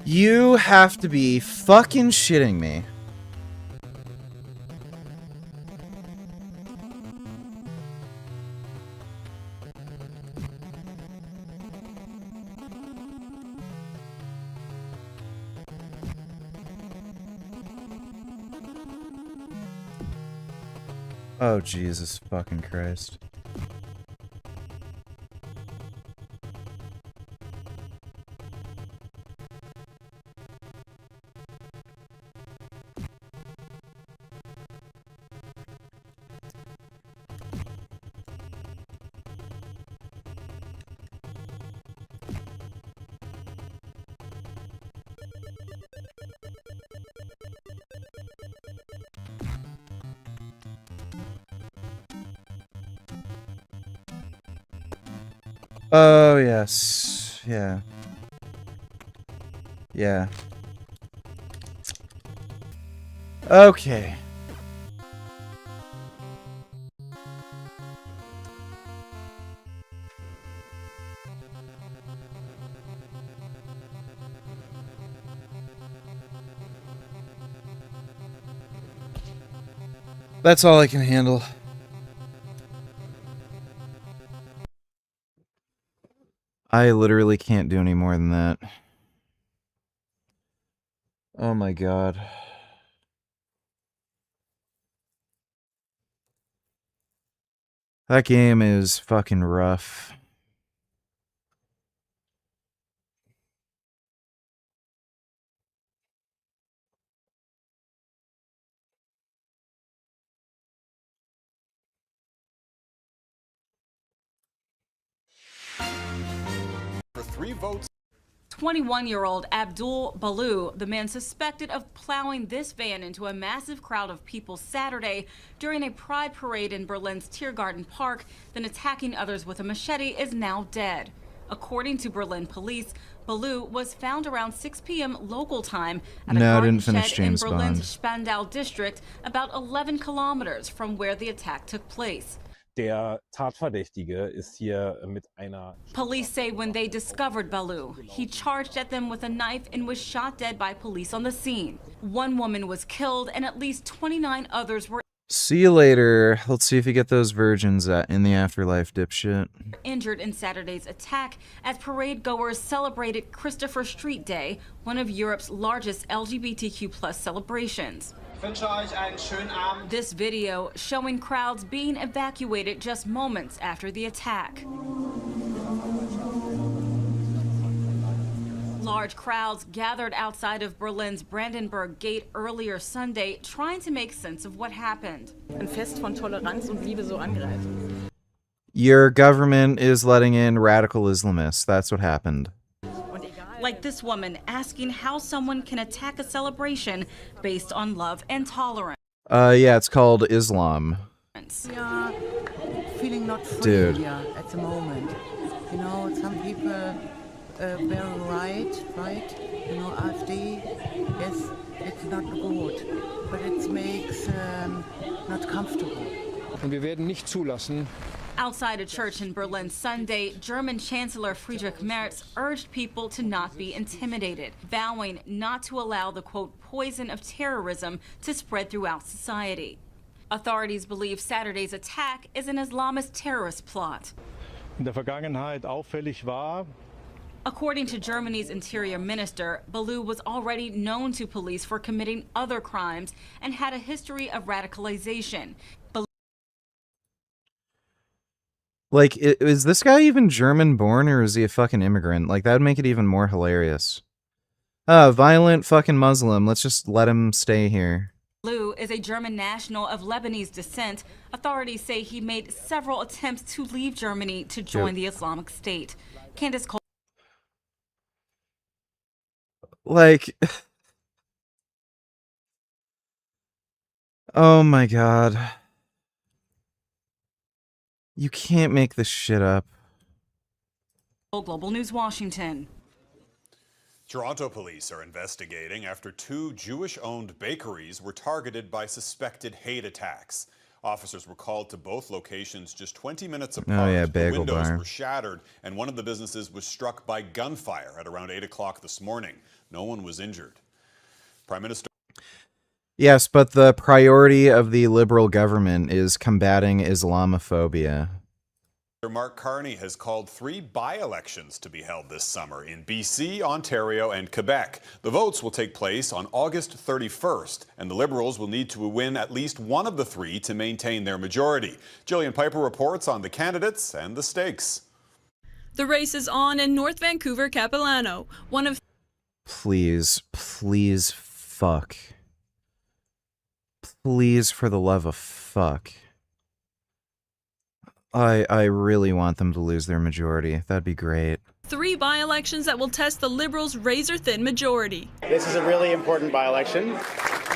You have to be fucking shitting me. Oh, Jesus fucking Christ. Oh, yes. Yeah. Yeah. Okay. That's all I can handle. I literally can't do any more than that. Oh my god. That game is fucking rough. For 3 votes. 21-year-old Abdul Balu, the man suspected of plowing this van into a massive crowd of people Saturday during a pride parade in Berlin's Tiergarten Park, then attacking others with a machete, is now dead. According to Berlin police, Balu was found around 6 p.m. local time at a garden shed in Berlin's Spandau district, about 11 kilometers from where the attack took place. Der Tatverdächtige ist hier mit einer... Police say when they discovered Balu, he charged at them with a knife and was shot dead by police on the scene. One woman was killed and at least 29 others were See you later. Let's see if you get those virgins in the afterlife, dipshit. injured in Saturday's attack as parade goers celebrated Christopher Street Day, one of Europe's largest LGBTQ+ celebrations. This video showing crowds being evacuated just moments after the attack. Large crowds gathered outside of Berlin's Brandenburg Gate earlier Sunday, trying to make sense of what happened. Ein Fest von Toleranz und Liebe so angreift. Your government is letting in radical Islamists. That's what happened. Like this woman asking how someone can attack a celebration based on love and tolerance. Yeah, it's called Islam. Yeah, feeling not free Dude. here at the moment. You know, some people very right, you know, AfD, yes, it's not good, but it makes not comfortable. Und wir werden nicht zulassen. Outside a church in Berlin Sunday, German Chancellor Friedrich Merz urged people to not be intimidated, vowing not to allow the, quote, poison of terrorism to spread throughout society. Authorities believe Saturday's attack is an Islamist terrorist plot. In der Vergangenheit auffällig war. According to Germany's interior minister, Balu was already known to police for committing other crimes and had a history of radicalization. Like, is this guy even German born or is he a fucking immigrant? Like, that would make it even more hilarious. Violent fucking Muslim. Let's just let him stay here. Balou is a German national of Lebanese descent. Authorities say he made several attempts to leave Germany to join the Islamic State. Candace Cole. Like, oh my god. You can't make this shit up. Global News, Washington. Toronto police are investigating after 2 Jewish-owned bakeries were targeted by suspected hate attacks. Officers were called to both locations just 20 minutes apart. Oh yeah, the bagel windows bar. were shattered, and one of the businesses was struck by gunfire at around 8 o'clock this morning. No one was injured. Prime Minister... Yes, but the priority of the Liberal government is combating Islamophobia. Mark Carney has called 3 by-elections to be held this summer in BC, Ontario, and Quebec. The votes will take place on August 31st, and the Liberals will need to win at least one of the 3 to maintain their majority. Jillian Piper reports on the candidates and the stakes. The race is on in North Vancouver, Capilano, one of... Please, please, fuck. Please, for the love of fuck. I really want them to lose their majority. That'd be great. 3 by-elections that will test the Liberals' razor-thin majority. This is a really important by-election.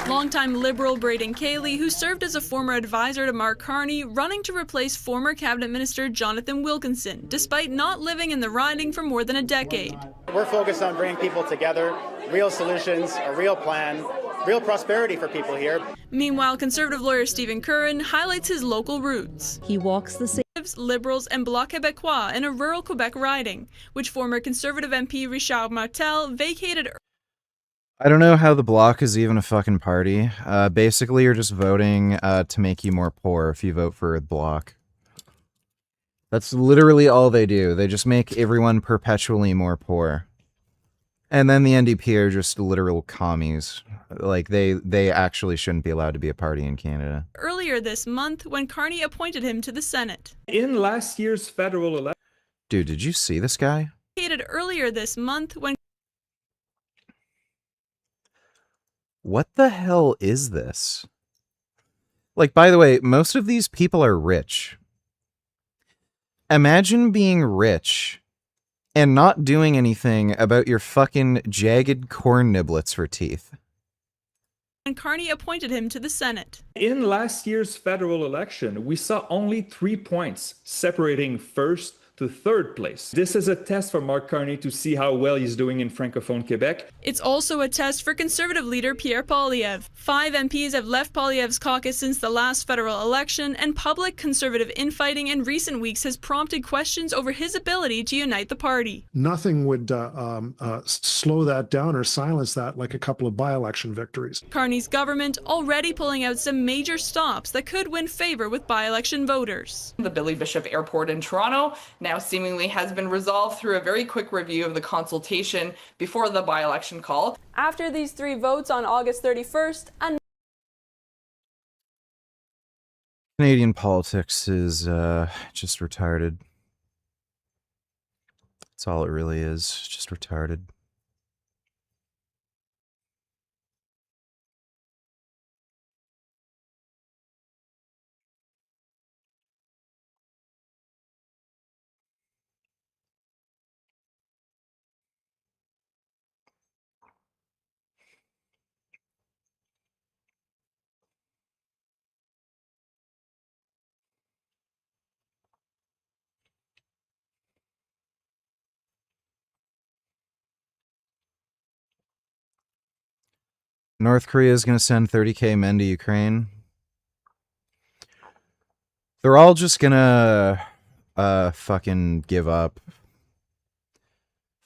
Longtime Liberal Braden Cayley, who served as a former advisor to Mark Carney, running to replace former Cabinet Minister Jonathan Wilkinson, despite not living in the riding for more than a decade. We're focused on bringing people together, real solutions, a real plan, real prosperity for people here. Meanwhile, Conservative lawyer Stephen Curran highlights his local roots. He walks the same. Liberals and Bloc Québécois in a rural Quebec riding, which former Conservative MP Richard Martel vacated. I don't know how the Bloc is even a fucking party. Basically, you're just voting to make you more poor if you vote for the Bloc. That's literally all they do. They just make everyone perpetually more poor. And then the NDP are just literal commies. Like, they actually shouldn't be allowed to be a party in Canada. Earlier this month, when Carney appointed him to the Senate. In last year's federal election... Dude, did you see this guy? Earlier this month, when... What the hell is this? Like, by the way, most of these people are rich. Imagine being rich and not doing anything about your fucking jagged corn niblets for teeth. When Carney appointed him to the Senate. In last year's federal election, we saw only 3 points separating first to third place. This is a test for Mark Carney to see how well he's doing in Francophone Quebec. It's also a test for Conservative leader Pierre Poilievre. 5 MPs have left Poilievre's caucus since the last federal election, and public Conservative infighting in recent weeks has prompted questions over his ability to unite the party. Nothing would slow that down or silence that like a couple of by-election victories. Carney's government already pulling out some major stops that could win favor with by-election voters. The Billy Bishop Airport in Toronto now seemingly has been resolved through a very quick review of the consultation before the by-election call. After these 3 votes on August 31st, Canadian politics is just retarded. That's all it really is, just retarded. North Korea is going to send 30k men to Ukraine. They're all just going to fucking give up.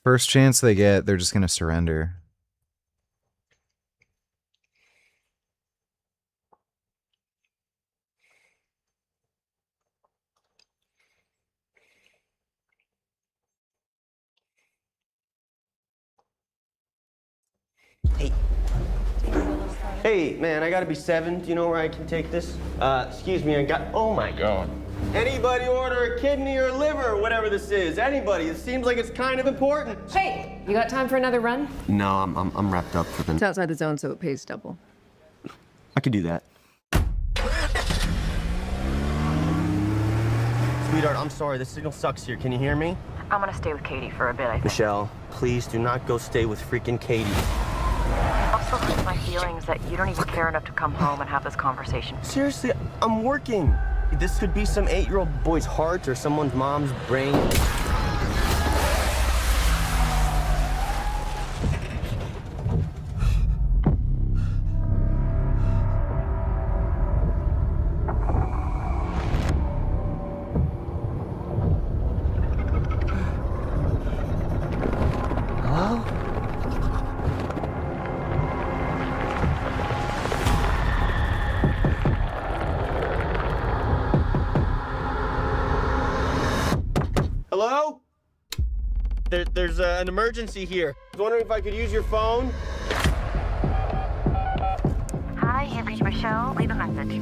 First chance they get, they're just going to surrender. Hey, man, I gotta be 7. Do you know where I can take this? Excuse me, oh my God. Anybody order a kidney or liver or whatever this is? Anybody. It seems like it's kind of important. Hey, you got time for another run? No, I'm wrapped up for the... It's outside the zone, so it pays double. I could do that. Sweetheart, I'm sorry. The signal sucks here. Can you hear me? I'm gonna stay with Katie for a bit, I think. Michelle, please do not go stay with freaking Katie. Also hurts my feelings that you don't even care enough to come home and have this conversation. Seriously, I'm working. This could be some 8-year-old boy's heart or someone's mom's brain. Hello? Hello? There's an emergency here. I was wondering if I could use your phone. Hi, you've reached Michelle. Leave a message.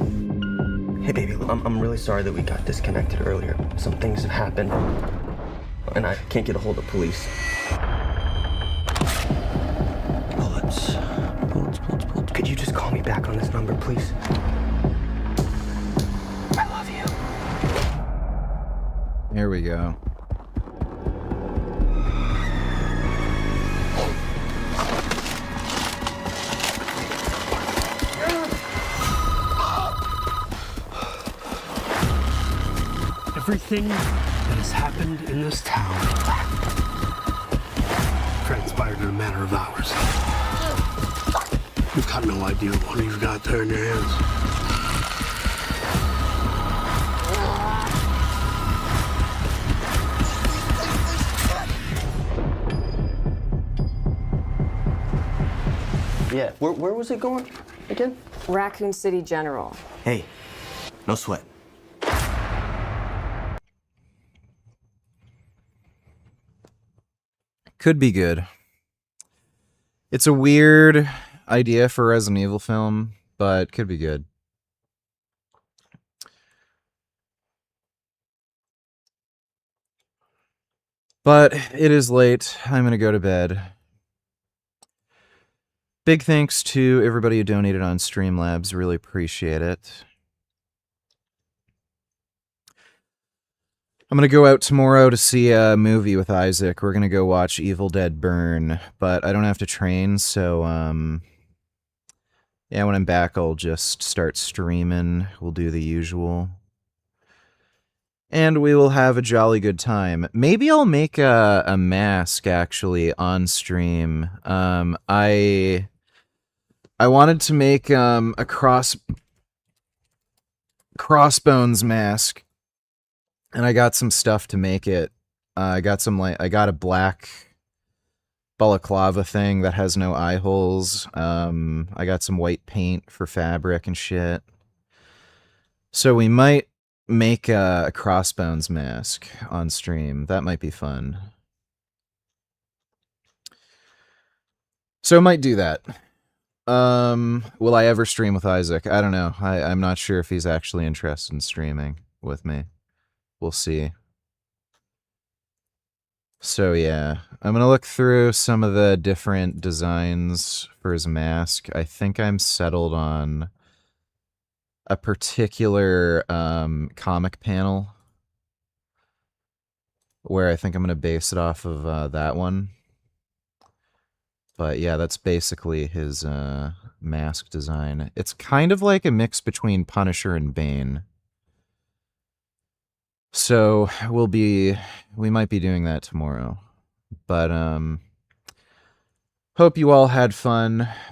Hey, baby, I'm really sorry that we got disconnected earlier. Some things have happened, and I can't get a hold of police. Bullets. Could you just call me back on this number, please? I love you. Here we go. Everything that has happened in this town transpired in a matter of hours. You've got no idea what you've got there in your hands. Yeah, where was it going again? Raccoon City General. Hey, no sweat. Could be good. It's a weird idea for a Resident Evil film, but could be good. But it is late. I'm going to go to bed. Big thanks to everybody who donated on Streamlabs. Really appreciate it. I'm going to go out tomorrow to see a movie with Isaac. We're going to go watch Evil Dead Burn, but I don't have to train, so yeah, when I'm back, I'll just start streaming. We'll do the usual. And we will have a jolly good time. Maybe I'll make a mask, actually, on stream. I wanted to make a crossbones mask. And I got some stuff to make it. I got a black balaclava thing that has no eye holes. I got some white paint for fabric and shit. So we might make a crossbones mask on stream. That might be fun. So I might do that. Will I ever stream with Isaac? I don't know. I'm not sure if he's actually interested in streaming with me. We'll see. So yeah, I'm going to look through some of the different designs for his mask. I think I'm settled on a particular comic panel where I think I'm going to base it off of that one. But yeah, that's basically his mask design. It's kind of like a mix between Punisher and Bane. So we might be doing that tomorrow. But hope you all had fun.